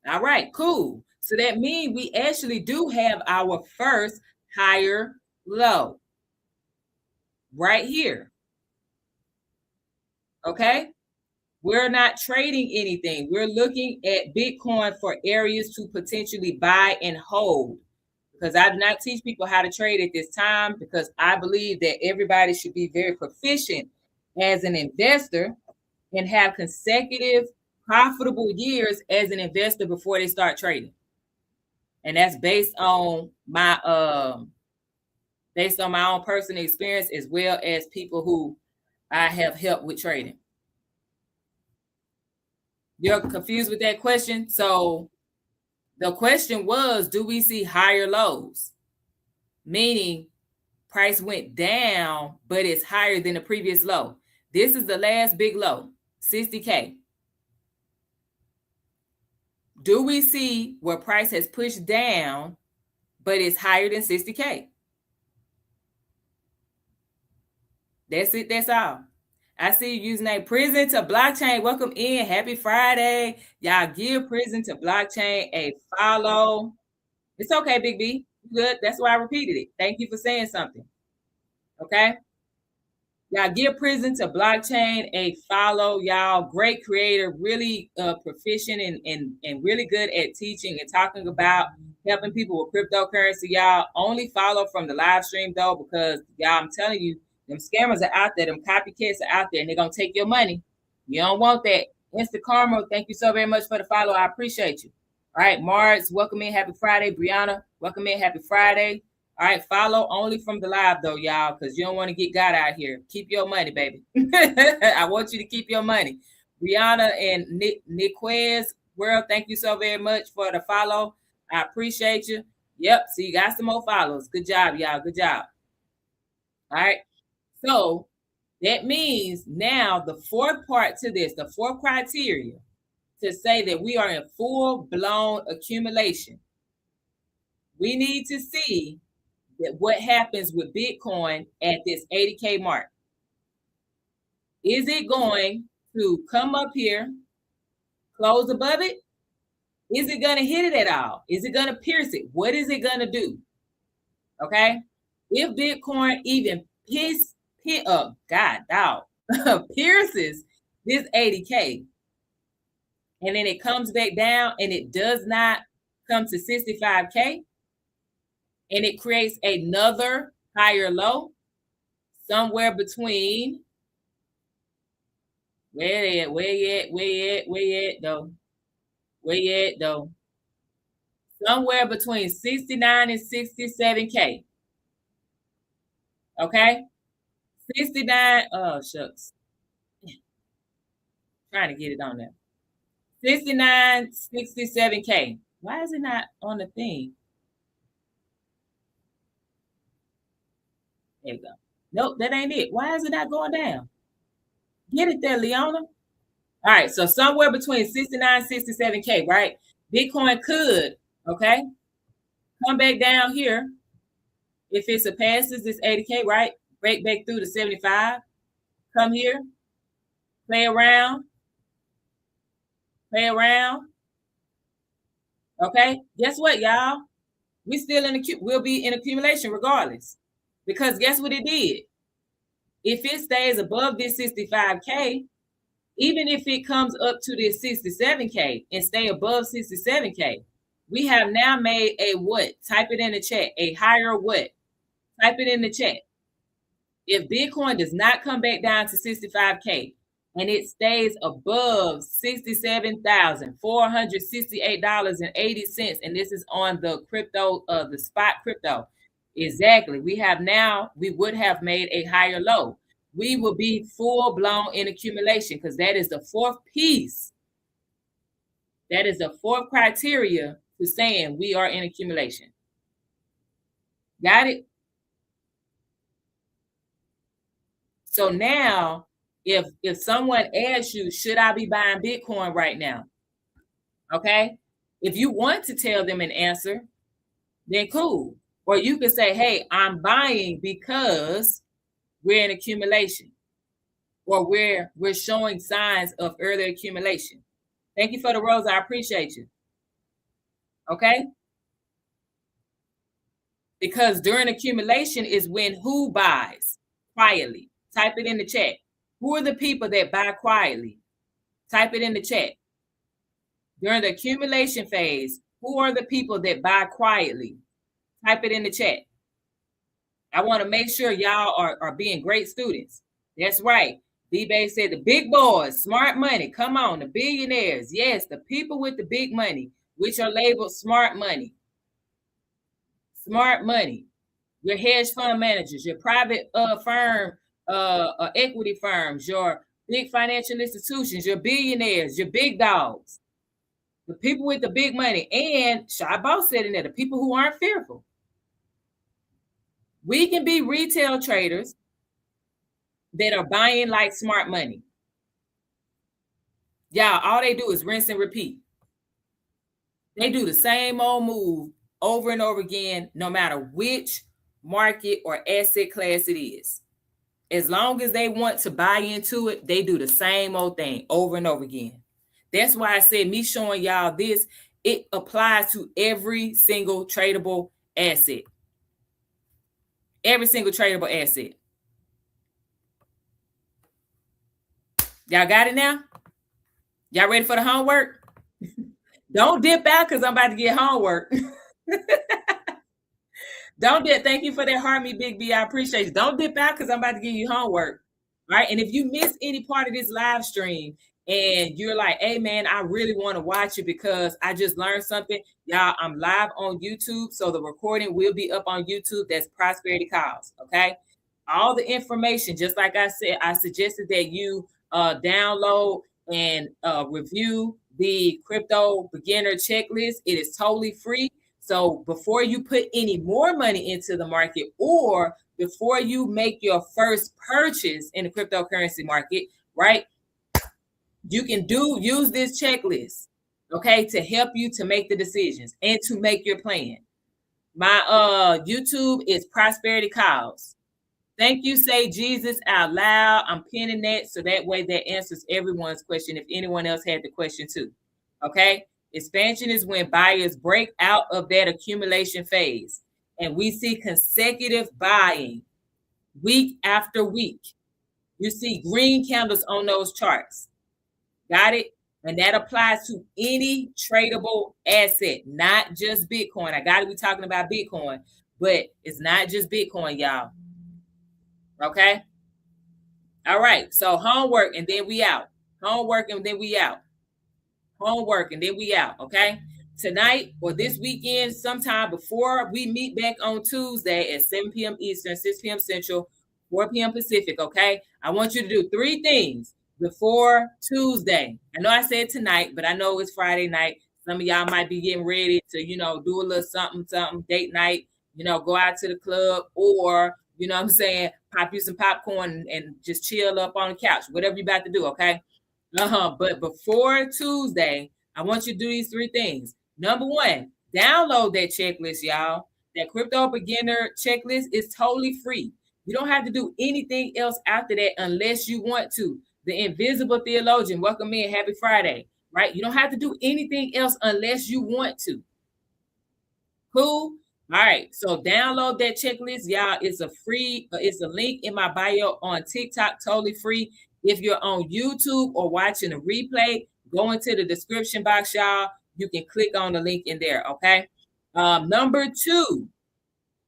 All right, cool. So that means we actually do have our first higher low right here. Okay? We're not trading anything. We're looking at Bitcoin for areas to potentially buy and hold. Because I do not teach people how to trade at this time because I believe that everybody should be very proficient as an investor and have consecutive profitable years as an investor before they start trading. And that's based on my own personal experience as well as people who I have helped with trading. You're confused with that question? So the question was, do we see higher lows? Meaning price went down, but it's higher than the previous low. This is the last big low, 60K. Do we see where price has pushed down, but it's higher than 60K? That's it. That's all. I see you username Prison to Blockchain. Welcome in. Happy Friday. Y'all give Prison to Blockchain a follow. It's okay, Big B. Good. That's why I repeated it. Thank you for saying something. Okay. Y'all give Prison to Blockchain a follow. Y'all, great creator, really proficient and really good at teaching and talking about helping people with cryptocurrency. Y'all only follow from the live stream though, because y'all, I'm telling you, them scammers are out there, them copycats are out there, and they're gonna take your money. You don't want that. Instant Karma, thank you so very much for the follow. I appreciate you. All right, Mars, welcome in. Happy Friday. Brianna, welcome in. Happy Friday. All right, follow only from the live though, y'all, because you don't want to get got out here. Keep your money, baby. I want you to keep your money. Brianna and Niquez World, thank you so very much for the follow. I appreciate you. Yep, so you got some more follows. Good job, y'all. Good job. All right. So that means now the fourth part to this, the fourth criteria to say that we are in full-blown accumulation. We need to see that what happens with Bitcoin at this 80K mark. Is it going to come up here, close above it? Is it going to hit it at all? Is it going to pierce it? What is it going to do? Okay. If Bitcoin even pierces this 80K, and then it comes back down and it does not come to 65K, and it creates another higher low somewhere between where you at though? Somewhere between 69 and 67K. Okay? 69, oh shucks. Trying to get it on there. 69, 67K. Why is it not on the thing? There you go. Nope, that ain't it. Why is it not going down? Get it there, Leona. All right, so somewhere between 69 67K, right? Bitcoin could, okay, come back down here if it surpasses this 80K, right? Break back through the 75. Come here, play around. Okay, guess what, y'all? We'll be in accumulation regardless, because guess what it did? If it stays above this 65K, even if it comes up to this 67K and stay above 67K, we have now made a what? Type it in the chat. A higher what? Type it in the chat. If Bitcoin does not come back down to 65K and it stays above $67,468.80, and this is on the crypto, the spot crypto. Exactly. We would have made a higher low. We will be full blown in accumulation, because that is the fourth piece. That is the fourth criteria to saying we are in accumulation. Got it? So now, if someone asks you, should I be buying Bitcoin right now? Okay. If you want to tell them an answer, then cool. Or you can say, hey, I'm buying because we're in accumulation, or we're showing signs of early accumulation. Thank you for the rose. I appreciate you. Okay. Because during accumulation is when who buys quietly. Type it in the chat. Who are the people that buy quietly? Type it in the chat. During the accumulation phase, who are the people that buy quietly? Type it in the chat. I want to make sure y'all are being great students. That's right. B-Bay said the big boys, smart money. Come on, the billionaires. Yes, the people with the big money, which are labeled smart money. Smart money. Your hedge fund managers, your private firm, equity firms, your big financial institutions, your billionaires, your big dogs, the people with the big money, and Shabbat said in there, the people who aren't fearful. We can be retail traders, that are buying like smart money. Y'all, all they do is rinse and repeat. They do the same old move over and over again, no matter which market or asset class it is. As long as they want to buy into it, they do the same old thing over and over again. That's why I said me showing y'all this, it applies to every single tradable asset. Every single tradable asset. Y'all got it now? Y'all ready for the homework? Don't dip out because I'm about to get homework. Don't dip. Thank you for that heart, me, Big B. I appreciate you. Don't dip out because I'm about to give you homework. Right? And if you miss any part of this live stream and you're like, hey, man, I really want to watch it because I just learned something. Y'all, I'm live on YouTube. So the recording will be up on YouTube. That's Prosperity Calls. Okay? All the information, just like I said, I suggested that you download and review the crypto beginner checklist. It is totally free. So before you put any more money into the market or before you make your first purchase in the cryptocurrency market, right? You can use this checklist, okay, to help you to make the decisions and to make your plan. My YouTube is Prosperity Calls. Thank you, say Jesus out loud. I'm pinning that so that way that answers everyone's question if anyone else had the question too. Okay? Expansion is when buyers break out of that accumulation phase and we see consecutive buying week after week. You see green candles on those charts. Got it? And that applies to any tradable asset, not just Bitcoin. I got to be talking about Bitcoin, but it's not just Bitcoin, y'all. Okay. All right. So homework and then we out. Homework and then we out. Homework and then we out. Okay. Tonight or this weekend, sometime before we meet back on Tuesday at 7 p.m. Eastern, 6 p.m. Central, 4 p.m. Pacific. Okay. I want you to do 3 things before Tuesday. I know I said tonight, but I know it's Friday night. Some of y'all might be getting ready to, do a little something, date night, go out to the club or, you know what I'm saying, pop you some popcorn and just chill up on the couch, whatever you're about to do, okay? But before Tuesday, I want you to do these 3 things. Number 1, download that checklist, y'all. That crypto beginner checklist is totally free. You don't have to do anything else after that unless you want to. The Invisible Theologian, welcome in, happy Friday, right? You don't have to do anything else unless you want to. Cool? All right, so download that checklist, y'all. It's a link in my bio on TikTok, totally free. If you're on YouTube or watching a replay, go into the description box, y'all. You can click on the link in there, okay? Number 2,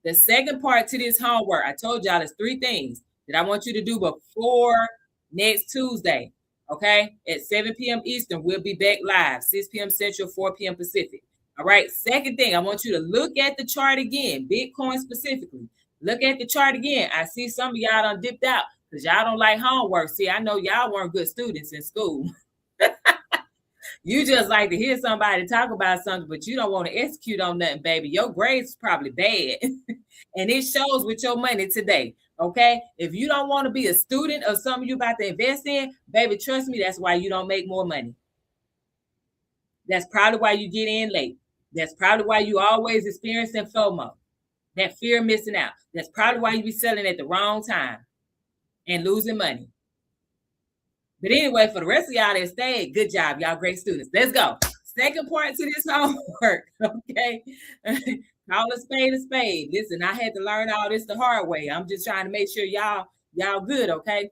the second part to this homework, I told y'all there's 3 things that I want you to do before next Tuesday, okay? At 7 p.m. Eastern, we'll be back live, 6 p.m. Central, 4 p.m. Pacific. All right, second thing, I want you to look at the chart again, Bitcoin specifically. Look at the chart again. I see some of y'all done dipped out because y'all don't like homework. See, I know y'all weren't good students in school. You just like to hear somebody talk about something, but you don't want to execute on nothing, baby. Your grades probably bad. And it shows with your money today, okay? If you don't want to be a student of something you about to invest in, baby, trust me, that's why you don't make more money. That's probably why you get in late. That's probably why you always experiencing FOMO, that fear of missing out. That's probably why you be selling at the wrong time and losing money. But anyway, for the rest of y'all that stayed, good job. Y'all great students. Let's go. Second part to this homework, okay? Call a spade a spade. Listen, I had to learn all this the hard way. I'm just trying to make sure y'all good, okay?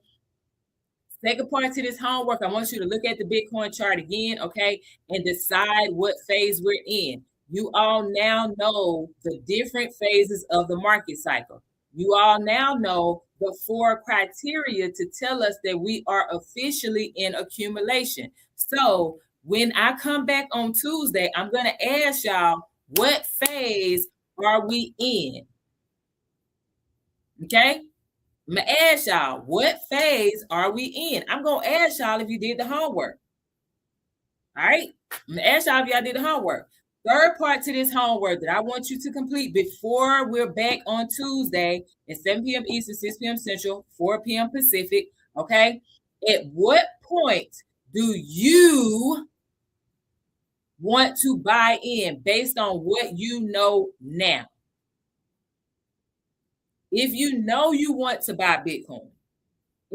Second part to this homework, I want you to look at the Bitcoin chart again, okay? And decide what phase we're in. You all now know the different phases of the market cycle. You all now know the 4 criteria to tell us that we are officially in accumulation. So when I come back on Tuesday, I'm going to ask y'all, what phase are we in? Okay? I'm going to ask y'all, what phase are we in? I'm going to ask y'all if you did the homework. All right? I'm going to ask y'all if y'all did the homework. Third part to this homework that I want you to complete before we're back on Tuesday at 7 p.m. Eastern, 6 p.m. Central, 4 p.m. Pacific. Okay. At what point do you want to buy in based on what you know now? If you know you want to buy Bitcoin,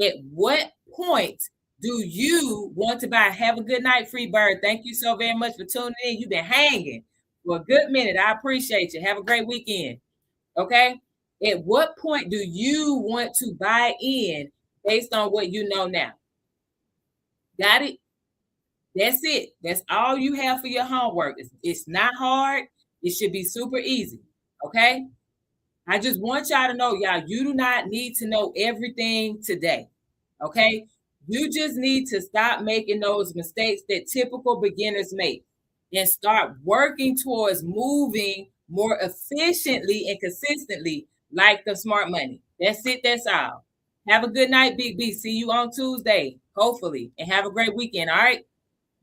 at what point do you want to buy? Have a good night, Free Bird. Thank you so very much for tuning in. You've been hanging for a good minute. I appreciate you. Have a great weekend. Okay. At what point do you want to buy in based on what you know now? Got it? That's it. That's all you have for your homework. It's not hard. It should be super easy. Okay. I just want y'all to know, y'all, you do not need to know everything today. Okay. You just need to stop making those mistakes that typical beginners make and start working towards moving more efficiently and consistently like the smart money. That's it. That's all. Have a good night, Big B. See you on Tuesday, hopefully, and have a great weekend. All right.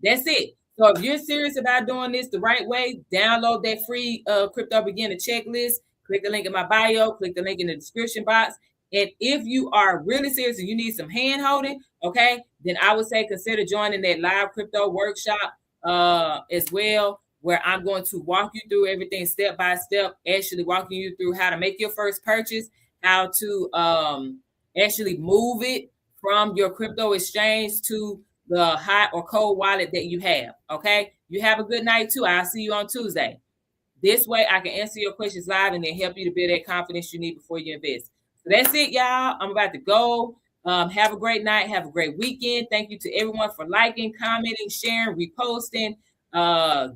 That's it. So if you're serious about doing this the right way, download that free crypto beginner checklist. Click the link in my bio, click the link in the description box. And if you are really serious and you need some hand holding, okay, then I would say consider joining that live crypto workshop as well, where I'm going to walk you through everything step by step, actually walking you through how to make your first purchase, how to actually move it from your crypto exchange to the hot or cold wallet that you have. Okay. You have a good night too. I'll see you on Tuesday. This way I can answer your questions live and then help you to build that confidence you need before you invest. So that's it, y'all. I'm about to go. Have a great night. Have a great weekend. Thank you to everyone for liking, commenting, sharing, reposting,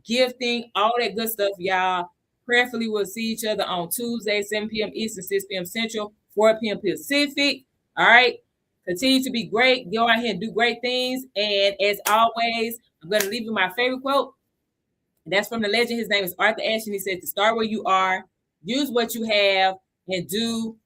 gifting, all that good stuff, y'all. Prayerfully, we'll see each other on Tuesday, 7 p.m. Eastern, 6 p.m. Central, 4 p.m. Pacific. All right. Continue to be great. Go out here and do great things. And as always, I'm going to leave you my favorite quote. And that's from the legend. His name is Arthur Ashe. And he said, to start where you are, use what you have, and do